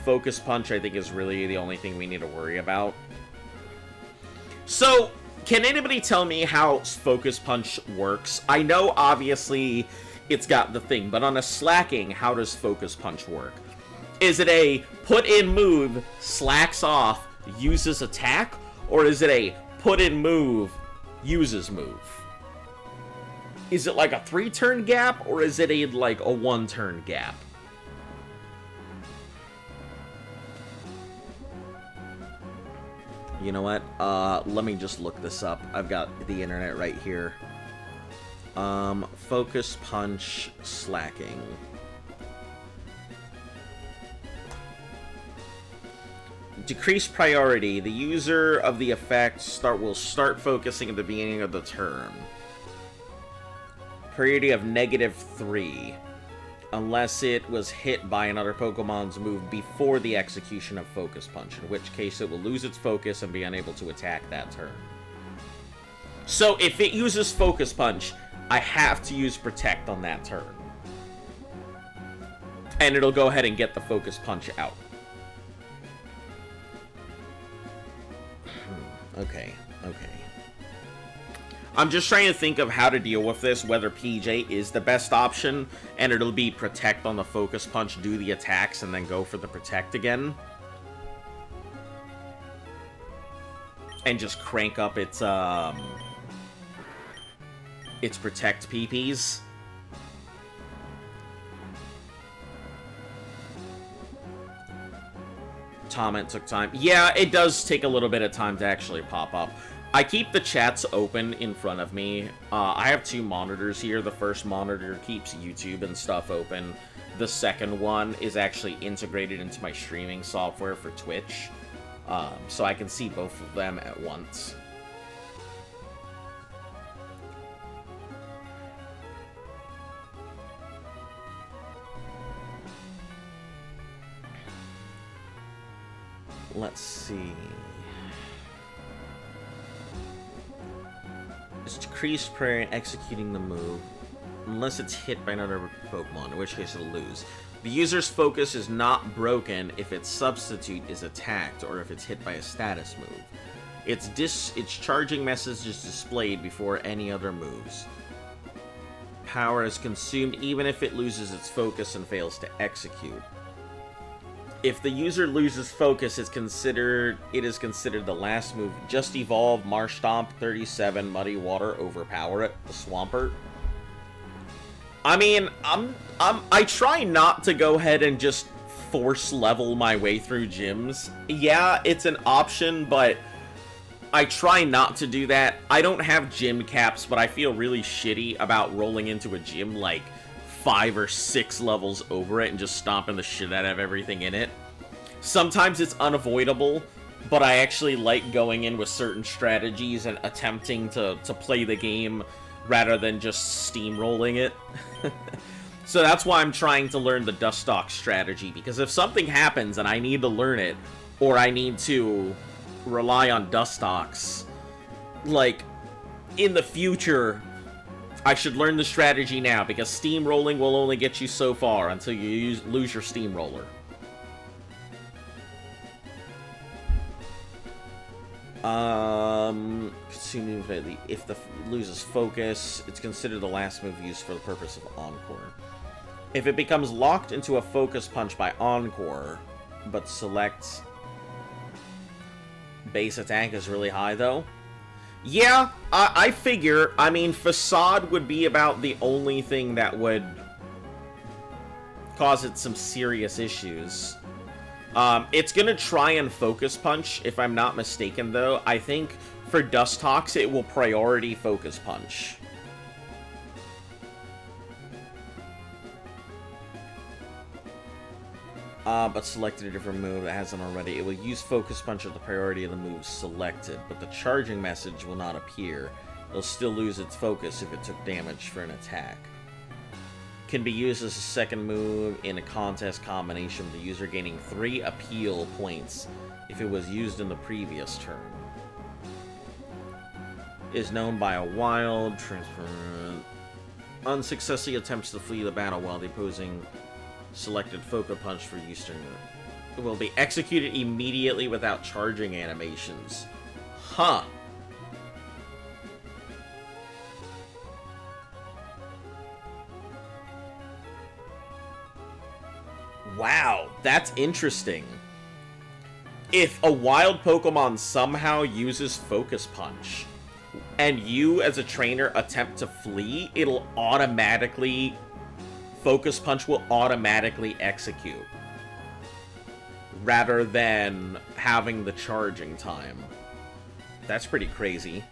Focus Punch, I think, is really the only thing we need to worry about. So, can anybody tell me how Focus Punch works? I know, obviously, it's got the thing, but on a slacking, how does Focus Punch work? Is it a put-in move, slacks off, uses attack? Or is it a put-in move, uses move? Is it like a 3-turn gap, or is it a like a 1-turn gap? You know what? Let me just look this up. I've got the internet right here. Focus Punch slacking. Decrease priority. The user of the effect will start focusing at the beginning of the turn. Priority of -3. Unless it was hit by another Pokemon's move before the execution of Focus Punch, in which case it will lose its focus and be unable to attack that turn. So if it uses Focus Punch, I have to use Protect on that turn. And it'll go ahead and get the Focus Punch out. Okay. I'm just trying to think of how to deal with this, whether PJ is the best option, and it'll be Protect on the Focus Punch, do the attacks, and then go for the Protect again. And just crank up its Protect PPs. Comment took time. Yeah, it does take a little bit of time to actually pop up. I keep the chats open in front of me. I have 2 monitors here. The first monitor keeps YouTube and stuff open. The second one is actually integrated into my streaming software for Twitch. So I can see both of them at once. Let's see. It's decreased prayer in executing the move, unless it's hit by another Pokemon, in which case it'll lose. The user's focus is not broken if its substitute is attacked or if it's hit by a status move. Its charging message is displayed before any other moves. Power is consumed even if it loses its focus and fails to execute. If the user loses focus, it is considered the last move. Just evolve Marsh Stomp 37 Muddy Water, overpower it, the Swampert. I mean, I try not to go ahead and just force level my way through gyms. Yeah, it's an option, but I try not to do that. I don't have gym caps, but I feel really shitty about rolling into a gym like 5 or 6 levels over it and just stomping the shit out of everything in it. Sometimes it's unavoidable, but I actually like going in with certain strategies and attempting to play the game rather than just steamrolling it. So that's why I'm trying to learn the Dustox strategy, because if something happens and I need to learn it, or I need to rely on Dustox, like, in the future, I should learn the strategy now, because steamrolling will only get you so far until you lose your steamroller. If the loses focus, it's considered the last move used for the purpose of Encore. If it becomes locked into a Focus Punch by Encore, but selects base attack is really high though. Yeah, I figure. I mean, Facade would be about the only thing that would cause it some serious issues. It's gonna try and Focus Punch, if I'm not mistaken, though. I think for Dustox, it will priority Focus Punch. But selected a different move that hasn't already. It will use Focus Punch at the priority of the move selected, but the charging message will not appear. It'll still lose its focus if it took damage for an attack. Can be used as a second move in a contest combination with the user gaining 3 appeal points if it was used in the previous turn. Is known by a wild, transparent, unsuccessfully attempts to flee the battle while the opposing selected Focus Punch for use during it will be executed immediately without charging animations. Huh. Wow, that's interesting. If a wild Pokemon somehow uses Focus Punch, and you as a trainer attempt to flee, it'll automatically... Focus Punch will automatically execute, rather than having the charging time. That's pretty crazy.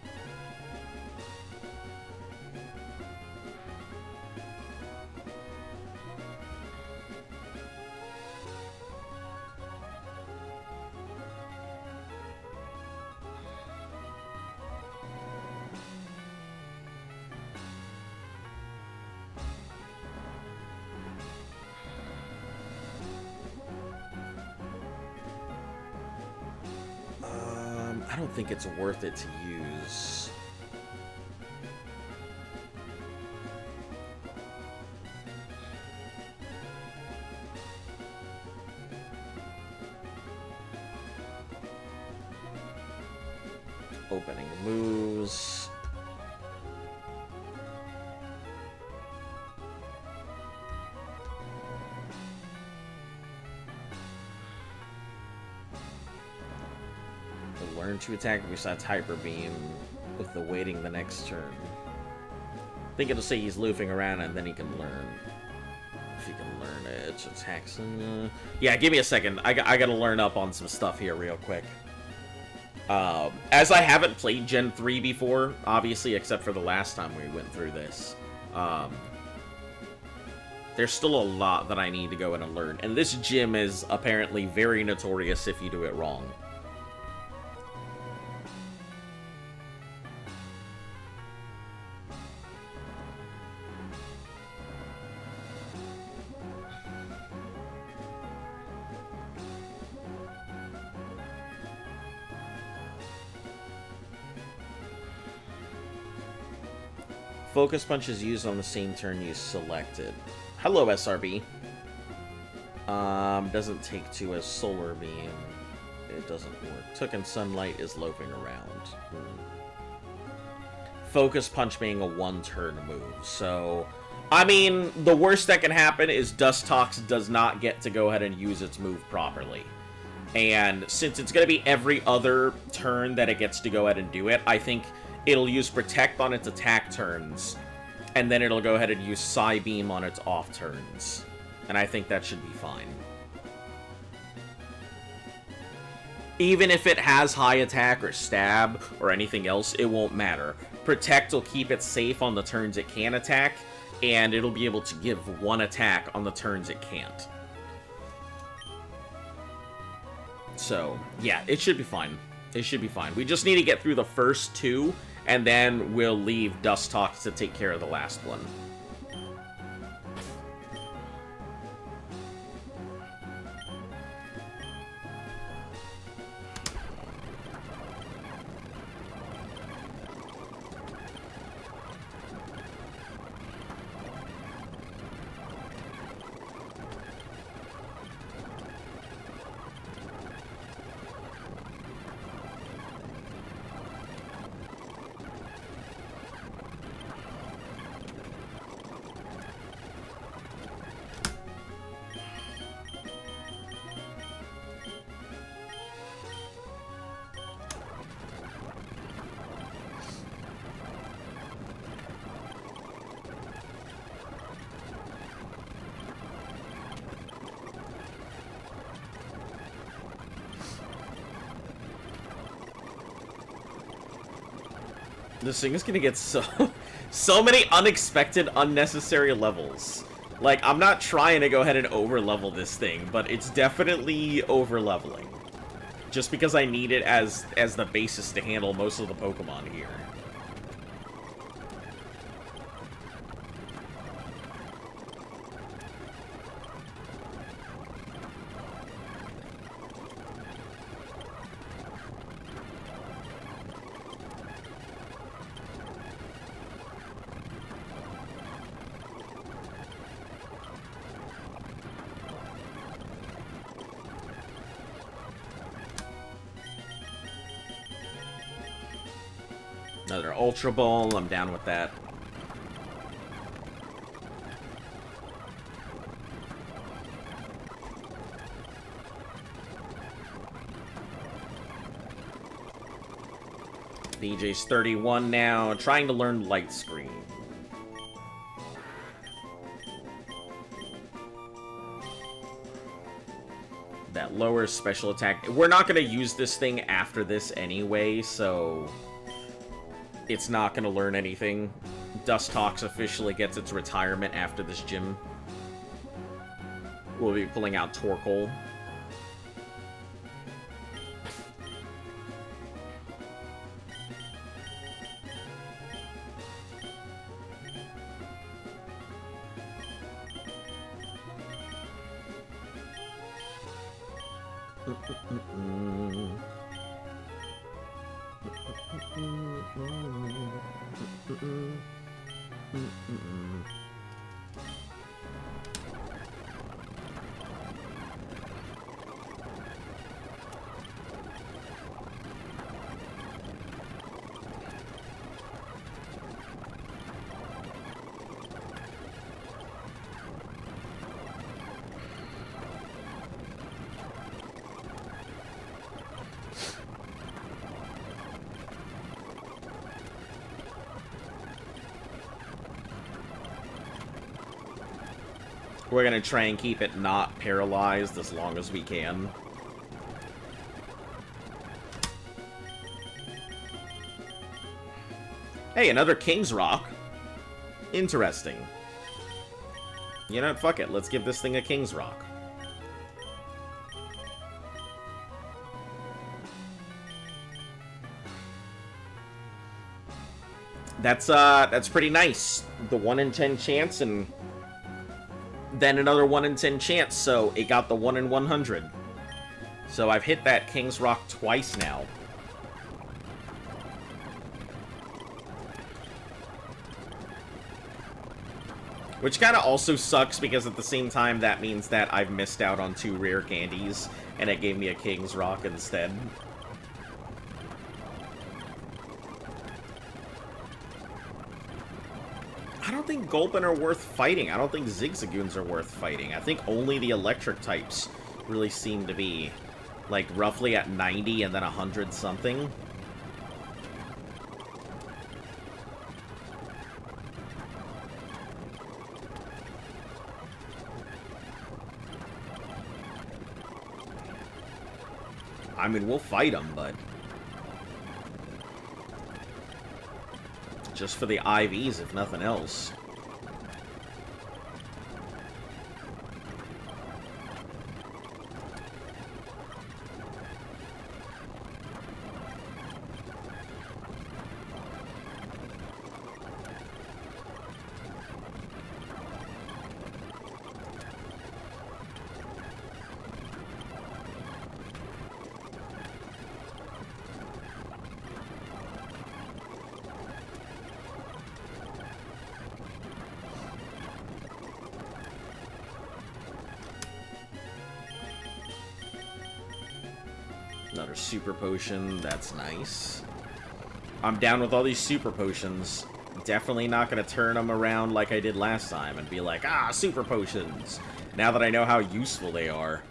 I don't think it's worth it to use. Opening moves. Learn to attack besides Hyper Beam with the waiting the next turn. I think it'll say he's loofing around and then he can learn. If he can learn it, attacks. Yeah, give me a second. I gotta learn up on some stuff here real quick. As I haven't played Gen 3 before, obviously, except for the last time we went through this. There's still a lot that I need to go in and learn. And this gym is apparently very notorious if you do it wrong. Focus Punch is used on the same turn you selected. Hello, SRB. Doesn't take 2 as Solar Beam. It doesn't work. Took in Sunlight is loafing around. Focus Punch being a 1-turn move. So, I mean, the worst that can happen is Dustox does not get to go ahead and use its move properly. And since it's going to be every other turn that it gets to go ahead and do it, I think it'll use Protect on its attack turns, and then it'll go ahead and use Psybeam on its off turns. And I think that should be fine. Even if it has high attack or stab or anything else, it won't matter. Protect will keep it safe on the turns it can attack, and it'll be able to give 1 attack on the turns it can't. So, yeah, it should be fine. It should be fine. We just need to get through the first 2, and then we'll leave Dustox to take care of the last one. This thing is gonna get so many unexpected, unnecessary levels. Like, I'm not trying to go ahead and over-level this thing, but it's definitely over-leveling. Just because I need it as the basis to handle most of the Pokemon here. Another Ultra Ball, I'm down with that. DJ's 31 now, trying to learn Light Screen. That lowers special attack. We're not going to use this thing after this anyway, so it's not going to learn anything. Dustox officially gets its retirement after this gym. We'll be pulling out Torkoal. We're gonna try and keep it not paralyzed as long as we can. Hey, another King's Rock. Interesting. You know what? Fuck it. Let's give this thing a King's Rock. That's pretty nice. The 1 in 10 chance and then another 1 in 10 chance, so it got the 1 in 100. So I've hit that King's Rock twice now. Which kind of also sucks, because at the same time that means that I've missed out on 2 rare candies, and it gave me a King's Rock instead. I don't think Gulpin are worth fighting. I don't think Zigzagoons are worth fighting. I think only the electric types really seem to be, like, roughly at 90 and then 100 something. I mean, we'll fight them, but just for the IVs, if nothing else. Another super potion, that's nice. I'm down with all these super potions. Definitely not going to turn them around like I did last time and be like, ah, super potions. Now that I know how useful they are.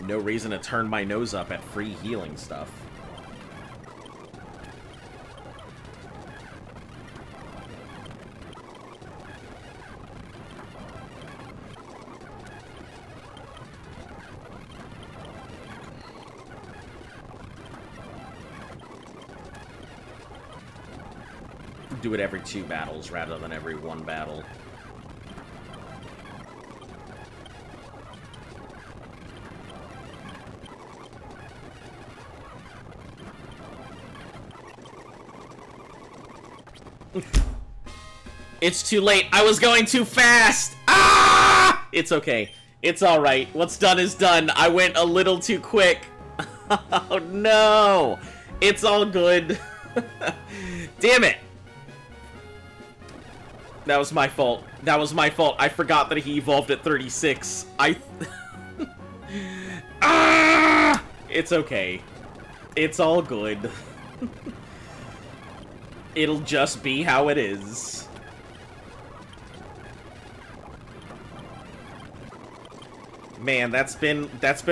No reason to turn my nose up at free healing stuff. do it every 2 battles rather than every 1 battle. It's too late. I was going too fast. Ah! It's okay. It's alright. What's done is done. I went a little too quick. Oh no! It's all good. Damn it! That was my fault. That was my fault. I forgot that he evolved at 36. Ah! It's okay. It's all good. It'll just be how it is. Man, that's been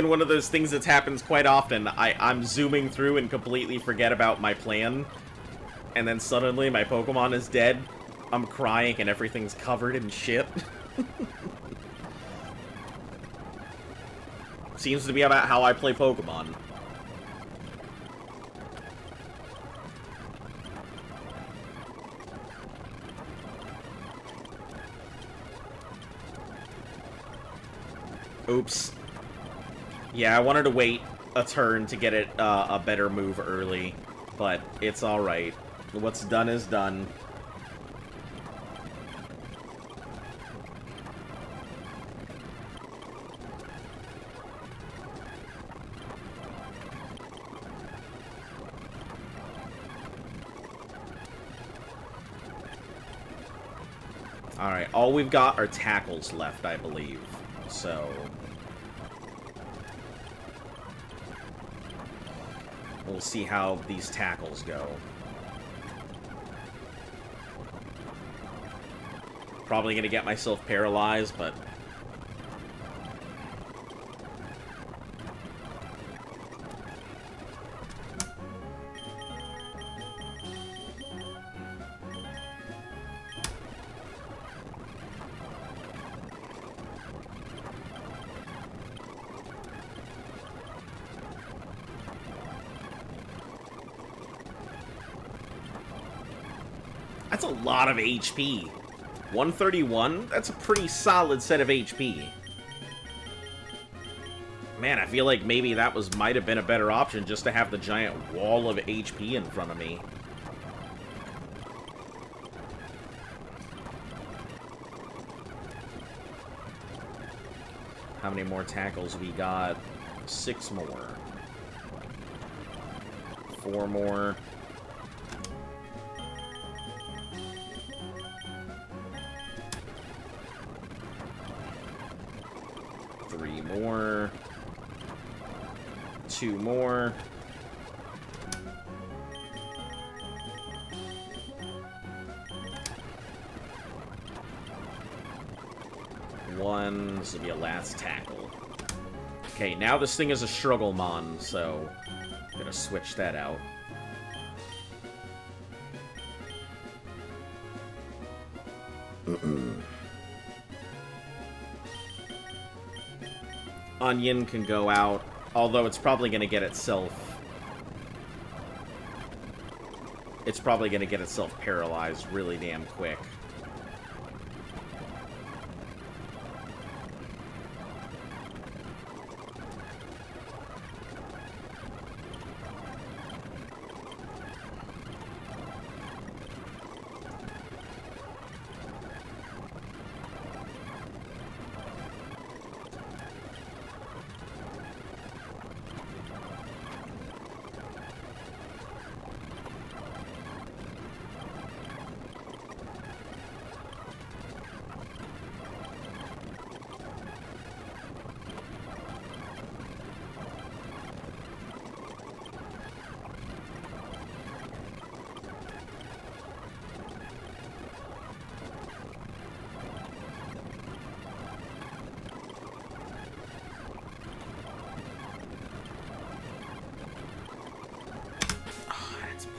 one of those things that happens quite often. I'm zooming through and completely forget about my plan. And then suddenly my Pokemon is dead. I'm crying and everything's covered in shit. Seems to be about how I play Pokemon. Oops. Yeah, I wanted to wait a turn to get it a better move early, but it's alright. What's done is done. Alright, all we've got are tackles left, I believe. So we'll see how these tackles go. Probably gonna get myself paralyzed, but that's a lot of HP. 131? That's a pretty solid set of HP. Man, I feel like maybe that might have been a better option just to have the giant wall of HP in front of me. How many more tackles we got? 6 more. 4 more. 3 more. 2 more. One. This will be a last tackle. Okay, now this thing is a Strugglemon, so I'm gonna switch that out. Onion can go out, although it's probably gonna get itself... It's probably gonna get itself paralyzed really damn quick.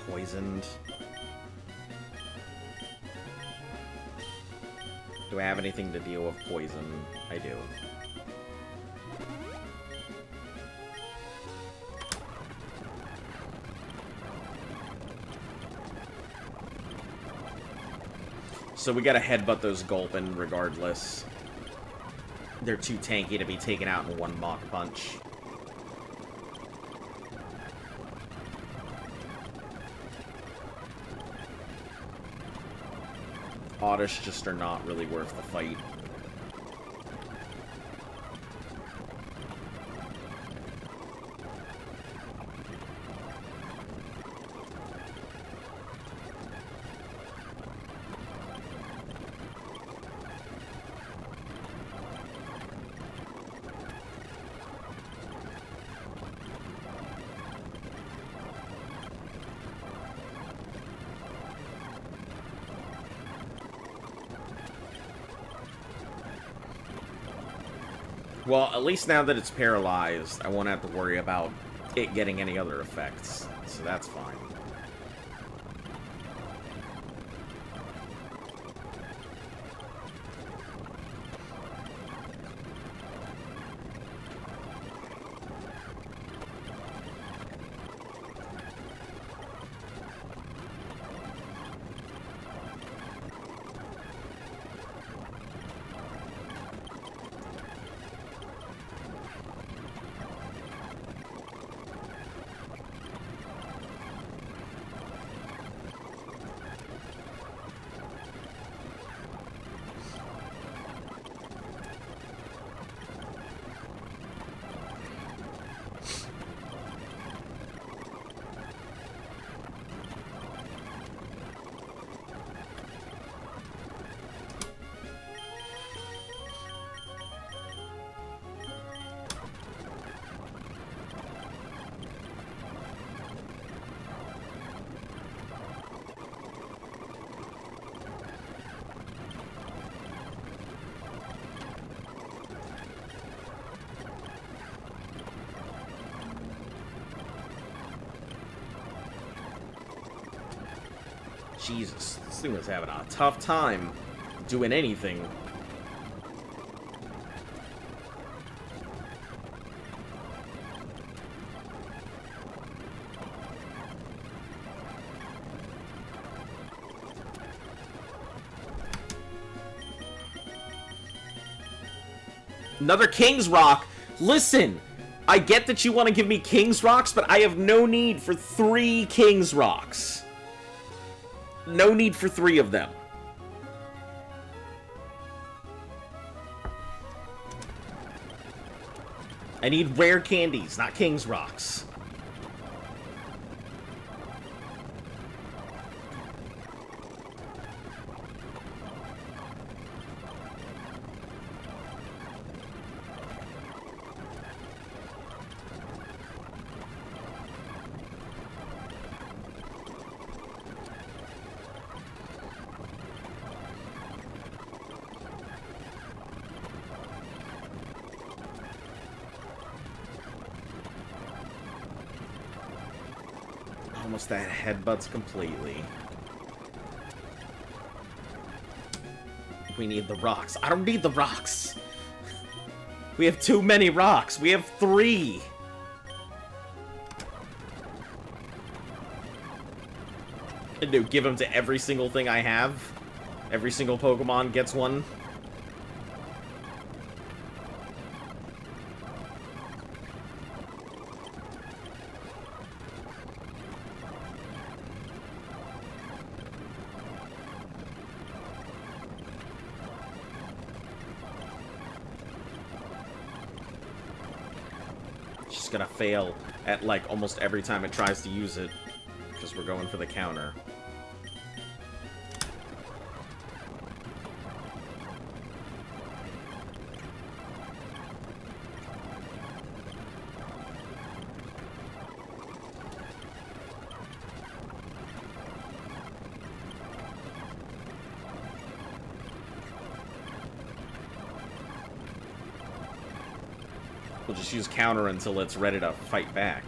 Poisoned. Do I have anything to deal with poison? I do. So we gotta headbutt those Gulpin regardless. They're too tanky to be taken out in one Mach Punch. Oddish just are not really worth the fight. Well, at least now that it's paralyzed, I won't have to worry about it getting any other effects, so that's fine. Jesus, this thing was having a tough time doing anything. Another King's Rock. Listen, I get that you want to give me King's Rocks, but I have no need for 3 King's Rocks. No need for 3 of them. I need rare candies, not King's Rocks. Almost that headbutts completely. We need the rocks. I don't need the rocks. We have too many rocks. We have 3. And do give them to every single thing I have. Every single Pokemon gets one. Gonna fail at like almost every time it tries to use it because we're going for the counter. We'll just use counter until it's ready to fight back.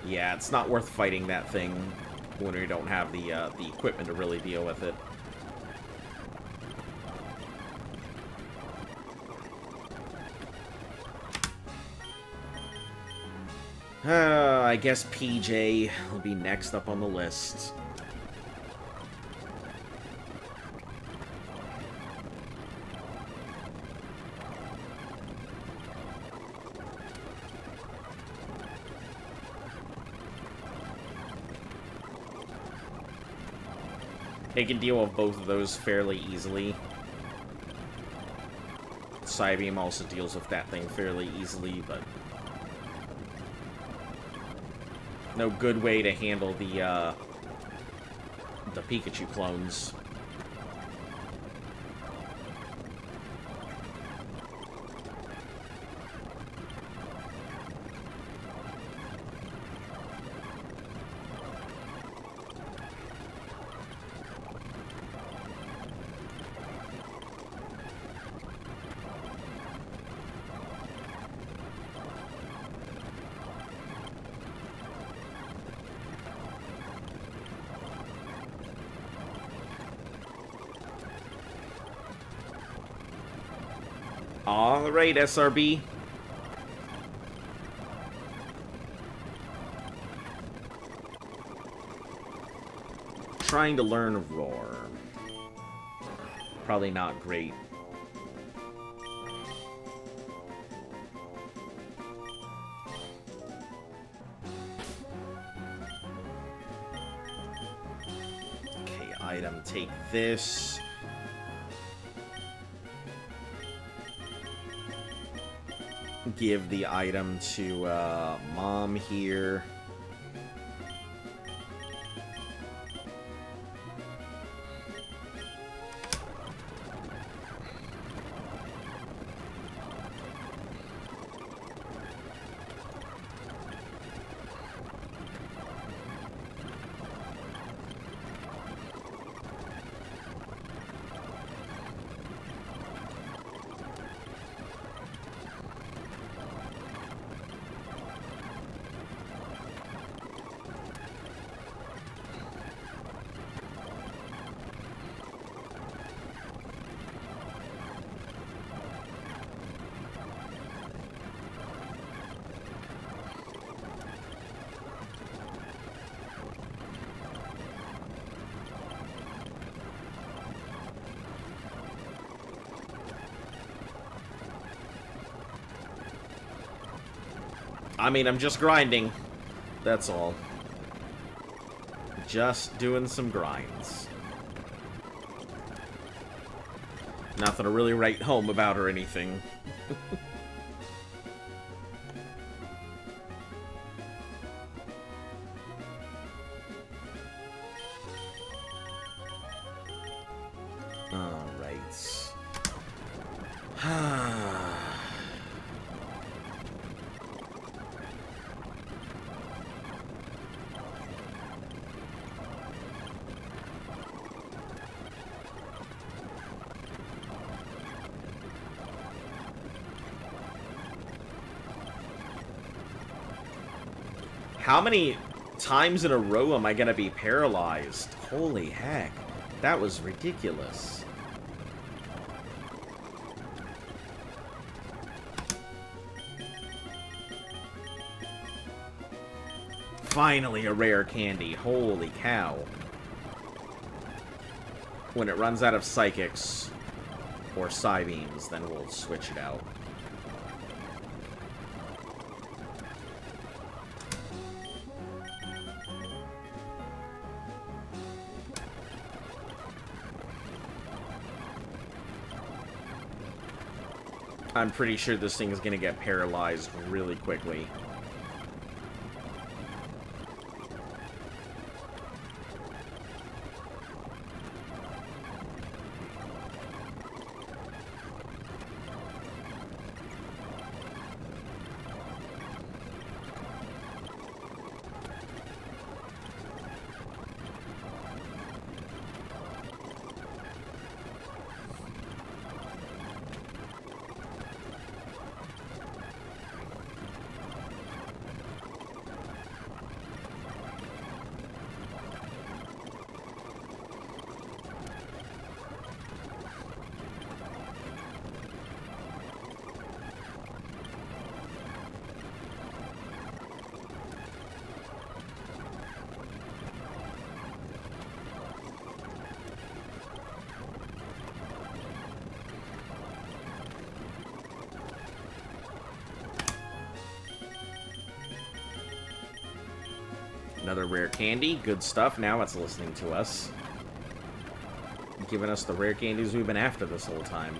Yeah, it's not worth fighting that thing when we don't have the equipment to really deal with it. I guess PJ will be next up on the list. They can deal with both of those fairly easily. Psybeam also deals with that thing fairly easily, but no good way to handle the Pikachu clones. Alright, SRB. Trying to learn Roar. Probably not great. Okay, item, take this. Give the item to Mom here. I mean, I'm just grinding. That's all. Just doing some grinds. Nothing to really write home about or anything. How many times in a row am I gonna be paralyzed? Holy heck. That was ridiculous. Finally a rare candy. Holy cow. When it runs out of Psychics or Psybeams, then we'll switch it out. I'm pretty sure this thing is going to get paralyzed really quickly. Another rare candy. Good stuff. Now it's listening to us. Giving us the rare candies we've been after this whole time.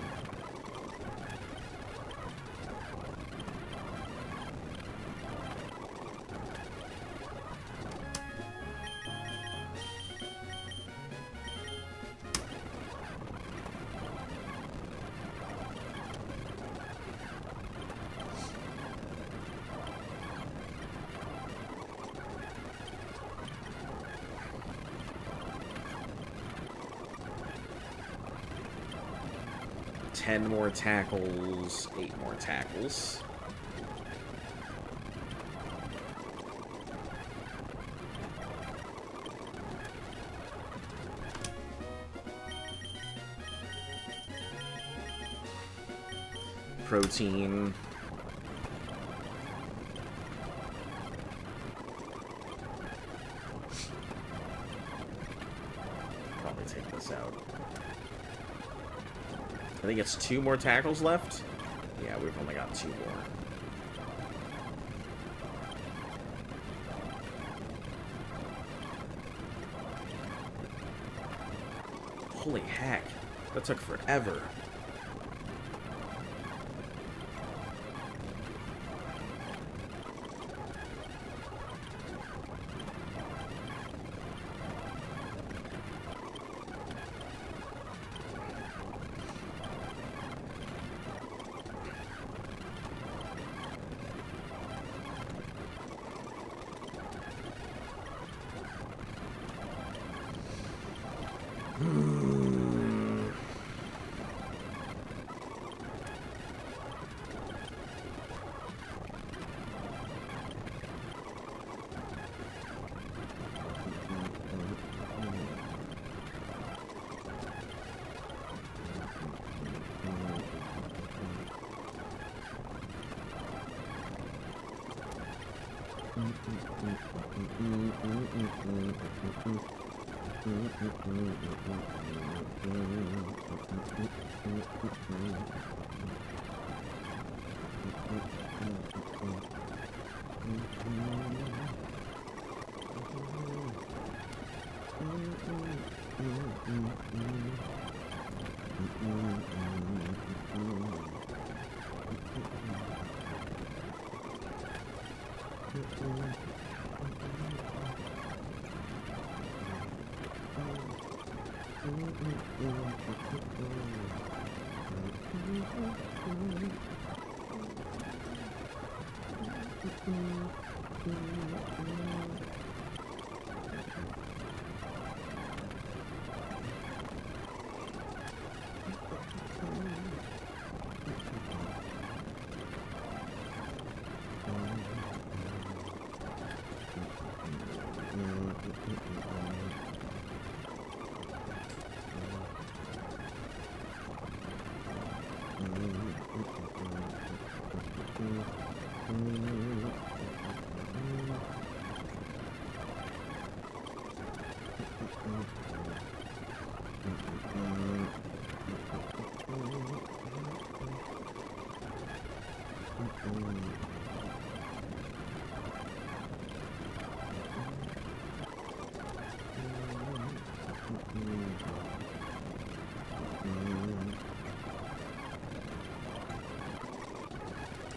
Ten more tackles, 8 more tackles. Protein. Probably take this out. I think it's 2 more tackles left. Yeah, we've only got 2 more. Holy heck. That took forever.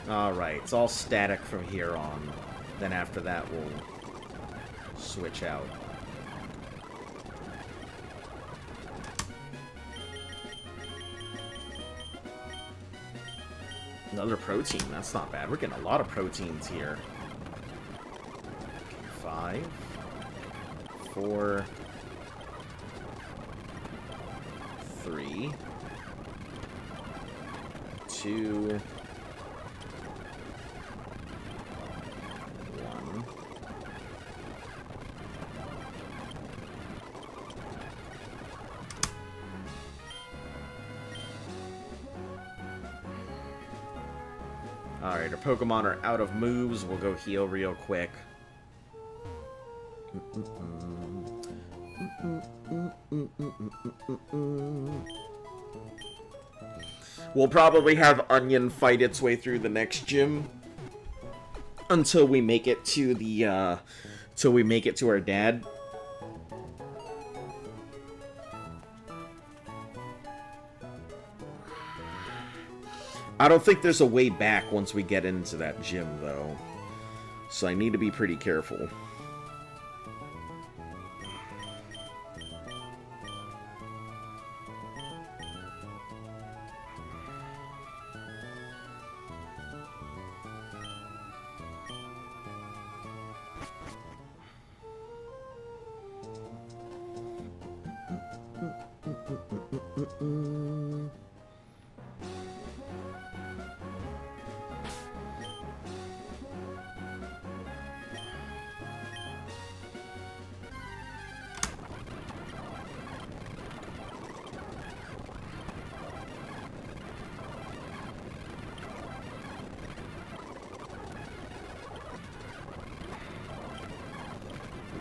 Alright, it's all static from here on. Then after that, we'll switch out. Another protein, that's not bad. We're getting a lot of proteins here. 5, 4, 3, 2, 1. Alright, our Pokemon are out of moves. We'll go heal real quick. We'll probably have Onion fight its way through the next gym until we make it to the Till we make it to our dad. I don't think there's a way back once we get into that gym, though. So I need to be pretty careful.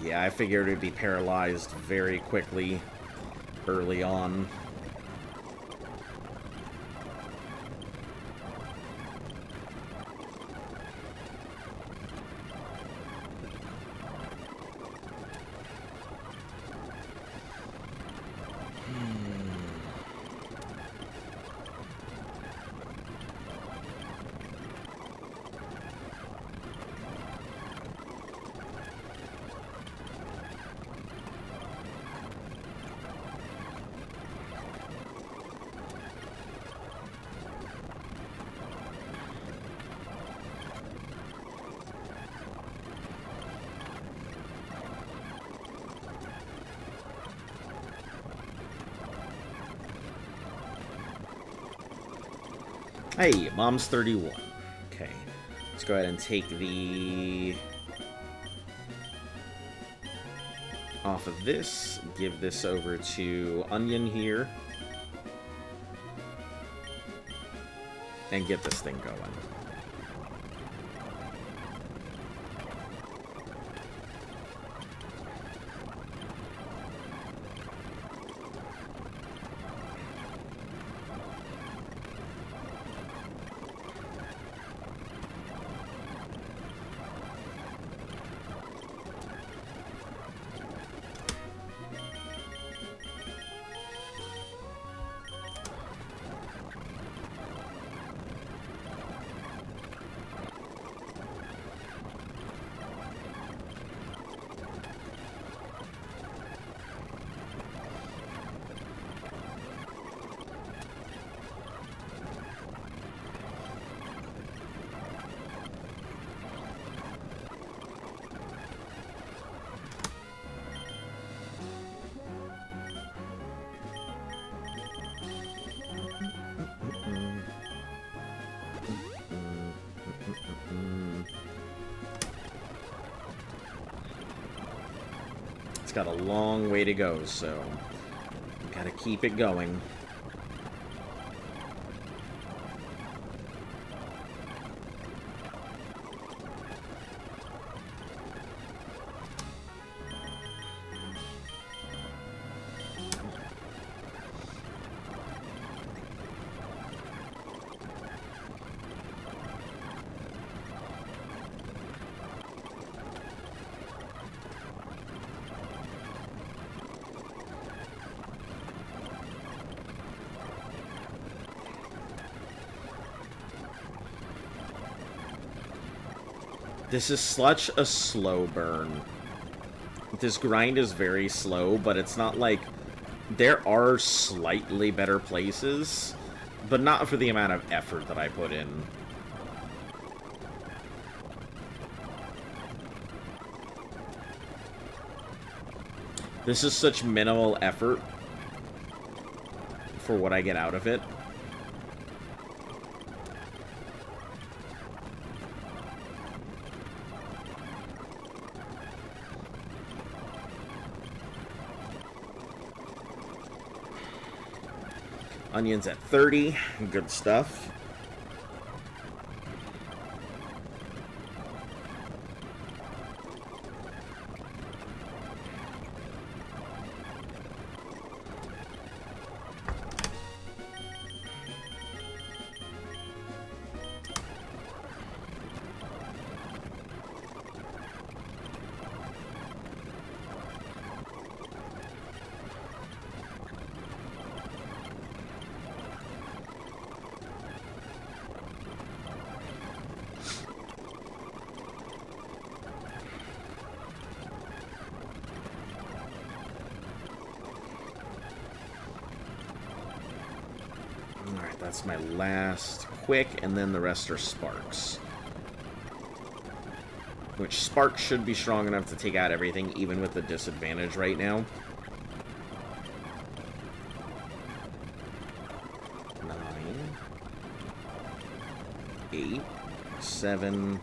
Yeah, I figured it'd be paralyzed very quickly early on. Hey, Mom's 31. Okay. Let's go ahead and take the... off of this. Give this over to Onion here. And get this thing going. It's got a long way to go, so gotta keep it going. This is such a slow burn. This grind is very slow, but it's not like... There are slightly better places, but not for the amount of effort that I put in. This is such minimal effort for what I get out of it. Onions at 30. Good stuff. That's my last quick, and then the rest are sparks. Which sparks should be strong enough to take out everything, even with the disadvantage right now. 9, 8, 7...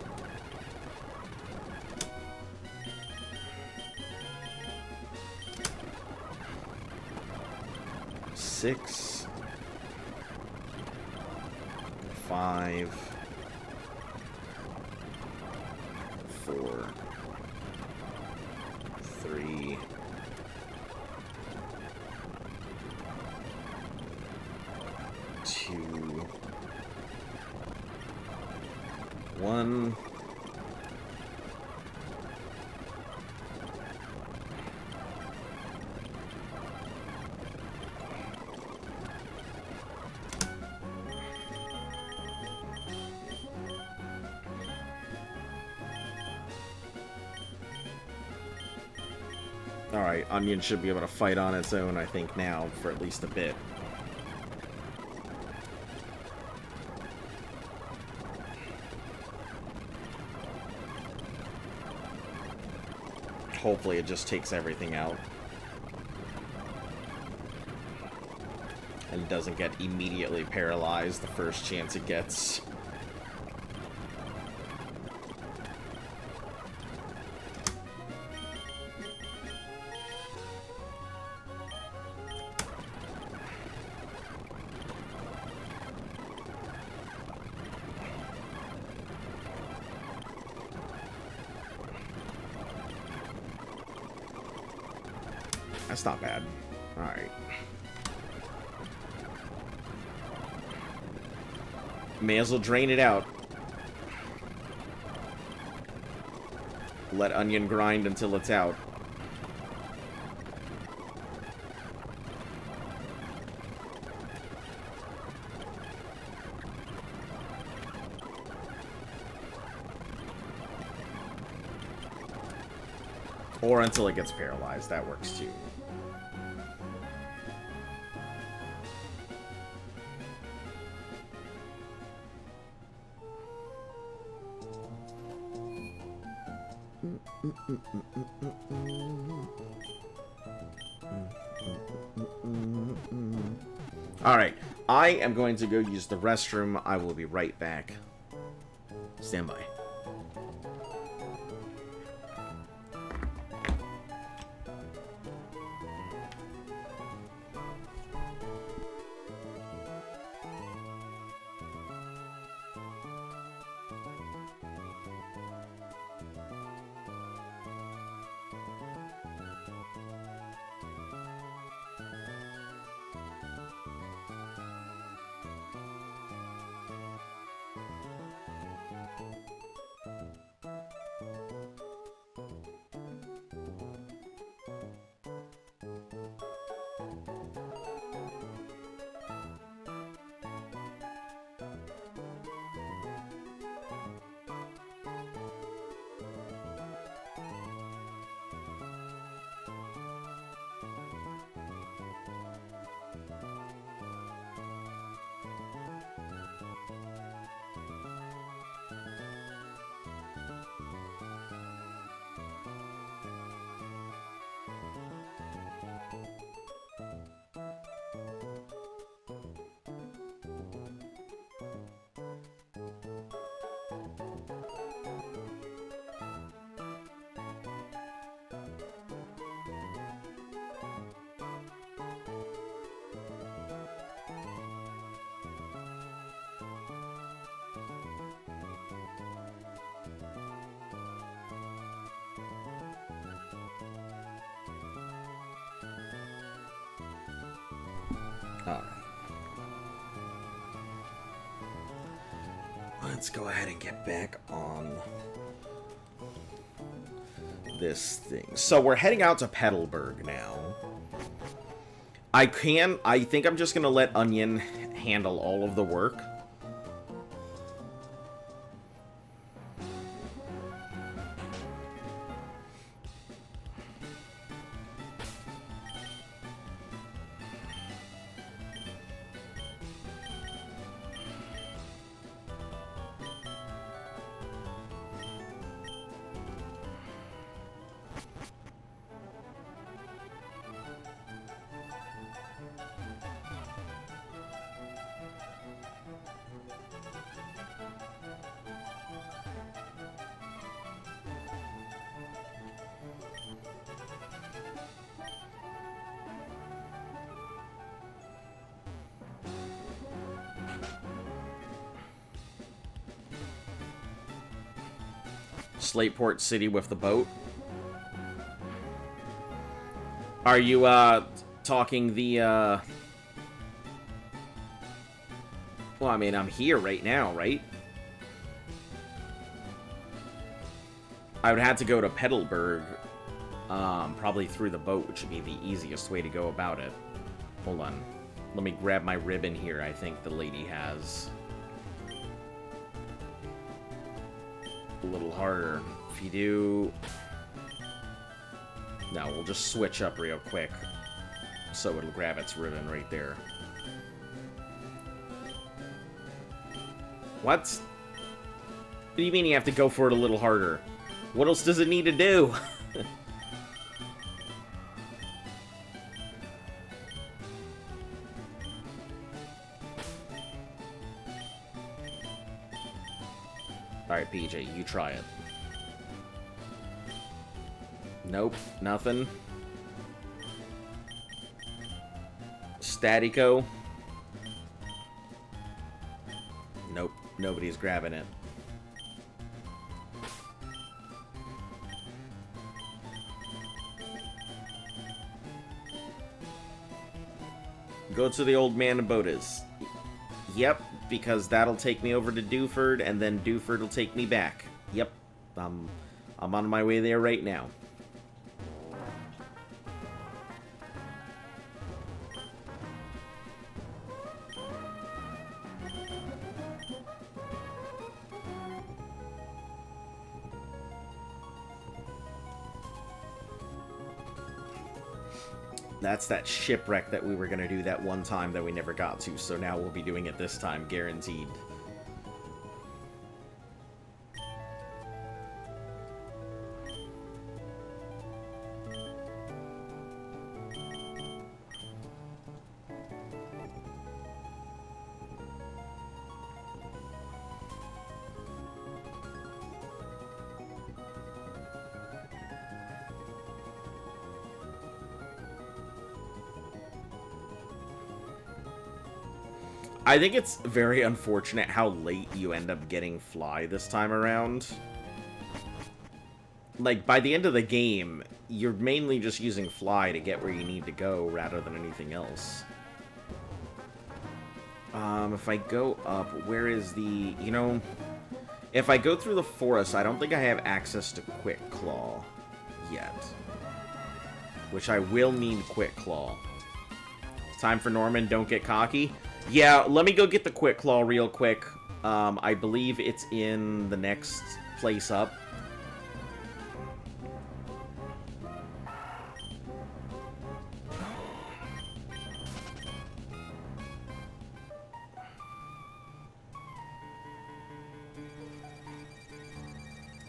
6, 5, 4, 3, 2, 1. Alright, Onion should be able to fight on its own, I think, now, for at least a bit. Hopefully it just takes everything out. And doesn't get immediately paralyzed the first chance it gets. That's not bad. Alright. May as well drain it out. Let Onion grind until it's out. Or until it gets paralyzed. That works too. Alright, I am going to go use the restroom. I will be right back. Stand by. Alright. Let's go ahead and get back on this thing. So we're heading out to Petalburg now. I think I'm just gonna let Onion handle all of the work. Slateport City with the boat. Are you, talking the, Well, I mean, I'm here right now, right? I would have to go to Petalburg, probably through the boat, which would be the easiest way to go about it. Hold on. Let me grab my ribbon here, I think the lady has. A little harder. If you do... No, we'll just switch up real quick. So it'll grab its ribbon right there. What? What do you mean you have to go for it a little harder? What else does it need to do? Alright, PJ, you try it. Nope, nothing. Statico. Nope, nobody's grabbing it. Go to the old man boat is. Yep, because that'll take me over to Dewford, and then Dewford will take me back. Yep, I'm on my way there right now. That's that shipwreck that we were going to do that one time that we never got to, so now we'll be doing it this time, guaranteed. I think it's very unfortunate how late you end up getting Fly this time around. Like, by the end of the game, you're mainly just using Fly to get where you need to go rather than anything else. If I go up, where is the... You know, if I go through the forest, I don't think I have access to Quick Claw yet. Which I will need Quick Claw. Time for Norman, don't get cocky. Yeah, let me go get the Quick Claw real quick. I believe it's in the next place up.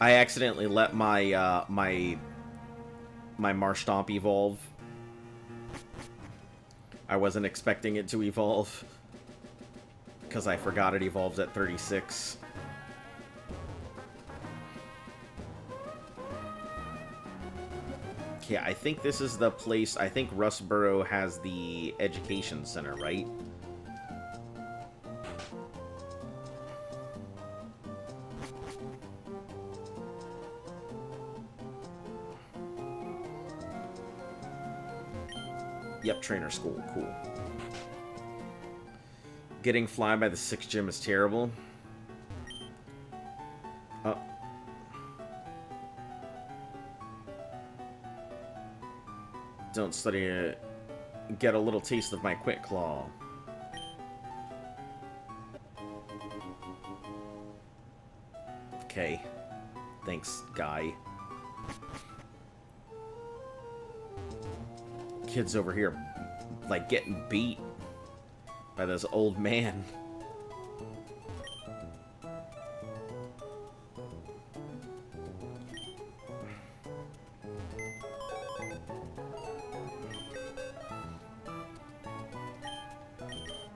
I accidentally let my, my Marshtomp evolve. I wasn't expecting it to evolve. Because I forgot it evolves at 36. Okay, I think this is the place... I think Rustboro has the education center, right? Yep, trainer school. Cool. Getting Fly by the 6th gym is terrible. Oh. Don't study it. Get a little taste of my Quick Claw. Okay. Thanks, guy. Kids over here, like, getting beat by this old man.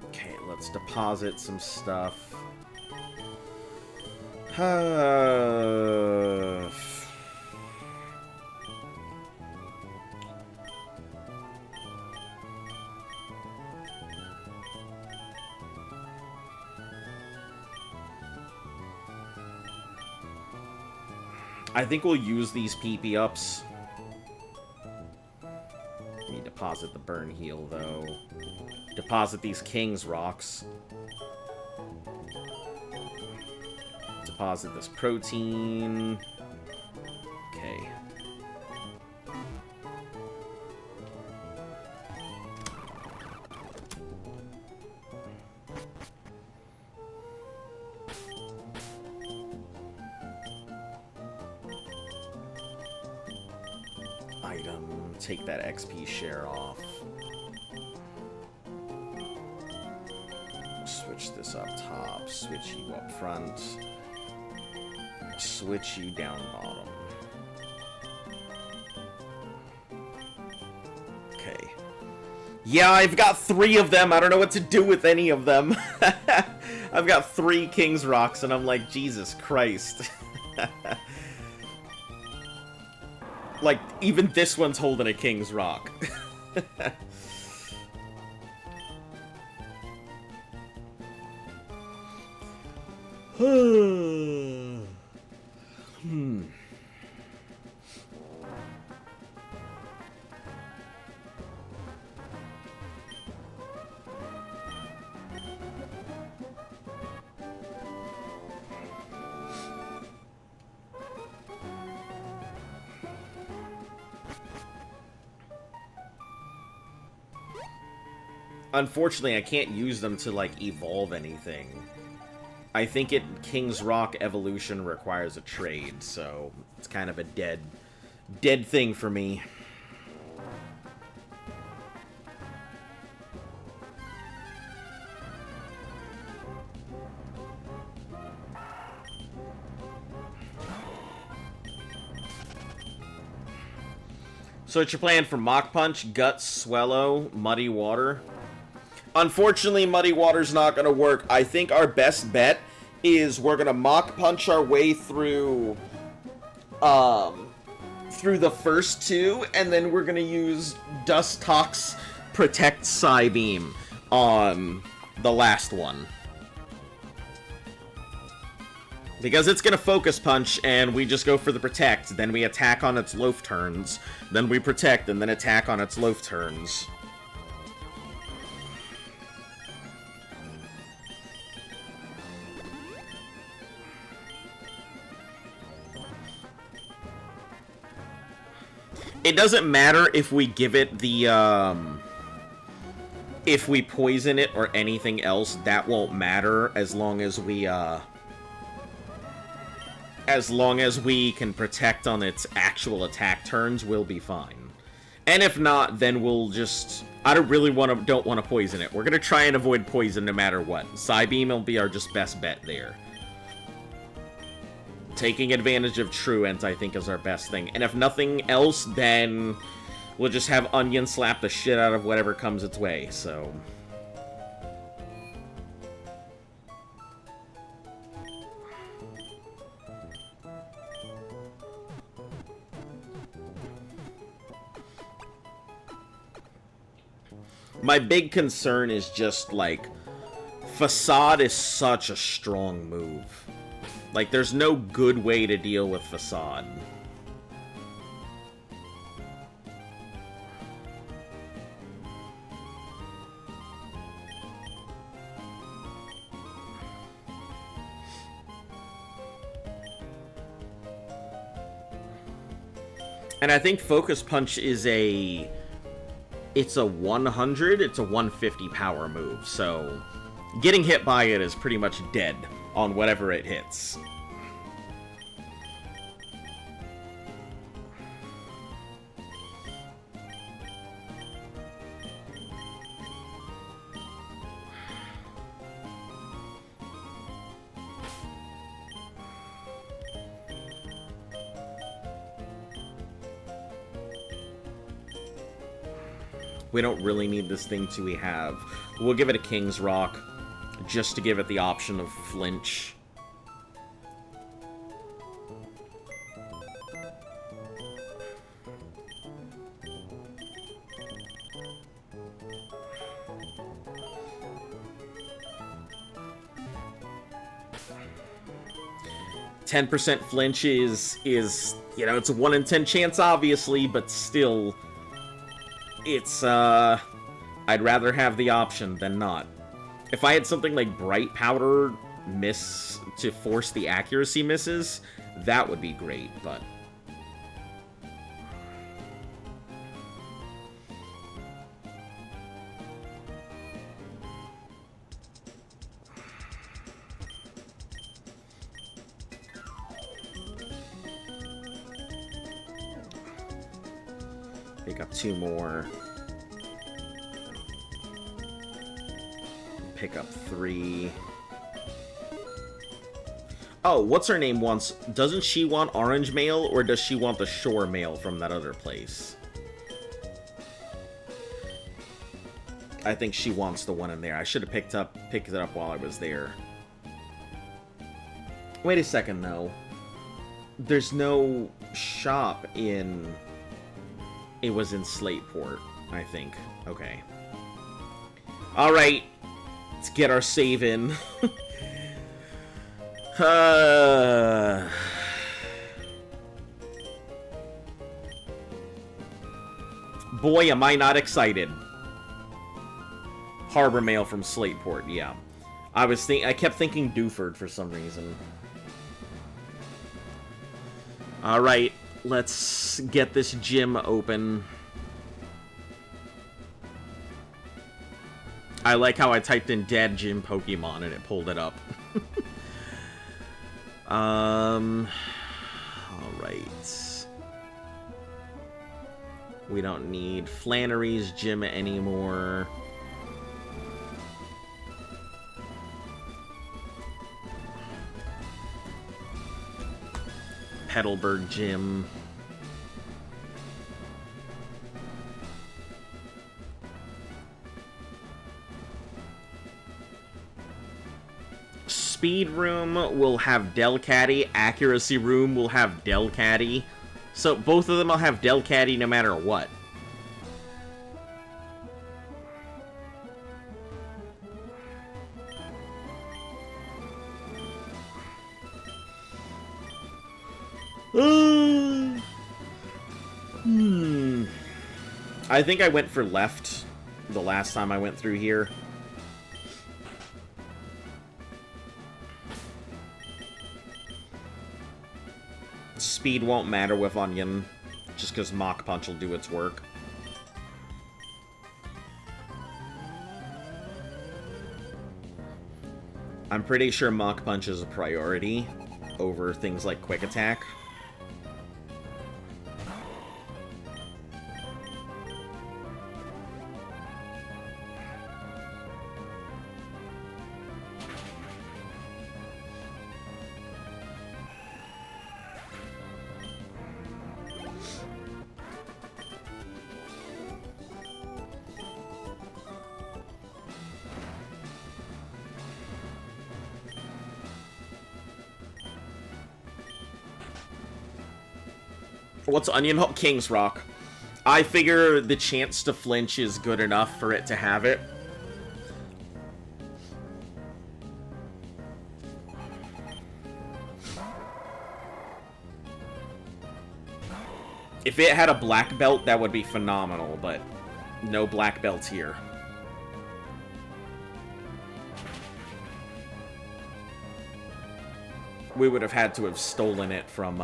Okay, let's deposit some stuff. I think we'll use these PP ups. Need to deposit the burn heal, though. Deposit these King's Rocks. Deposit this protein. Okay. Item. Take that XP share off. Switch this up top. Switch you up front. Switch you down bottom. Okay. Yeah, I've got 3 of them. I don't know what to do with any of them. I've got 3 King's Rocks, and I'm like, Jesus Christ. Like, even this one's holding a King's Rock. Unfortunately, I can't use them to, like, evolve anything. I think King's Rock evolution requires a trade, so it's kind of a dead thing for me. So what's your plan for Mach Punch, Gut, Swallow, Muddy Water? Unfortunately, Muddy Water's not going to work. I think our best bet is we're going to Mach Punch our way through the first 2, and then we're going to use Dust Tox Protect Psybeam on the last one. Because it's going to Focus Punch, and we just go for the Protect, then we attack on its Loaf turns, then we Protect, and then attack on its Loaf turns. It doesn't matter if we give it the, if we poison it or anything else, that won't matter as long as we can protect on its actual attack turns, we'll be fine. And if not, then we'll just... I don't want to poison it. We're going to try and avoid poison no matter what. Psybeam will be our just best bet there. Taking advantage of Truant, I think, is our best thing. And if nothing else, then we'll just have Onion slap the shit out of whatever comes its way, so... My big concern is just, like, Facade is such a strong move. Like, there's no good way to deal with Facade. And I think Focus Punch is a... It's a 100, it's a 150 power move, so... Getting hit by it is pretty much dead on whatever it hits. We don't really need this thing till we have. We'll give it a King's Rock, just to give it the option of flinch. 10% flinch is, you know, it's a 1 in 10 chance, obviously, but still, it's, I'd rather have the option than not. If I had something like Bright Powder miss to force the accuracy misses, that would be great, but... Pick up 2 more. Pick up 3. Oh, what's her name wants? Doesn't she want orange mail, or does she want the shore mail from that other place? I think she wants the one in there. I should have picked it up while I was there. Wait a second, though. There's no shop in... It was in Slateport, I think. Okay. Alright. Let's get our save in. Boy, am I not excited. Harbor Mail from Slateport, yeah. I kept thinking Dewford for some reason. Alright. Let's get this gym open. I like how I typed in dead gym Pokemon and it pulled it up. Alright. We don't need Flannery's gym anymore. Petalburg gym. Speed room will have Delcatty. Accuracy room will have Delcatty. So both of them will have Delcatty no matter what. I think I went for left the last time I went through here. Speed won't matter with Onion, just because Mach Punch will do its work. I'm pretty sure Mach Punch is a priority over things like Quick Attack. What's Onion Hole? King's Rock. I figure the chance to flinch is good enough for it to have it. If it had a black belt, that would be phenomenal, but no black belts here. We would have had to have stolen it from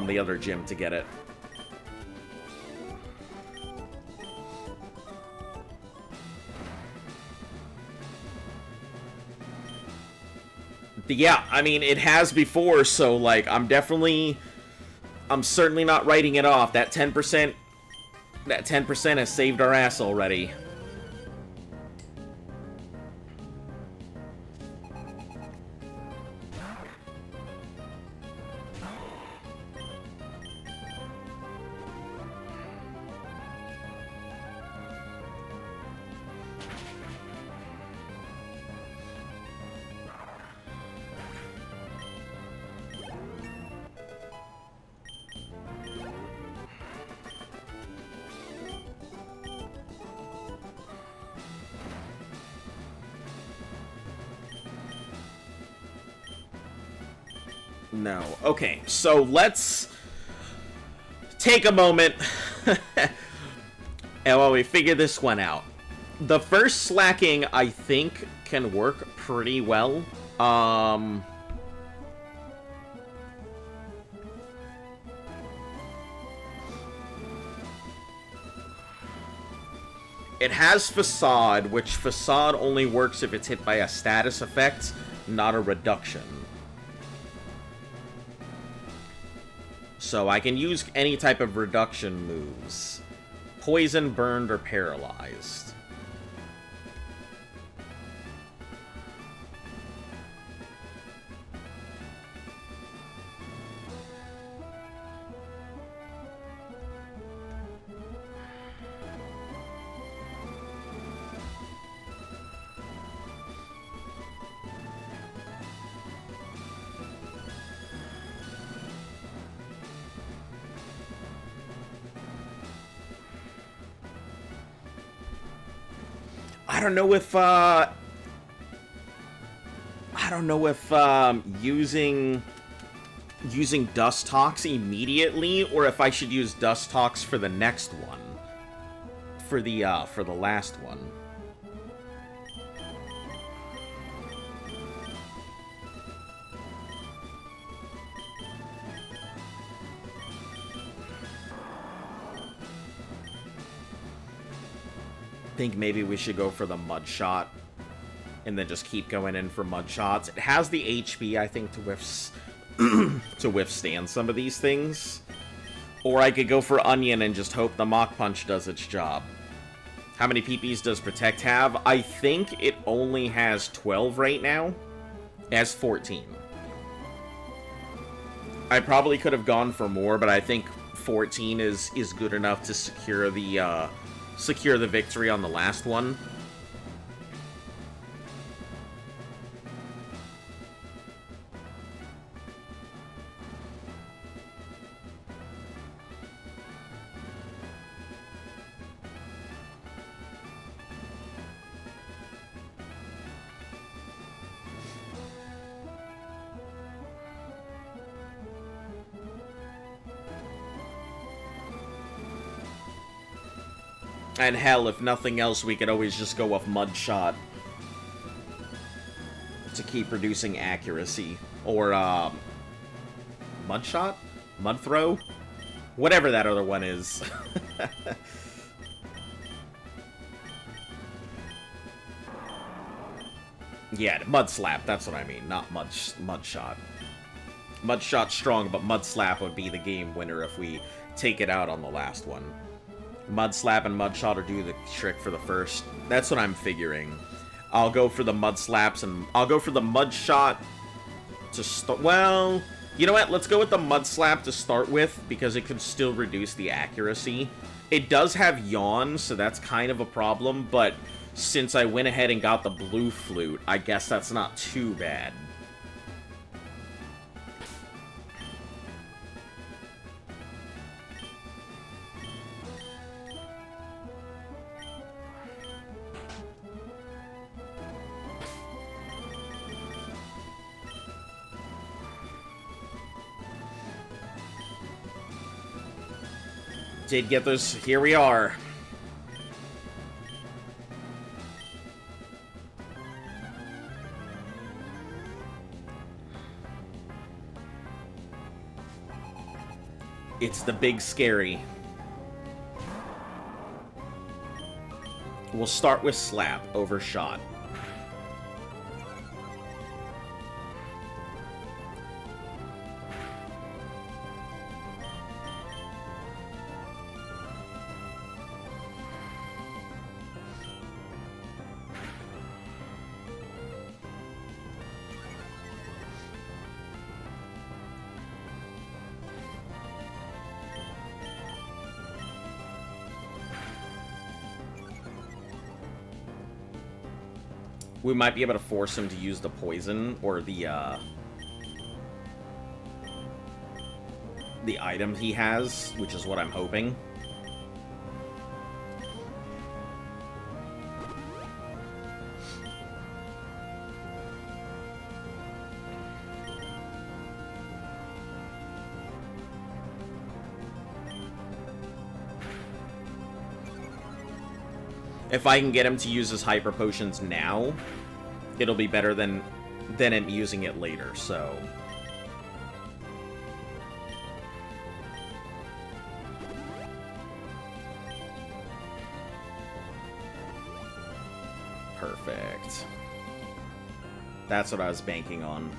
the other gym to get it. But yeah, I mean, it has before, so, like, I'm certainly not writing it off. That 10% has saved our ass already. No. Okay, so let's take a moment and while we figure this one out. The first slacking, I think, can work pretty well. It has Facade, which Facade only works if it's hit by a status effect, not a reduction. So I can use any type of reduction moves. Poison, burned, or paralyzed. I don't know if using Dust Tox immediately, or if I should use Dust Tox for the next one. For the last one. Think maybe we should go for the Mud Shot and then just keep going in for Mud Shots. It has the HP, I think, to withstand some of these things. Or I could go for Onion and just hope the Mach Punch does its job. How many PPs does Protect have? I think it only has 12 right now. It has 14. I probably could have gone for more, but I think 14 is good enough to secure the victory on the last one. And hell, if nothing else, we could always just go with Mud Shot to keep reducing accuracy. Or, Mud Shot? Mud Throw? Whatever that other one is. Yeah, Mud Slap, that's what I mean, not Mud Shot. Mud Shot's strong, but Mud Slap would be the game winner if we take it out on the last one. Mud Slap and Mud Shot are do the trick for the first. That's what I'm figuring. I'll go for the Mud Slaps and I'll go for the Mud Shot to start. Well, you know what? Let's go with the Mud Slap to start with because it could still reduce the accuracy. It does have Yawn, so that's kind of a problem, but since I went ahead and got the Blue Flute, I guess that's not too bad. Did get those. Here we are. It's the big scary. We'll start with Slap over Shot. We might be able to force him to use the poison or the item he has, which is what I'm hoping. If I can get him to use his hyper potions now, it'll be better than him using it later, so... Perfect. That's what I was banking on.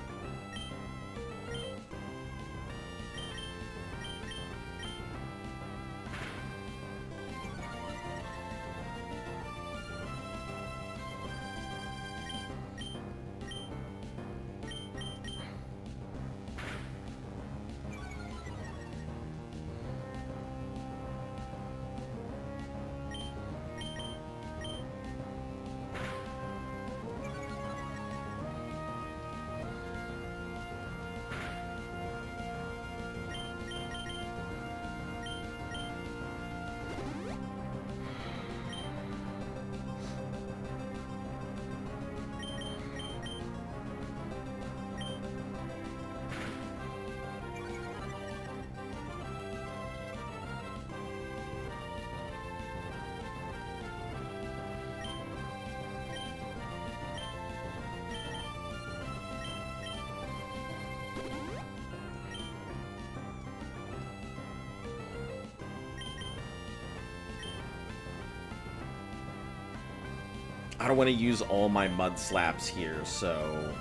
I don't want to use all my mud slaps here, so...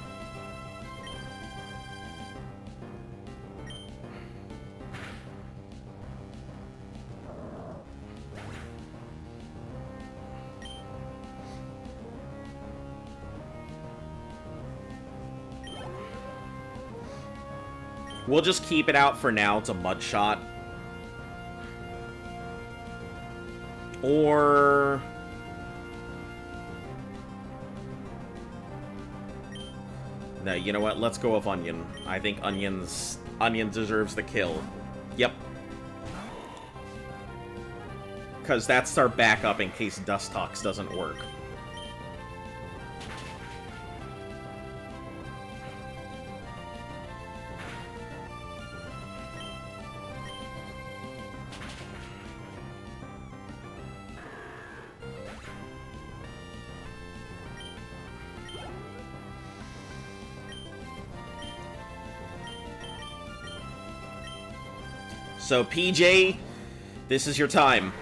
We'll just keep it out for now to mud shot. Or... No, you know what? Let's go with Onion. I think Onion deserves the kill. Yep. Because that's our backup in case Dust Tox doesn't work. So, PJ, this is your time.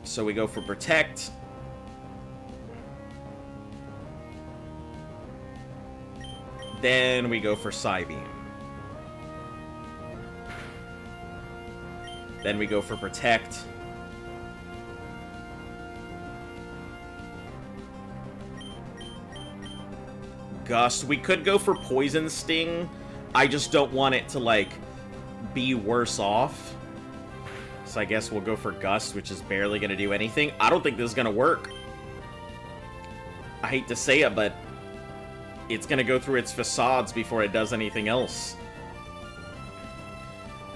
So we go for Protect. Then we go for Psybeam. Then we go for Protect. Gust. We could go for Poison Sting. I just don't want it to, like, be worse off. So I guess we'll go for Gust, which is barely going to do anything. I don't think this is going to work. I hate to say it, but it's going to go through its facades before it does anything else.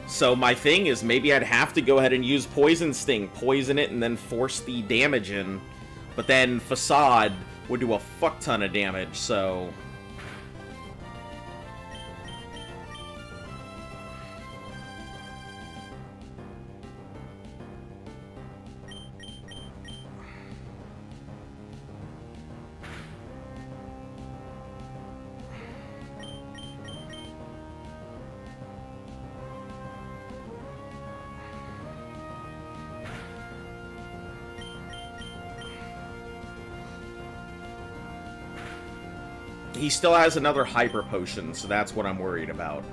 So my thing is maybe I'd have to go ahead and use Poison Sting, poison it, and then force the damage in. But then Facade would do a fuck ton of damage, so... He still has another Hyper Potion, so that's what I'm worried about.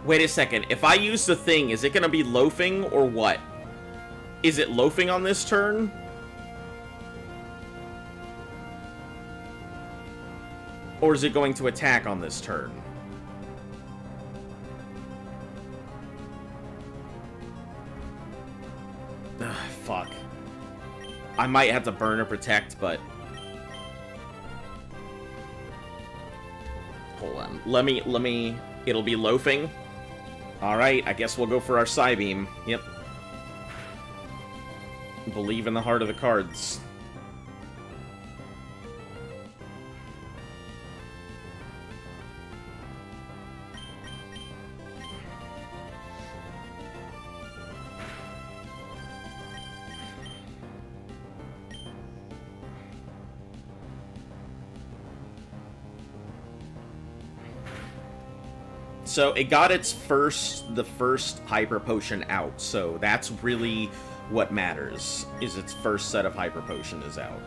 Wait a second. If I use the thing, is it going to be loafing or what? Is it loafing on this turn? Or is it going to attack on this turn? Ugh, fuck. I might have to burn or protect, but... Hold on. Let me... It'll be loafing. Alright, I guess we'll go for our Psybeam. Yep. Believe in the heart of the cards. So it got the first Hyper Potion out, so that's really what matters, is its first set of Hyper Potion is out.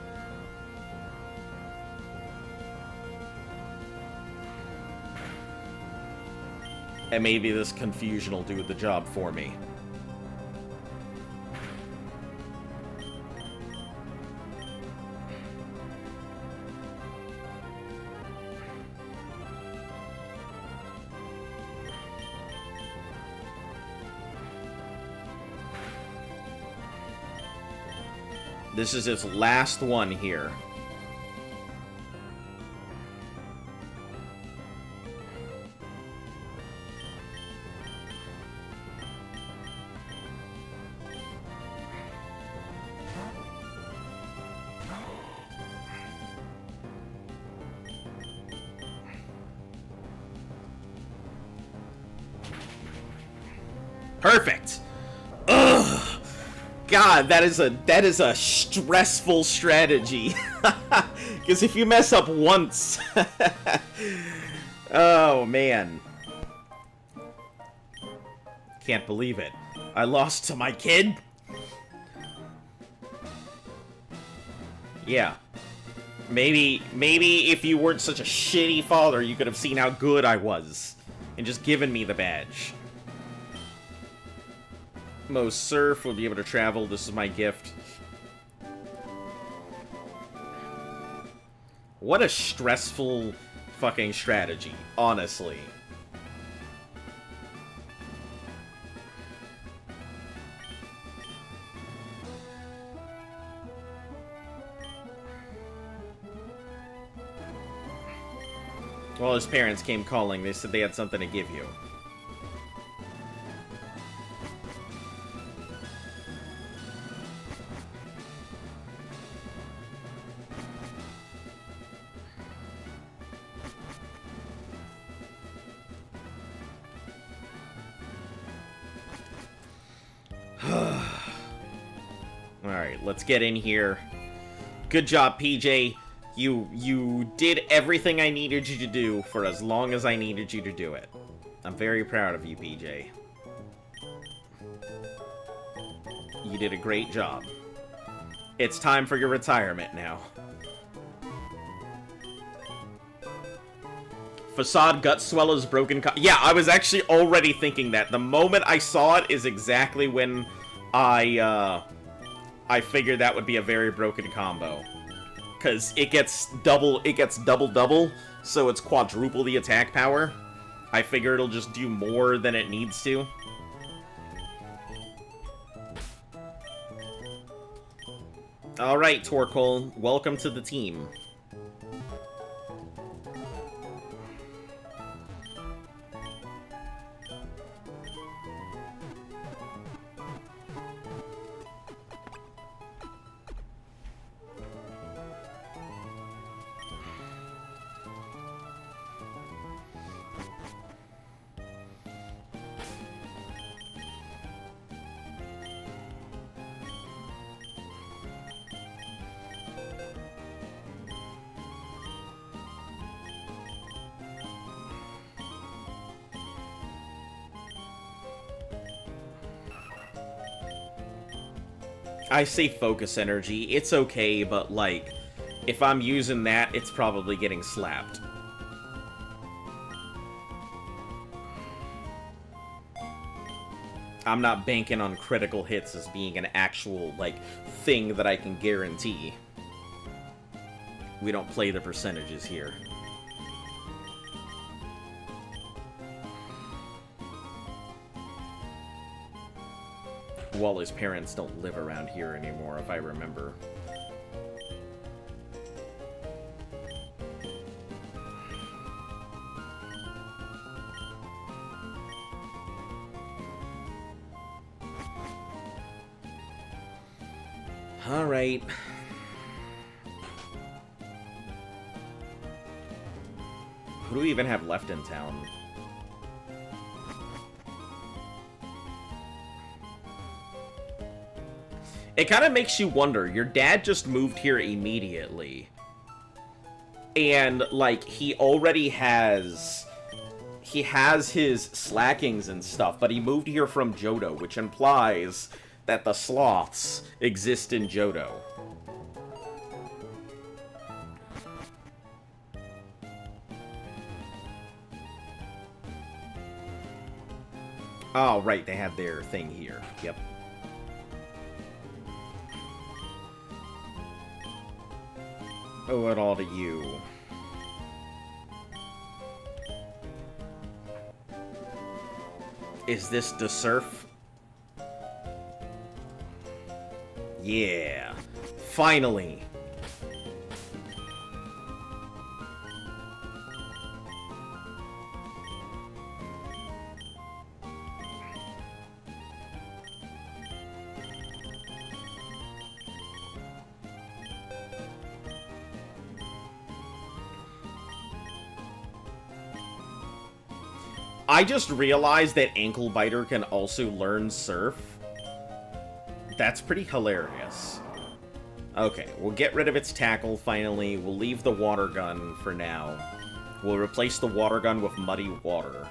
And maybe this confusion will do the job for me. This is its last one here. Perfect. Ugh. God, that is a stressful strategy. Because if you mess up once... Oh, man. Can't believe it. I lost to my kid? Yeah. Maybe if you weren't such a shitty father, you could have seen how good I was. And just given me the badge. Most Surf will be able to travel. This is my gift. What a stressful fucking strategy, honestly. Well, his parents came calling. They said they had something to give you. Alright, let's get in here. Good job, PJ. You did everything I needed you to do for as long as I needed you to do it. I'm very proud of you, PJ. You did a great job. It's time for your retirement now. Facade Gut Sweller's broken yeah, I was actually already thinking that. The moment I saw it is exactly when I figured that would be a very broken combo. Because it gets double, so it's quadruple the attack power. I figure it'll just do more than it needs to. Alright, Torkoal, welcome to the team. I say focus energy. It's okay, but, like, if I'm using that, it's probably getting slapped. I'm not banking on critical hits as being an actual, like, thing that I can guarantee. We don't play the percentages here. Wally's parents don't live around here anymore, if I remember. Alright. Who do we even have left in town? It kind of makes you wonder. Your dad just moved here immediately. And, like, he already has... He has his slackings and stuff, but he moved here from Johto, which implies that the sloths exist in Johto. Oh, right, they had their thing here. Yep. Owe it all to you. Is this the surf? Yeah. Finally. I just realized that Ankle Biter can also learn Surf. That's pretty hilarious. Okay, we'll get rid of its tackle finally. We'll leave the water gun for now. We'll replace the water gun with Muddy Water.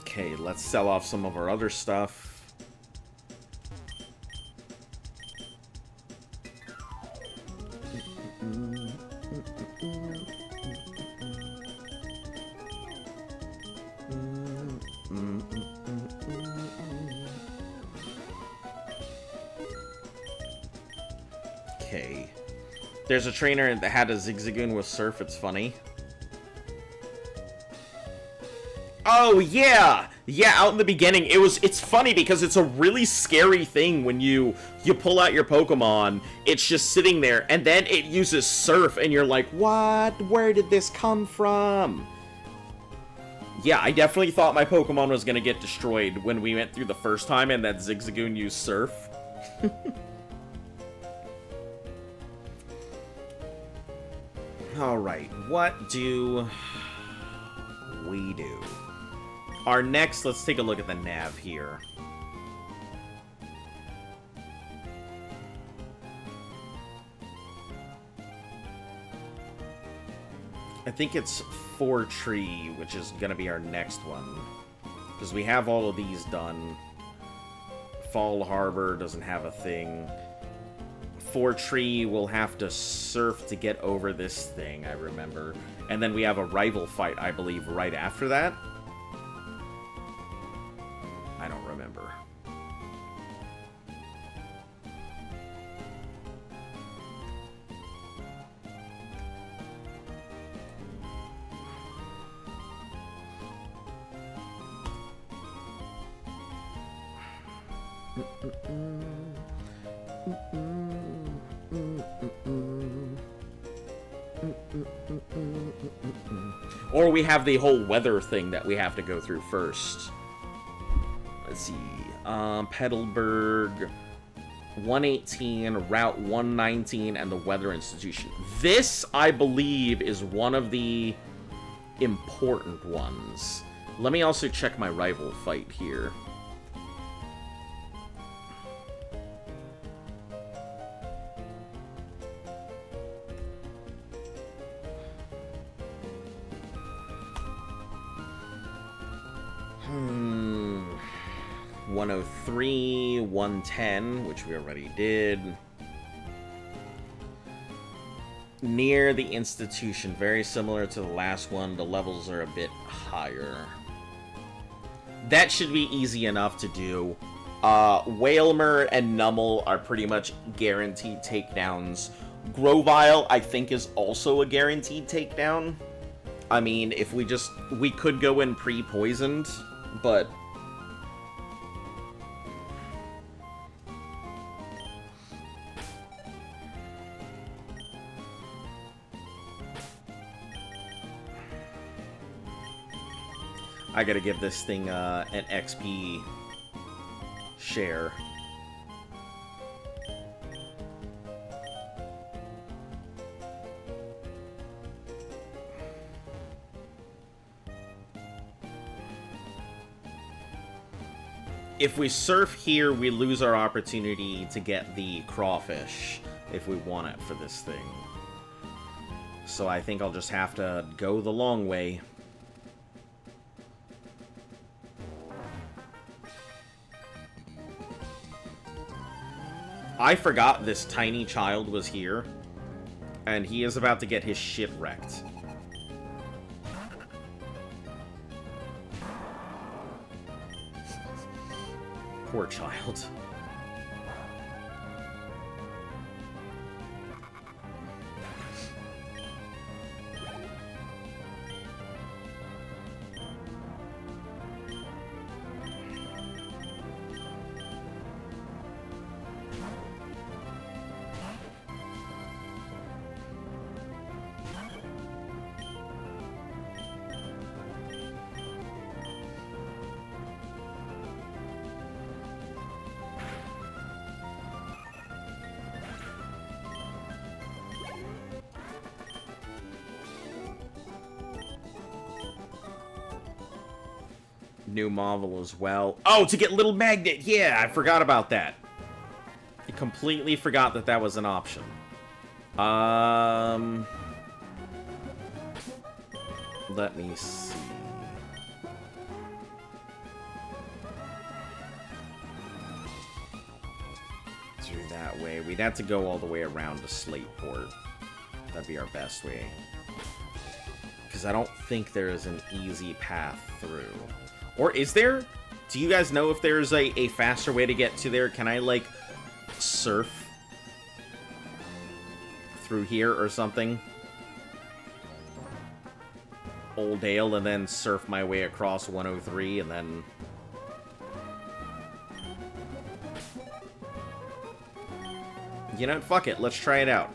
Okay, let's sell off some of our other stuff. Okay. There's a trainer that had a Zigzagoon with Surf, it's funny. Oh, yeah! Yeah, out in the beginning, it's funny because it's a really scary thing when you pull out your Pokemon, it's just sitting there, and then it uses Surf, and you're like, what? Where did this come from? Yeah, I definitely thought my Pokemon was gonna get destroyed when we went through the first time and that Zigzagoon used Surf. Alright, what do we do? Our next, let's take a look at the nav here. I think it's Tree, which is going to be our next one. Because we have all of these done. Fall Harbor doesn't have a thing. Tree will have to surf to get over this thing, I remember. And then we have a rival fight, I believe, right after that. I don't remember. Or we have the whole weather thing that we have to go through first. Let's see. Petalburg, 118, Route 119, and the Weather Institution. This, I believe, is one of the important ones. Let me also check my rival fight here. 103, 110, which we already did. Near the institution, very similar to the last one. The levels are a bit higher. That should be easy enough to do. Whalmer and Nummel are pretty much guaranteed takedowns. Grovile, I think, is also a guaranteed takedown. I mean, if we could go in pre-poisoned, but... I gotta give this thing an XP share. If we surf here, we lose our opportunity to get the crawfish if we want it for this thing. So I think I'll just have to go the long way. I forgot this tiny child was here, and he is about to get his shit wrecked. Poor child. New Marvel as well. Oh, to get Little Magnet! Yeah, I forgot about that. I completely forgot that that was an option. Let me see. Through that way. We'd have to go all the way around to Slateport. That'd be our best way. Because I don't think there is an easy path through. Or is there? Do you guys know if there's a faster way to get to there? Can I, like, surf through here or something? Old Dale, and then surf my way across 103, and then... You know, fuck it. Let's try it out.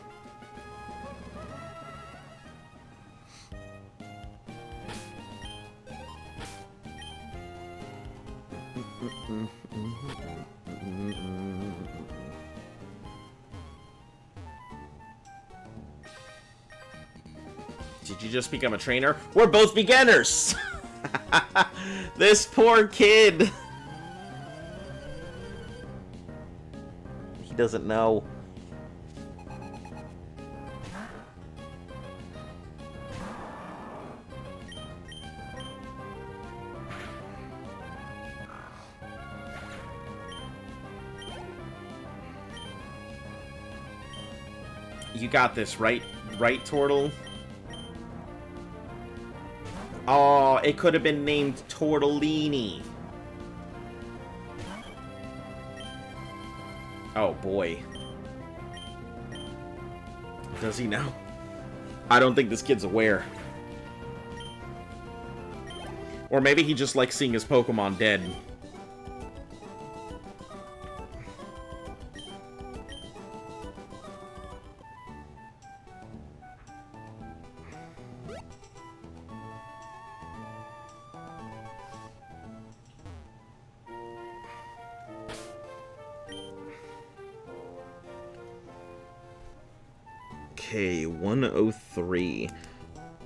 Did you just become a trainer? We're both beginners! This poor kid! He doesn't know. You got this, right? Right, Tortle? Oh, it could have been named Tortellini. Oh, boy. Does he know? I don't think this kid's aware. Or maybe he just likes seeing his Pokemon dead. Okay, 103.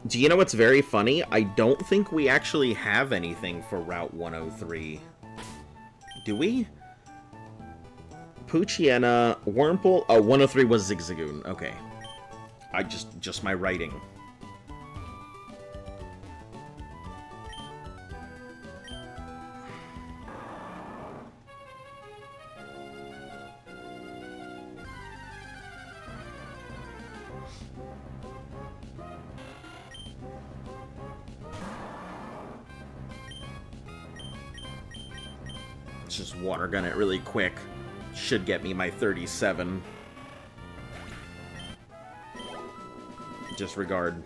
Do you know what's very funny? I don't think we actually have anything for Route 103. Do we? Poochyena, Wurmple... Oh, 103 was Zigzagoon. Okay. Just my writing. Let's just water gun it really quick. Should get me my 37. Disregard.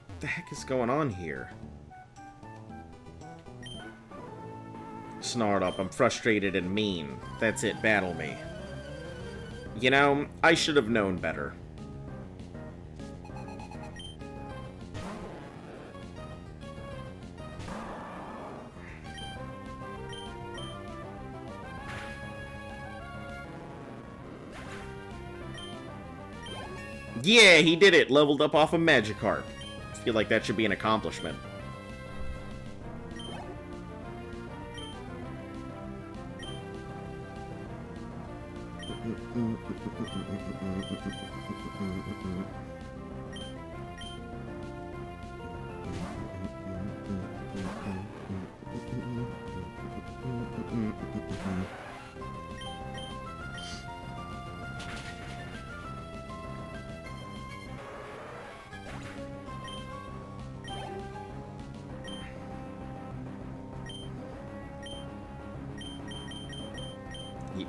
What the heck is going on here? Snarled up, I'm frustrated and mean. That's it, battle me. You know, I should have known better. Yeah, he did it! Leveled up off a Magikarp. I feel like that should be an accomplishment.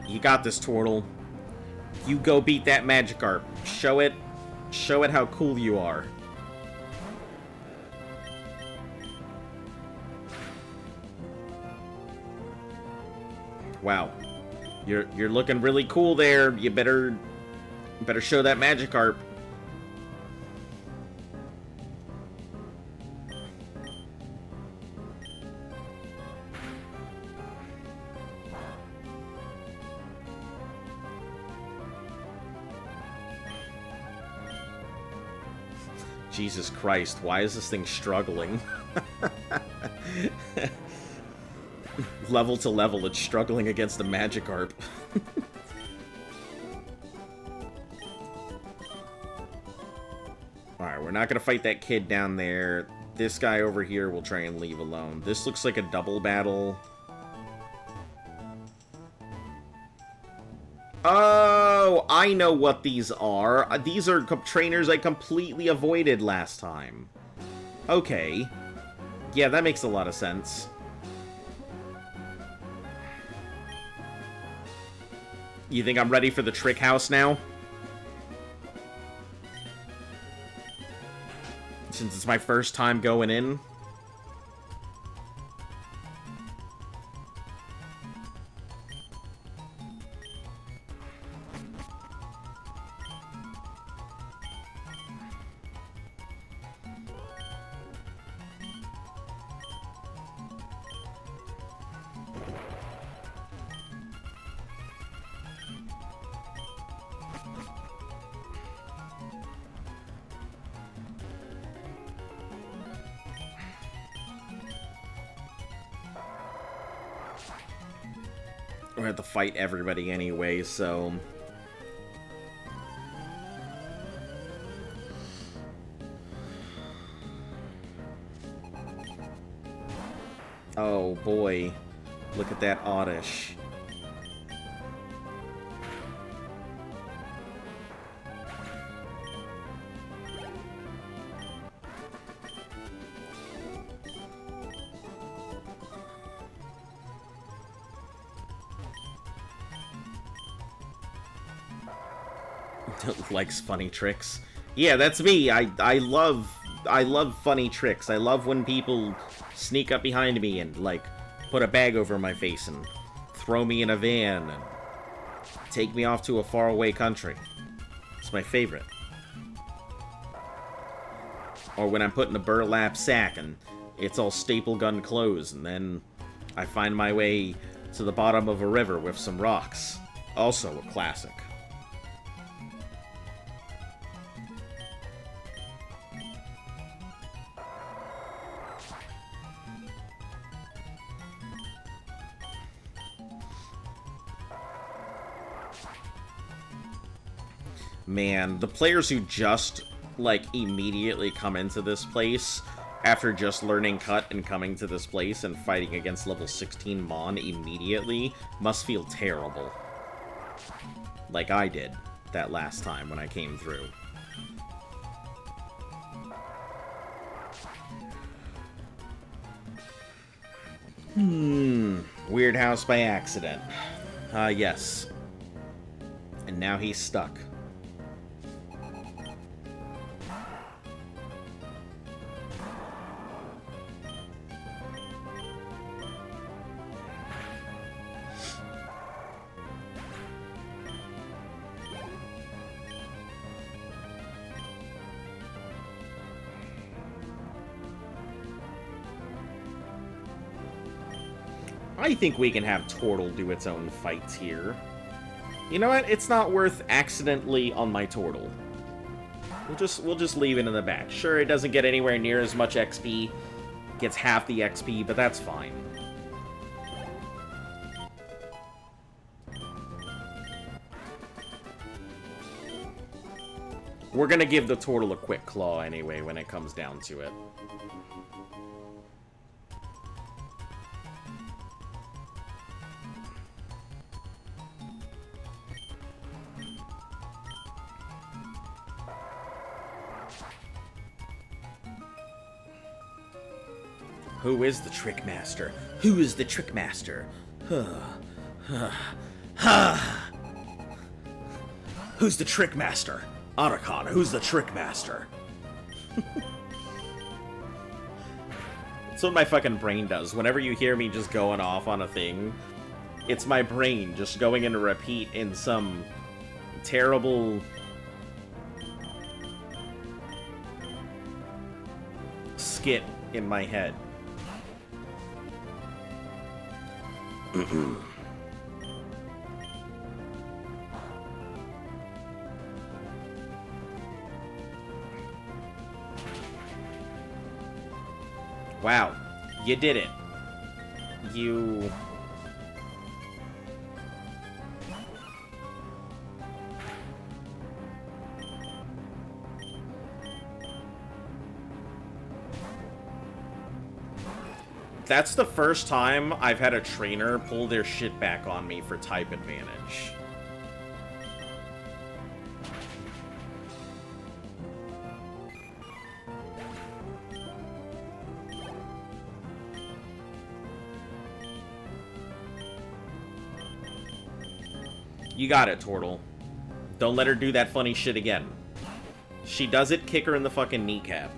You got this, Turtle. You go beat that Magikarp. Show it how cool you are. Wow. You're looking really cool there. You better show that Magikarp. Jesus Christ, why is this thing struggling? Level to level, it's struggling against the Magikarp. Alright, we're not gonna fight that kid down there. This guy over here we'll try and leave alone. This looks like a double battle. Oh, I know what these are. These are trainers I completely avoided last time. Okay. Yeah, that makes a lot of sense. You think I'm ready for the trick house now? Since it's my first time going in? We're gonna have to fight everybody anyway, so... Oh boy. Look at that Oddish. Likes funny tricks. Yeah, that's me. I love funny tricks. I love when people sneak up behind me and, like, put a bag over my face and throw me in a van and take me off to a faraway country. It's my favorite. Or when I'm put in a burlap sack and it's all staple gun clothes and then I find my way to the bottom of a river with some rocks. Also a classic. Man, the players who just, like, immediately come into this place after just learning Cut and coming to this place and fighting against level 16 Mon immediately must feel terrible. Like I did that last time when I came through. Weird house by accident. Yes. And now he's stuck. I think we can have Turtle do its own fights here. You know what? It's not worth accidentally on my Turtle. We'll just leave it in the back. Sure, it doesn't get anywhere near as much XP. Gets half the XP, but that's fine. We're gonna give the Turtle a quick claw anyway when it comes down to it. Who is the Trick Master? Who is the Trick Master? Who's the Trick Master? Otacon, who's the Trick Master? That's what my fucking brain does. Whenever you hear me just going off on a thing, it's my brain just going into repeat in some terrible skit in my head. Wow, you did it. You... That's the first time I've had a trainer pull their shit back on me for type advantage. You got it, Turtle. Don't let her do that funny shit again. She does it, kick her in the fucking kneecap.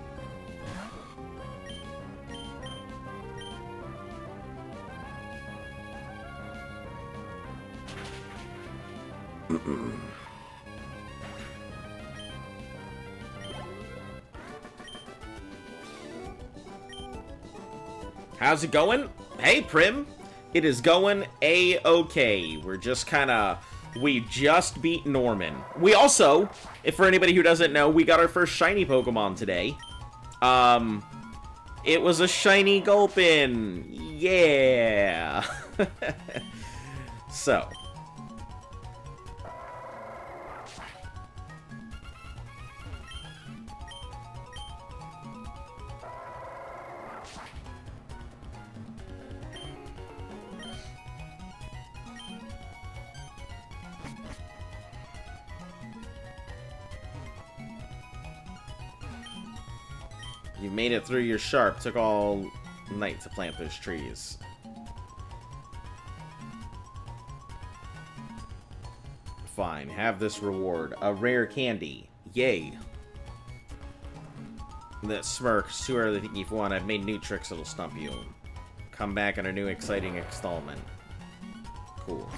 How's it going? Hey, Prim. It is going A-okay. We're just kind of... We just beat Norman. We also, if for anybody who doesn't know, we got our first shiny Pokemon today. It was a shiny Gulpin. Yeah. So... You made it through your sharp. Took all night to plant those trees. Fine. Have this reward. A rare candy. Yay. That smirk. Too early to think you've won. I've made new tricks that'll stump you. Come back in a new exciting installment. Cool.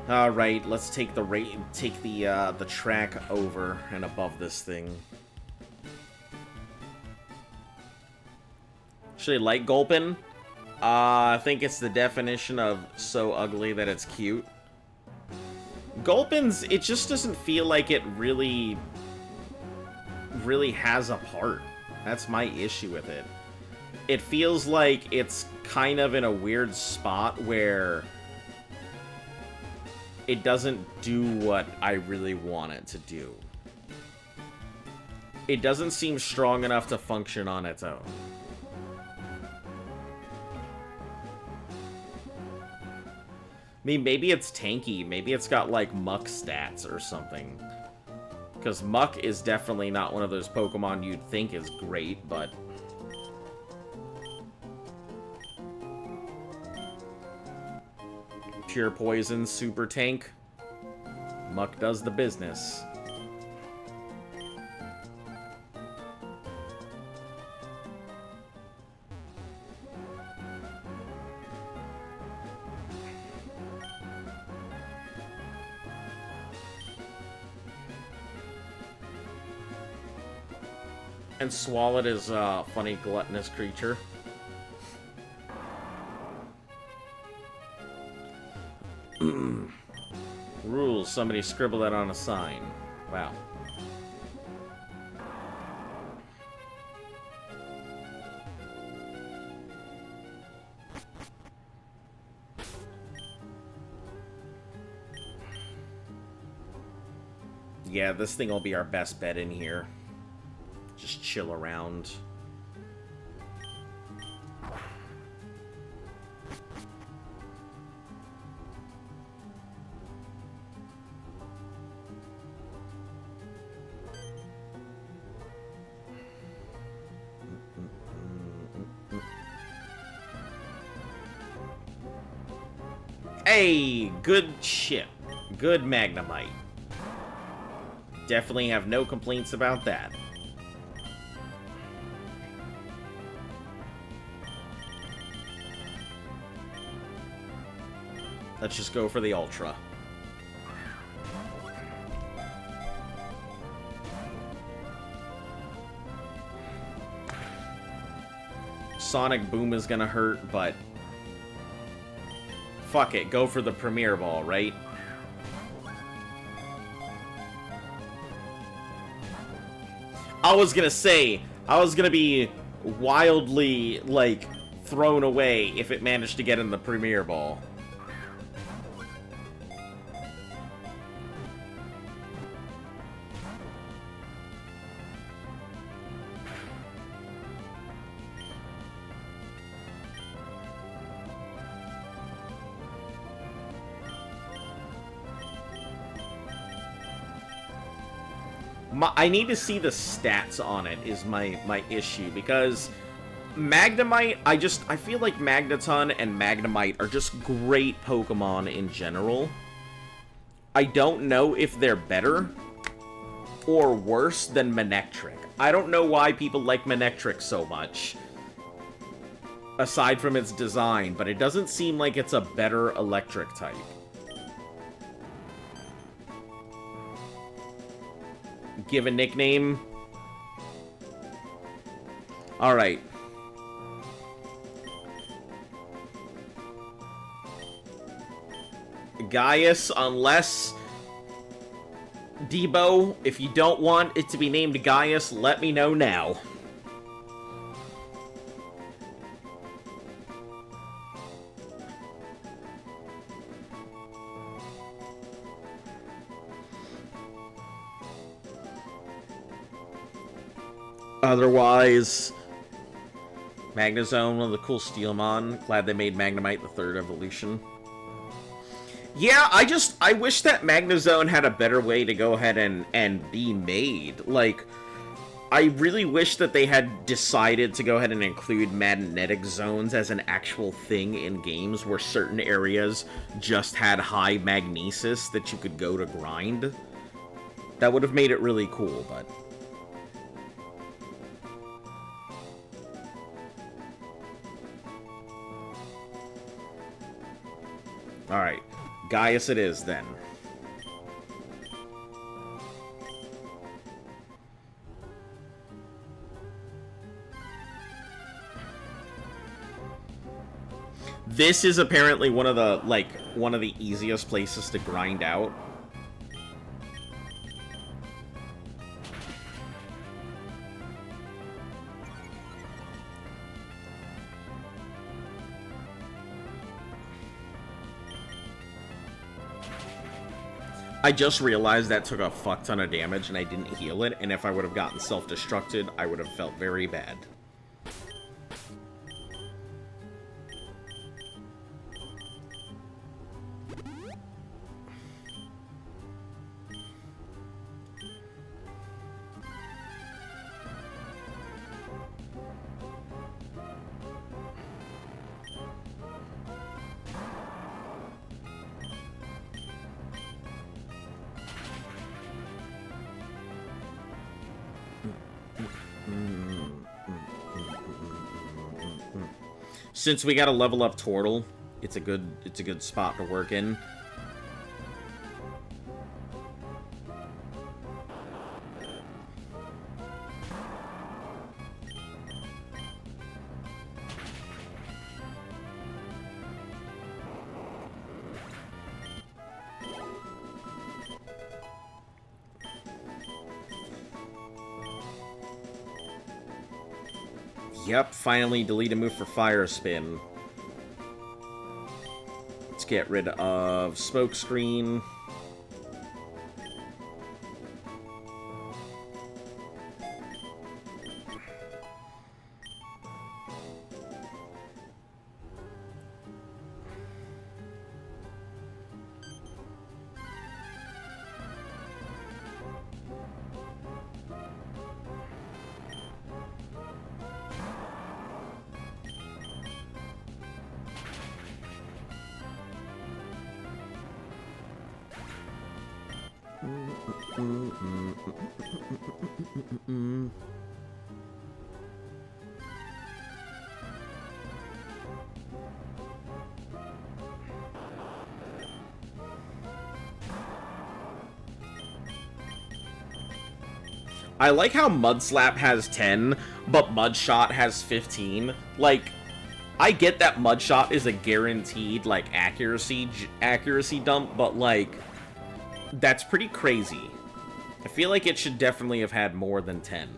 All right, let's take the track over and above this thing. Actually, like Gulpin, I think it's the definition of so ugly that it's cute. Gulpin's, it just doesn't feel like it really has a part. That's my issue with it. It feels like it's kind of in a weird spot where it doesn't do what I really want it to do. It doesn't seem strong enough to function on its own. mean, maybe it's tanky. Maybe it's got, like, Muck stats or something. Because Muck is definitely not one of those Pokemon you'd think is great, but... Pure Poison, Super Tank. Muck does the business. And Swallet is a funny, gluttonous creature. Rules. Somebody scribble that on a sign. Wow. Yeah, this thing will be our best bet in here. Just chill around. Hey, good shit. Good Magnemite. Definitely have no complaints about that. Let's just go for the Ultra. Sonic Boom is gonna hurt, but... Fuck it, go for the Premier Ball, right? I was gonna say, I was gonna be wildly, like, thrown away if it managed to get in the Premier Ball. I need to see the stats on it is my issue, because Magnemite, I feel like Magneton and Magnemite are just great Pokemon in general. I don't know if they're better or worse than Manectric. I don't know why people like Manectric so much, aside from its design, but it doesn't seem like it's a better electric type. Give a nickname. Alright. Gaius, unless... Debo, if you don't want it to be named Gaius, let me know now. Otherwise, Magnezone, one of the cool Steelmon. Glad they made Magnemite the third evolution. Yeah, I wish that Magnezone had a better way to go ahead and be made. Like, I really wish that they had decided to go ahead and include magnetic zones as an actual thing in games where certain areas just had high magnesis that you could go to grind. That would have made it really cool, but... Alright, Gaius it is, then. This is apparently one of the easiest places to grind out. I just realized that took a fuck ton of damage and I didn't heal it, and if I would have gotten self-destructed, I would have felt very bad. Since we got to level up Tortle, it's a good spot to work in. Yep, finally delete a move for Fire Spin. Let's get rid of Smoke Screen. I like how Mud Slap has 10, but Mud Shot has 15. Like, I get that Mud Shot is a guaranteed, like, accuracy dump, but, like, that's pretty crazy. I feel like it should definitely have had more than 10.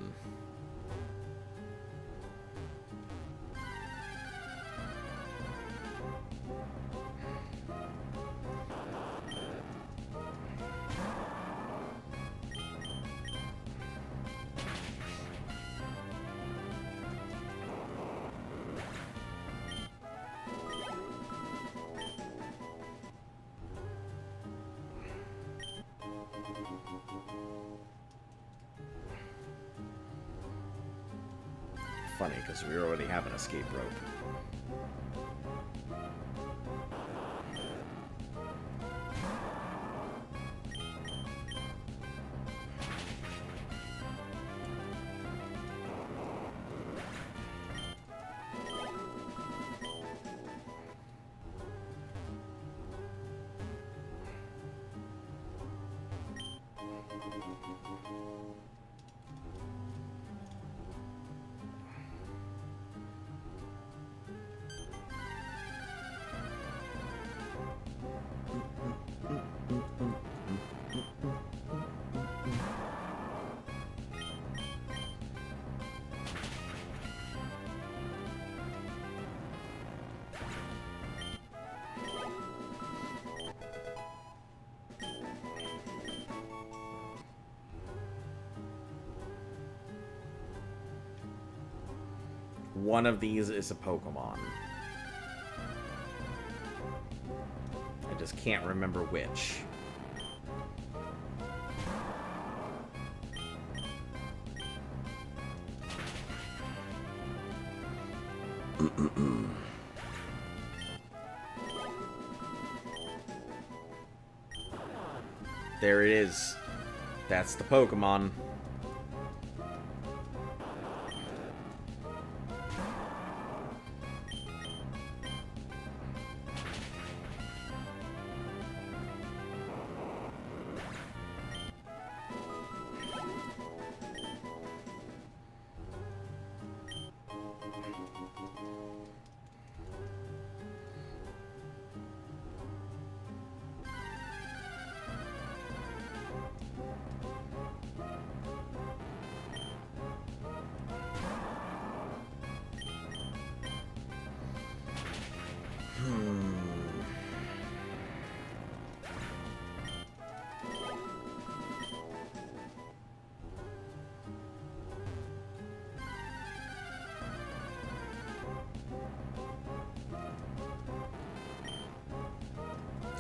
Funny, because we already have an escape rope. One of these is a Pokemon. I just can't remember which. There it is. That's the Pokemon.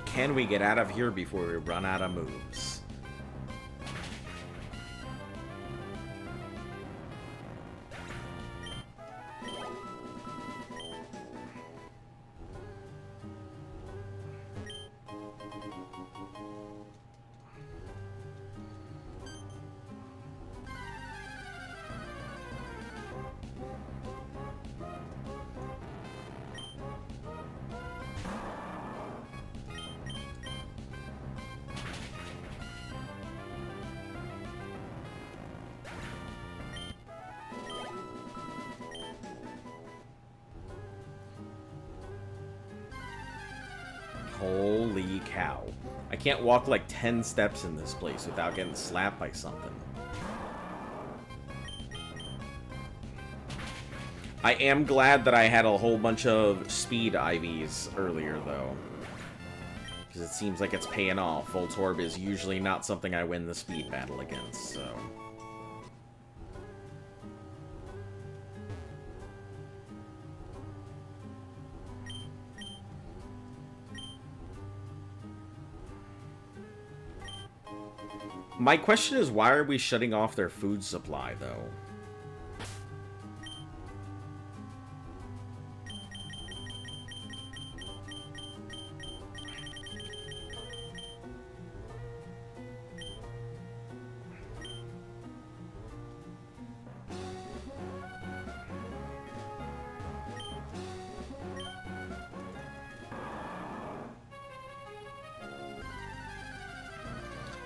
Can we get out of here before we run out of moves? Holy cow. I can't walk like 10 steps in this place without getting slapped by something. I am glad that I had a whole bunch of speed IVs earlier, though. Because it seems like it's paying off. Voltorb is usually not something I win the speed battle against, so... My question is, why are we shutting off their food supply, though?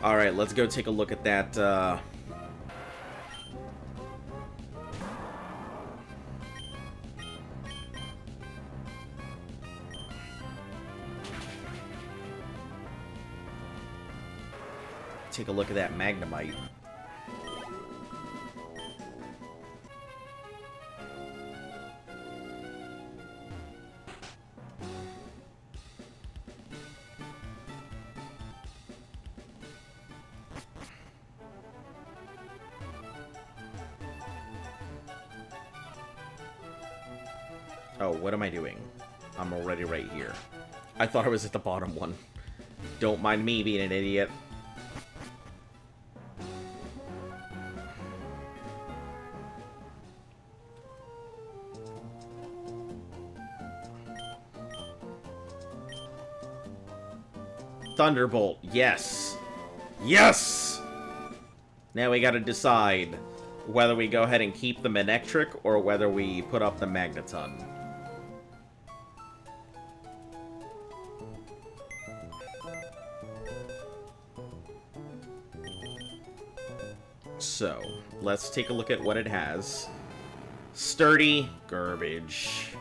Alright, let's go take a look at that, take a look at that Magnemite. Oh, what am I doing? I'm already right here. I thought I was at the bottom one. Don't mind me being an idiot. Thunderbolt, yes. Yes! Now we gotta decide whether we go ahead and keep the Manectric or whether we put up the Magneton. So, let's take a look at what it has. Sturdy, garbage.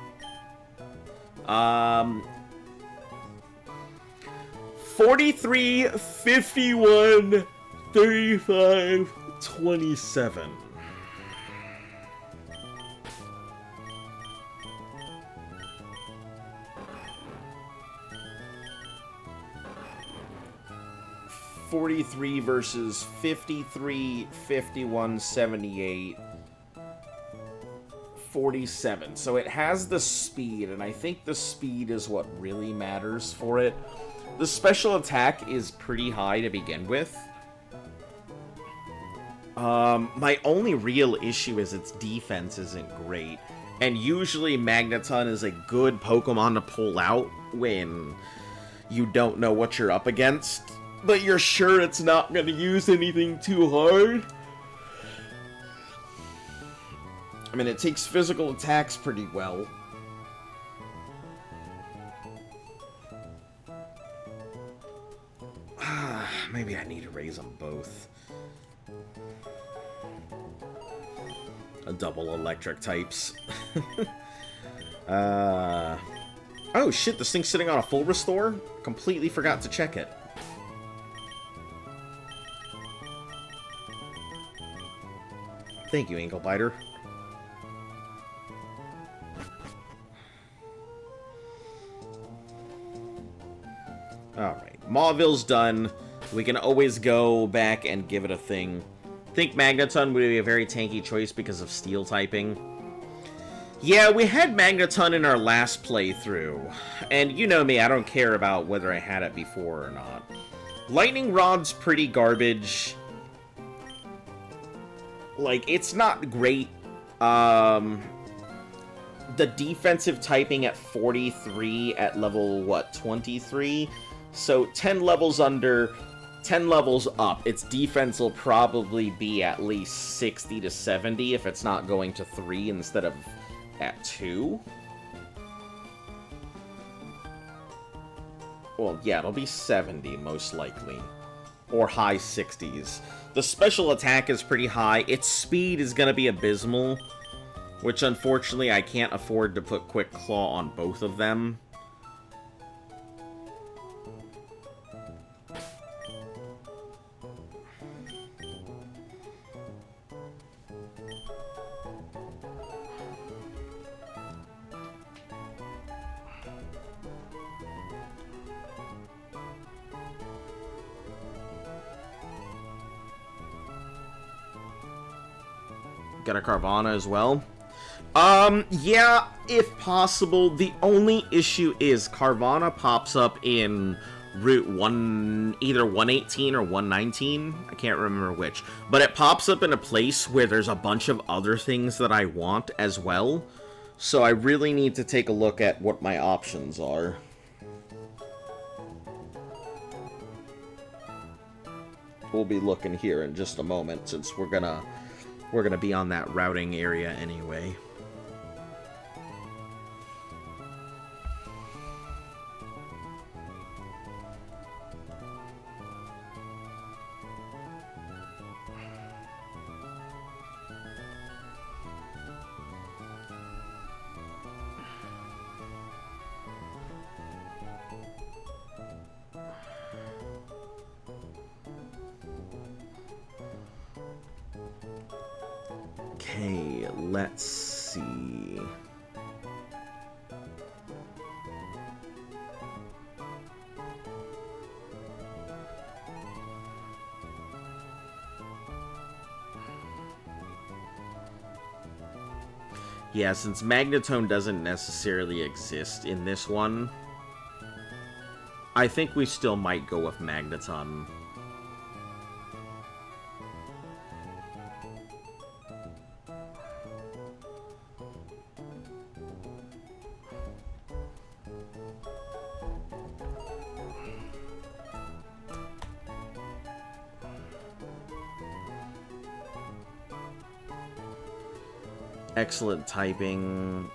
43, 51, 35, 27. $43 versus 53, 51, 78, 47. So it has the speed, and I think the speed is what really matters for it. The special attack is pretty high to begin with. My only real issue is its defense isn't great. And usually Magneton is a good Pokemon to pull out when you don't know what you're up against, but you're sure it's not going to use anything too hard. I mean, it takes physical attacks pretty well. Maybe I need to raise them both. A double electric types. Oh shit, this thing's sitting on a full restore? Completely forgot to check it. Thank you, Ankle Biter. Alright, Mauville's done. We can always go back and give it a thing. I think Magneton would be a very tanky choice because of Steel typing. Yeah, we had Magneton in our last playthrough. And you know me, I don't care about whether I had it before or not. Lightning Rod's pretty garbage. Like, it's not great. The defensive typing at 43 at level, what, 23? So 10 levels under, 10 levels up. Its defense will probably be at least 60 to 70 if it's not going to 3 instead of at 2. Well, yeah, it'll be 70 most likely. Or high 60s. The special attack is pretty high. Its speed is going to be abysmal, which unfortunately I can't afford to put Quick Claw on both of them. Get a Carvana as well. Yeah, if possible. The only issue is Carvana pops up in Route 1, either 118 or 119. I can't remember which. But it pops up in a place where there's a bunch of other things that I want as well. So I really need to take a look at what my options are. We'll be looking here in just a moment, since we're gonna be on that routing area anyway. Okay, let's see. Yeah, since Magnetone doesn't necessarily exist in this one, I think we still might go with Magneton. Excellent typing,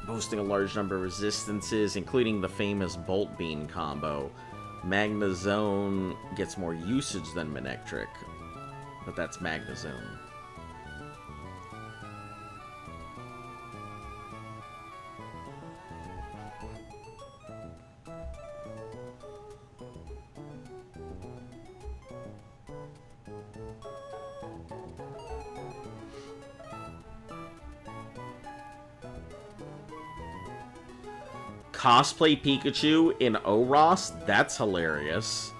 boasting a large number of resistances, including the famous Bolt Beam combo. Magnezone gets more usage than Manectric, but that's Magnezone. Cosplay Pikachu in Oros? That's hilarious.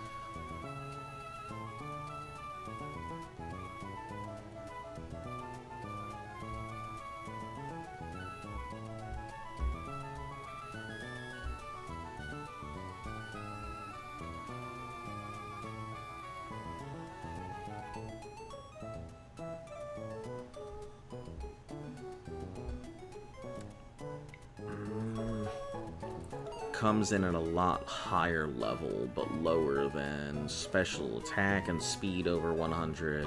Comes in at a lot higher level, but lower than special attack and speed over 100.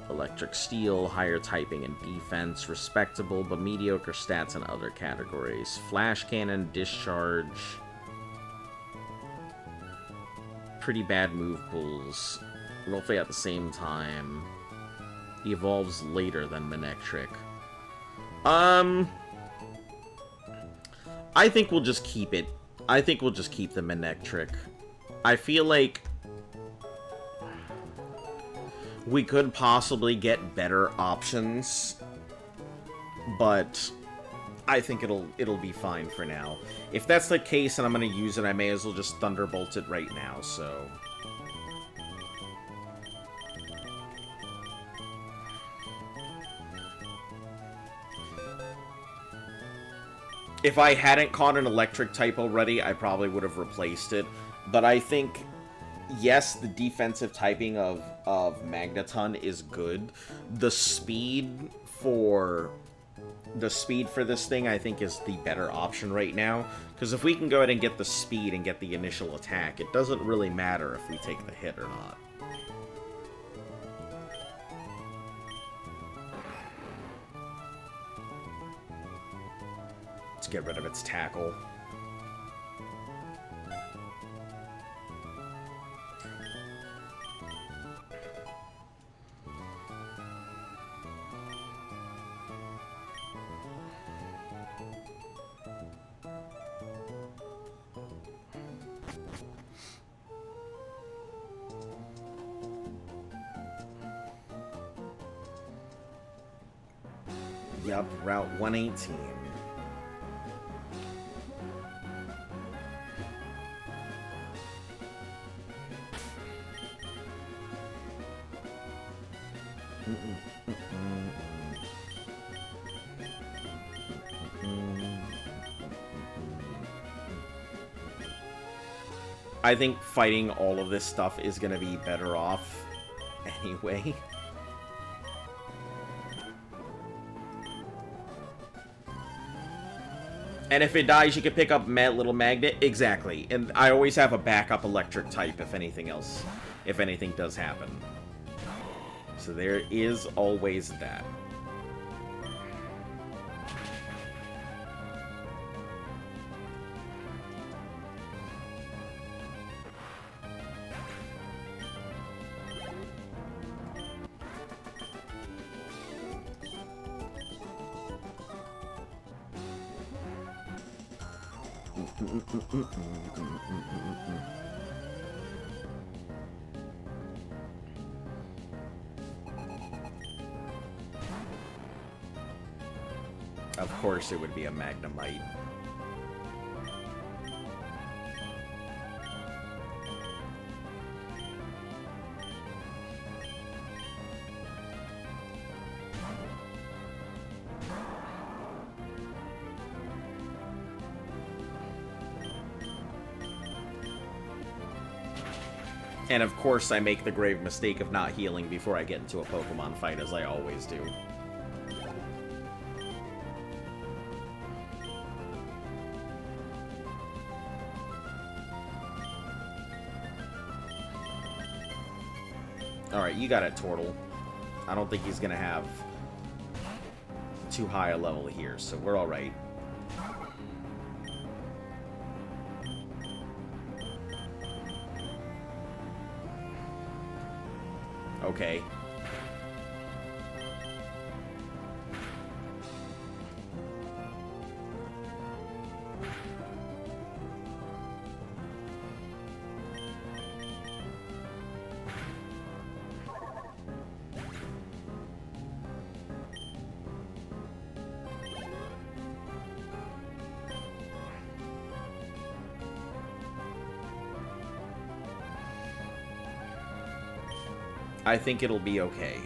Electric Steel, higher typing and defense, respectable, but mediocre stats in other categories. Flash Cannon, Discharge, pretty bad move pools, roughly at the same time. Evolves later than Manectric. I think we'll just keep it. I think we'll just keep the Manectric. I feel like we could possibly get better options, but I think it'll be fine for now. If that's the case and I'm going to use it, I may as well just Thunderbolt it right now, so... If I hadn't caught an electric type already, I probably would have replaced it. But I think, yes, the defensive typing of Magneton is good. The speed for this thing, I think, is the better option right now. Because if we can go ahead and get the speed and get the initial attack, it doesn't really matter if we take the hit or not. Let's get rid of its tackle. Yup, Route 118. I think fighting all of this stuff is going to be better off anyway. And if it dies, you can pick up little magnet. Exactly. And I always have a backup electric type if anything else, if anything does happen. So there is always that. Of course it would be a Magnemite. And of course I make the grave mistake of not healing before I get into a Pokemon fight, as I always do. Alright, you got it, Tortle. I don't think he's gonna have too high a level here, so we're alright. Okay. I think it'll be okay.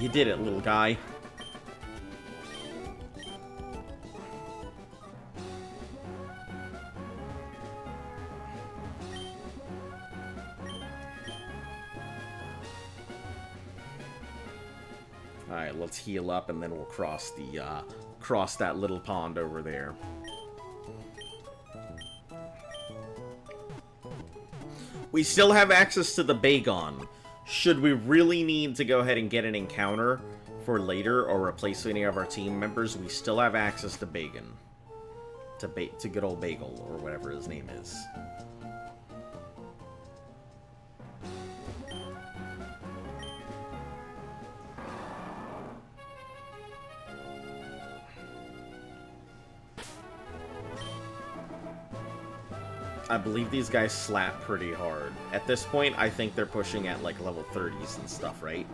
You did it, little guy. Alright, let's heal up and then we'll cross the cross that little pond over there. We still have access to the Bagon. Should we really need to go ahead and get an encounter for later or replace any of our team members, we still have access to Bagon. To good old Bagel, or whatever his name is. I believe these guys slap pretty hard. At this point, I think they're pushing at, like, level 30s and stuff, right?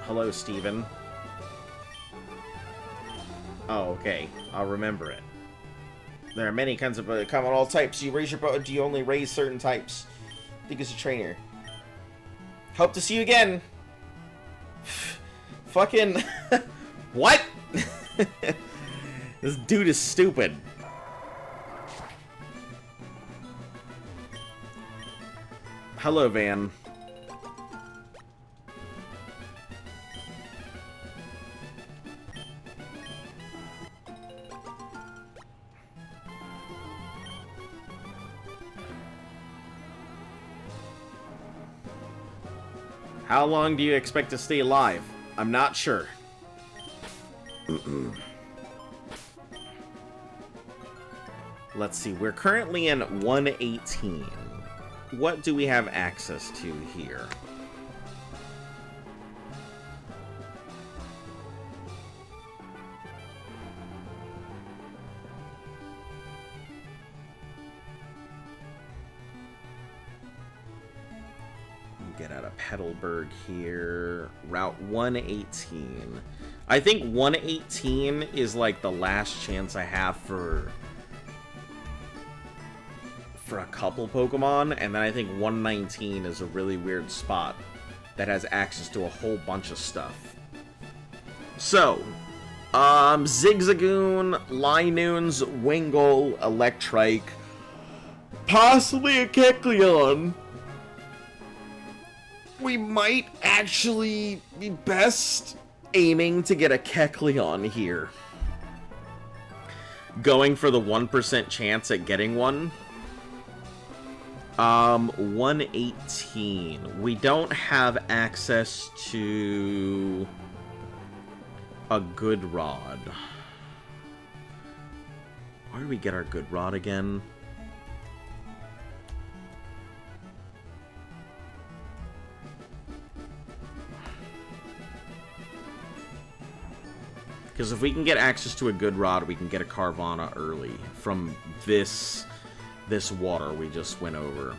Hello, Steven. Oh, okay. I'll remember it. There are many kinds of come on all types. You raise your boat. Do you only raise certain types? I think it's a trainer. Hope to see you again. Fucking... What? This dude is stupid. Hello, Van. How long do you expect to stay alive? I'm not sure. Let's see. We're currently in 118. What do we have access to here? Get out of Petalburg here. Route 118. I think 118 is like the last chance I have for a couple Pokemon, and then I think 119 is a really weird spot that has access to a whole bunch of stuff. So, Zigzagoon, Linoons, Wingull, Electrike, possibly a Kecleon. We might actually be best aiming to get a Kecleon here. Going for the 1% chance at getting one. 118. We don't have access to a good rod. Where do we get our good rod again? Because if we can get access to a good rod, we can get a Carvana early from this water we just went over.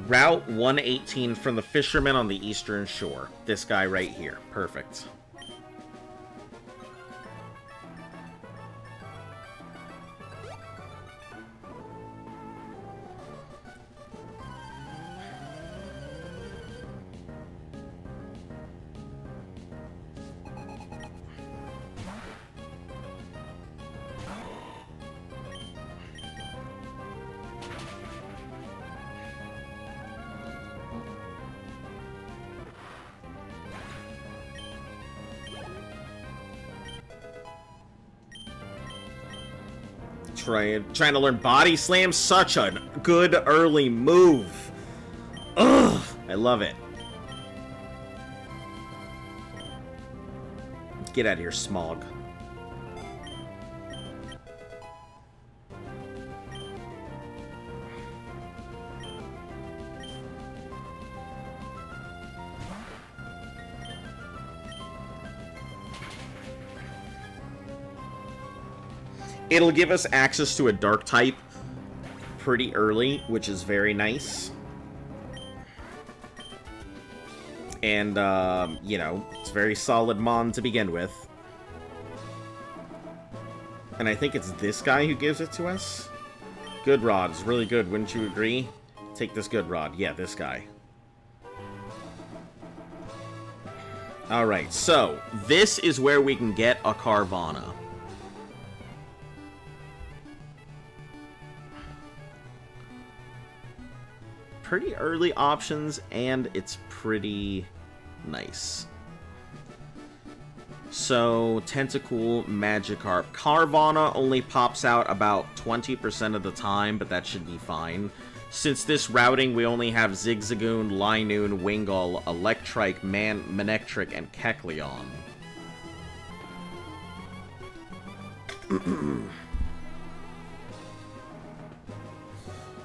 Route 118 from the fisherman on the eastern shore. This guy right here. Perfect. Trying to learn Body Slam. Such a good early move. Ugh, I love it. Get out of here, Smog. It'll give us access to a dark type pretty early, which is very nice. And, you know, it's very solid Mon to begin with. And I think it's this guy who gives it to us. Good Rod is really good, wouldn't you agree? Take this Good Rod. Yeah, this guy. Alright, so this is where we can get a Carvana. Pretty early options, and it's pretty nice. So, Tentacool, Magikarp. Carvana only pops out about 20% of the time, but that should be fine. Since this routing, we only have Zigzagoon, Linoon, Wingull, Electrike, Manectric, and Kecleon.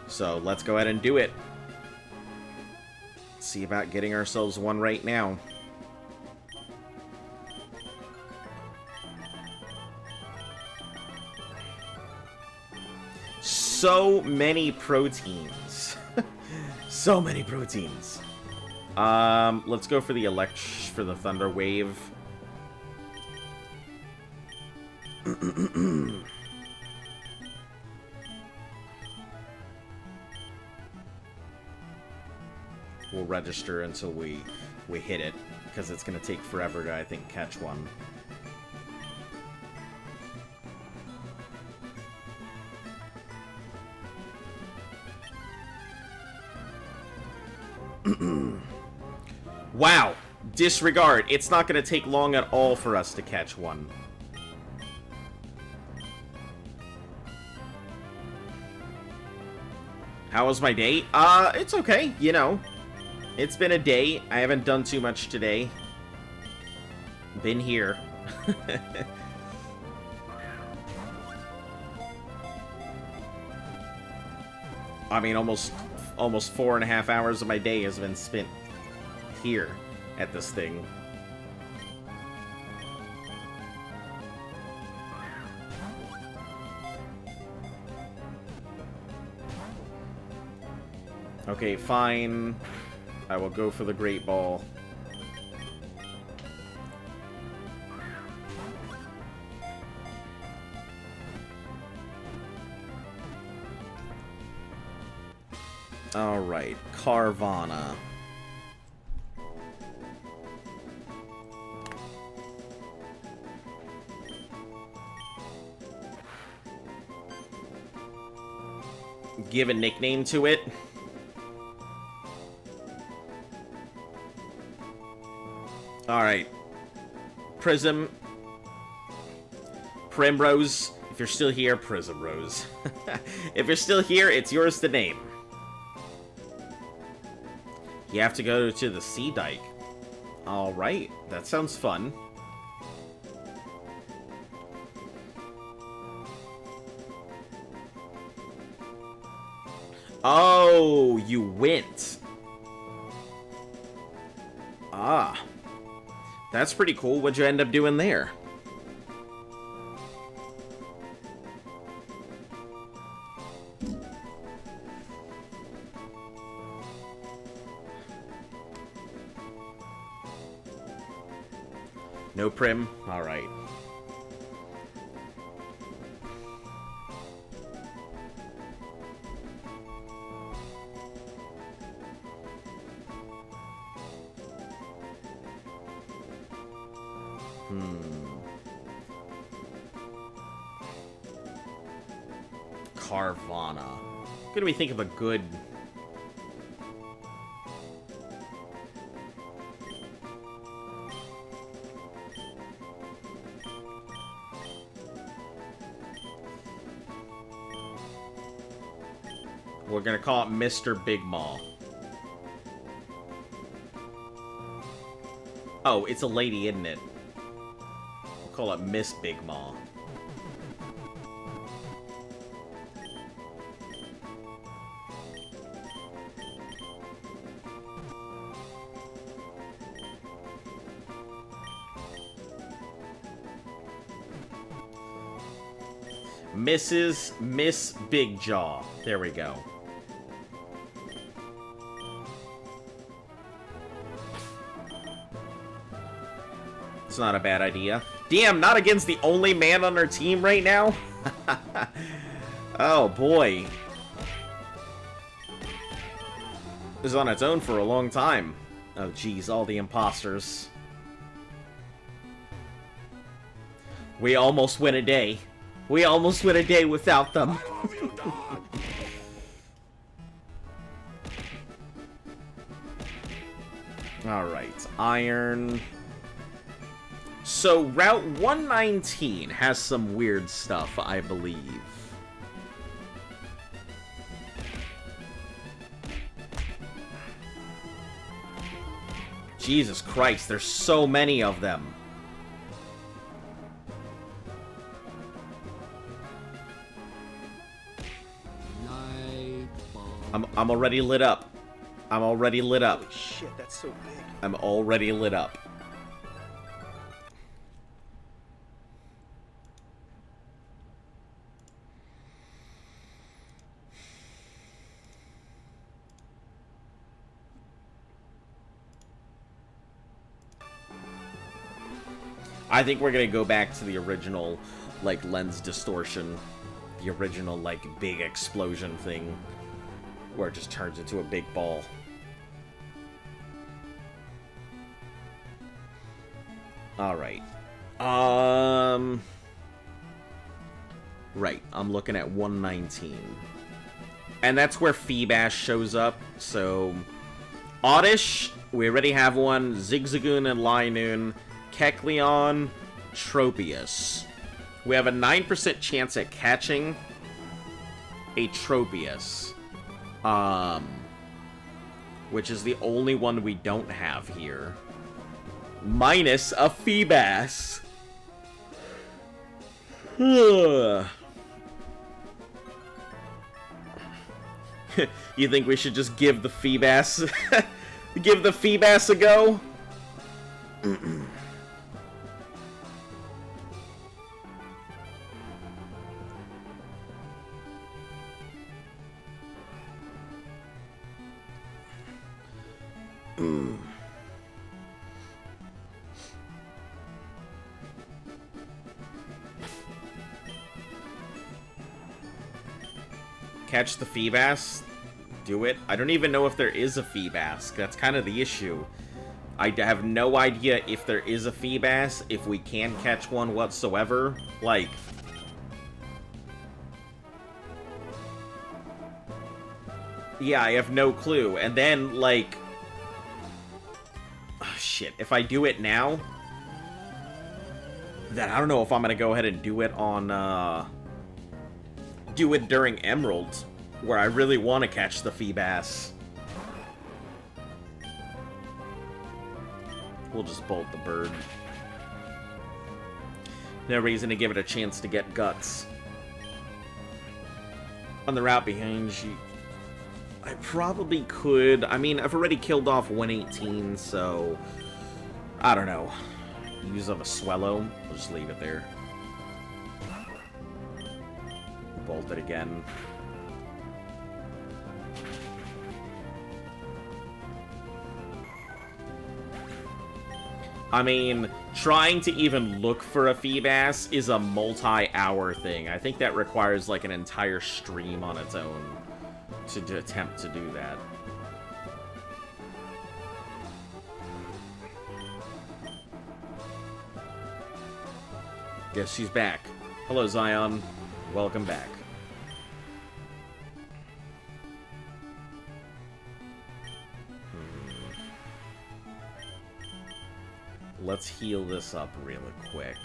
So, let's go ahead and do it. See about getting ourselves one right now. So many proteins. So many proteins. Let's go for the Thunder Wave. We'll register until we hit it, because it's going to take forever to, I think, catch one. Wow! Disregard. It's not going to take long at all for us to catch one. How was my day? It's okay, you know. It's been a day. I haven't done too much today. Been here. I mean, almost 4.5 hours of my day has been spent here at this thing. Okay, fine. I will go for the Great Ball. Alright, Carvana. Give a nickname to it. Alright. Prism. Primrose. If you're still here, Prism Rose. If you're still here, it's yours to name. You have to go to the Sea Dike. Alright, that sounds fun. Oh, you went. Ah. That's pretty cool. What'd you end up doing there? No Prim? Alright. Carvana. What do we think of a good... We're gonna call it Mr. Big Maw. Oh, it's a lady, isn't it? We'll call it Miss Big Maw. Miss Big Jaw. There we go. It's not a bad idea. Damn, not against the only man on our team right now? Oh, boy. This is on its own for a long time. Oh, geez, all the imposters. We almost win a day. We almost win a day without them. Alright, Iron. So, Route 119 has some weird stuff, I believe. Jesus Christ, there's so many of them. I'm already lit up. I'm already lit up. Holy shit, that's so big. I'm already lit up. I think we're gonna go back to the original, like, lens distortion. The original, like, big explosion thing. Where it just turns into a big ball. Alright. Right, I'm looking at 119. And that's where Feebash shows up, so... Oddish, we already have one. Zigzagoon and Linoon. Kecleon, Tropius. We have a 9% chance at catching a Tropius. Which is the only one we don't have here. Minus a Feebas. You think we should just give the Feebas give the Feebas a go? Catch the Feebas? Do it? I don't even know if there is a Feebas. That's kind of the issue. I have no idea if there is a Feebas, if we can catch one whatsoever. Like... yeah, I have no clue. And then, like... oh, shit. If I do it now... then I don't know if I'm gonna go ahead and do it on, do it during Emerald, where I really want to catch the Feebas. We'll just bolt the bird. No reason to give it a chance to get guts. On the route behind you, I probably could. I mean, I've already killed off 118, so I don't know. Use of a Swellow. We'll just leave it there. Bolt it again. I mean, trying to even look for a Feebas is a multi-hour thing. I think that requires, like, an entire stream on its own to attempt to do that. Yes, she's back. Hello, Zion. Welcome back. Let's heal this up really quick.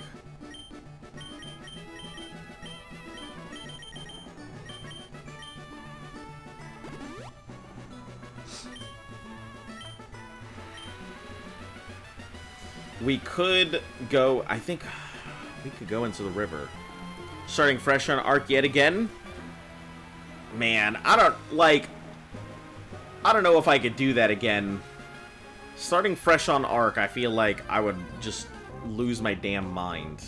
We could go... I think we could go into the river. Starting fresh on Arc yet again? Man, I don't know if I could do that again. Starting fresh on Arc, I feel like I would just lose my damn mind.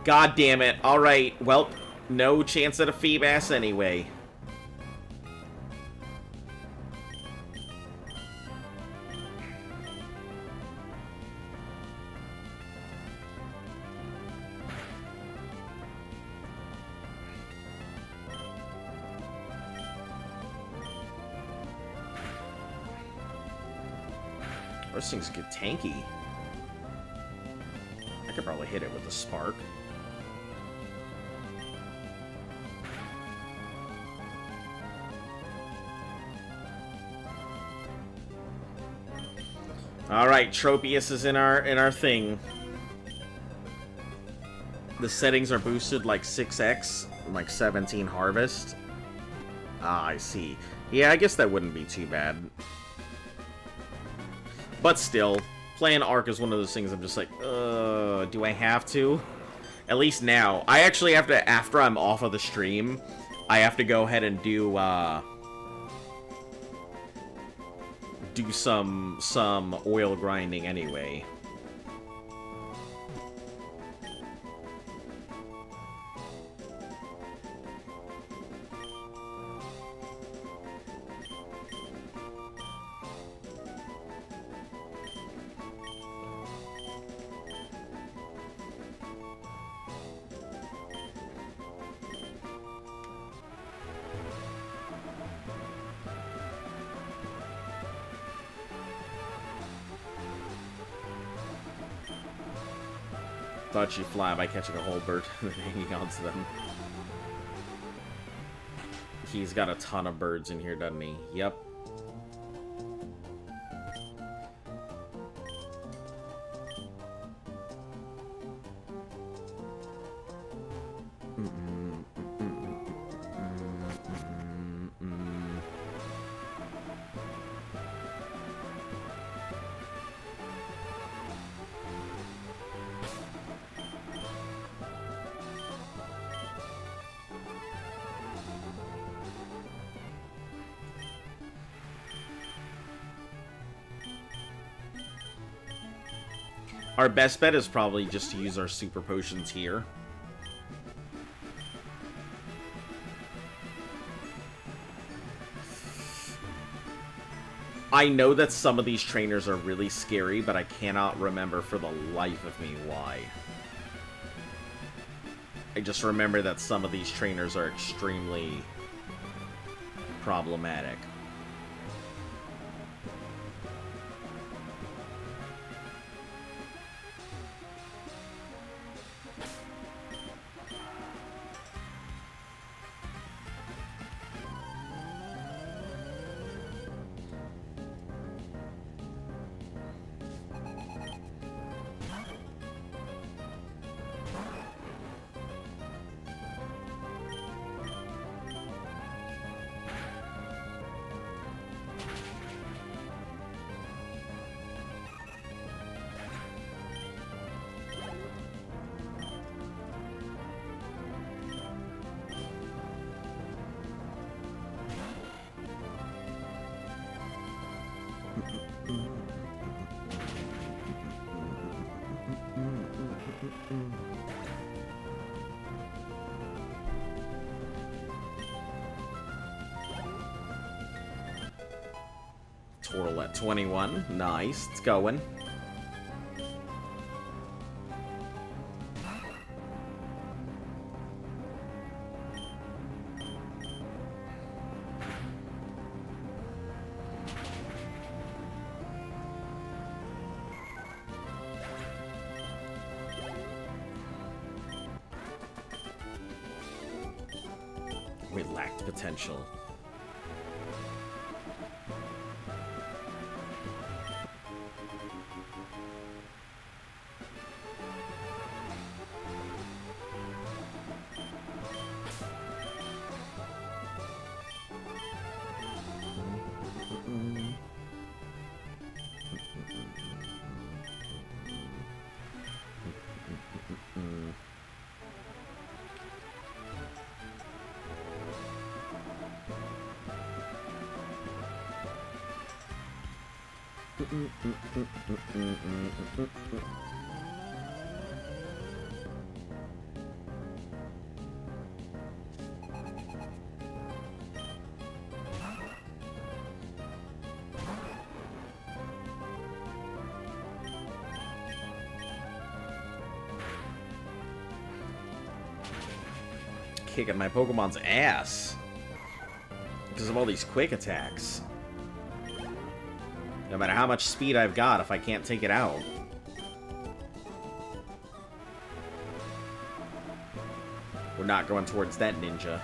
God damn it. Alright, well, no chance at a Feebas anyway. Those things get tanky. I could probably hit it with a spark. Alright, Tropius is in our thing. The settings are boosted like 6x, like 17 harvest. Ah, I see. Yeah, I guess that wouldn't be too bad. But still, playing Arc is one of those things I'm just like, do I have to? At least now. I actually have to, after I'm off of the stream, I have to go ahead and do some oil grinding anyway. Thought she'd fly by catching a whole bird and hanging on to them. He's got a ton of birds in here, doesn't he? Yep. Our best bet is probably just to use our super potions here. I know that some of these trainers are really scary, but I cannot remember for the life of me why. I just remember that some of these trainers are extremely problematic. Total at 21. Nice. It's going. We lacked potential. Kicking my Pokemon's ass because of all these quick attacks. No matter how much speed I've got, if I can't take it out. We're not going towards that ninja.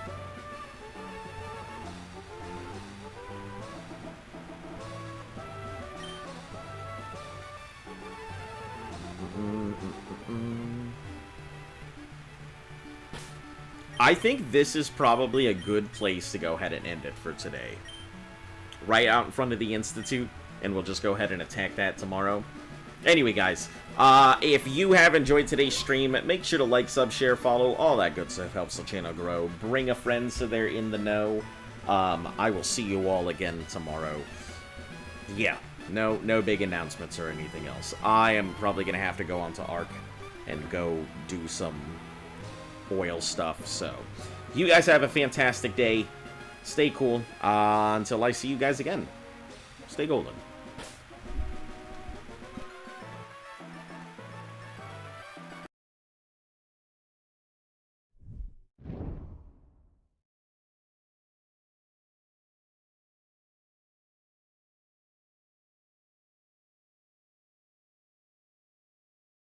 I think this is probably a good place to go ahead and end it for today. Right out in front of the Institute, and we'll just go ahead and attack that tomorrow. Anyway, guys, if you have enjoyed today's stream, make sure to like, sub, share, follow. All that good stuff helps the channel grow. Bring a friend so they're in the know. I will see you all again tomorrow. Yeah, no big announcements or anything else. I am probably going to have to go onto Arc and go do some oil stuff. So, you guys have a fantastic day. Stay cool. Until I see you guys again. Stay golden.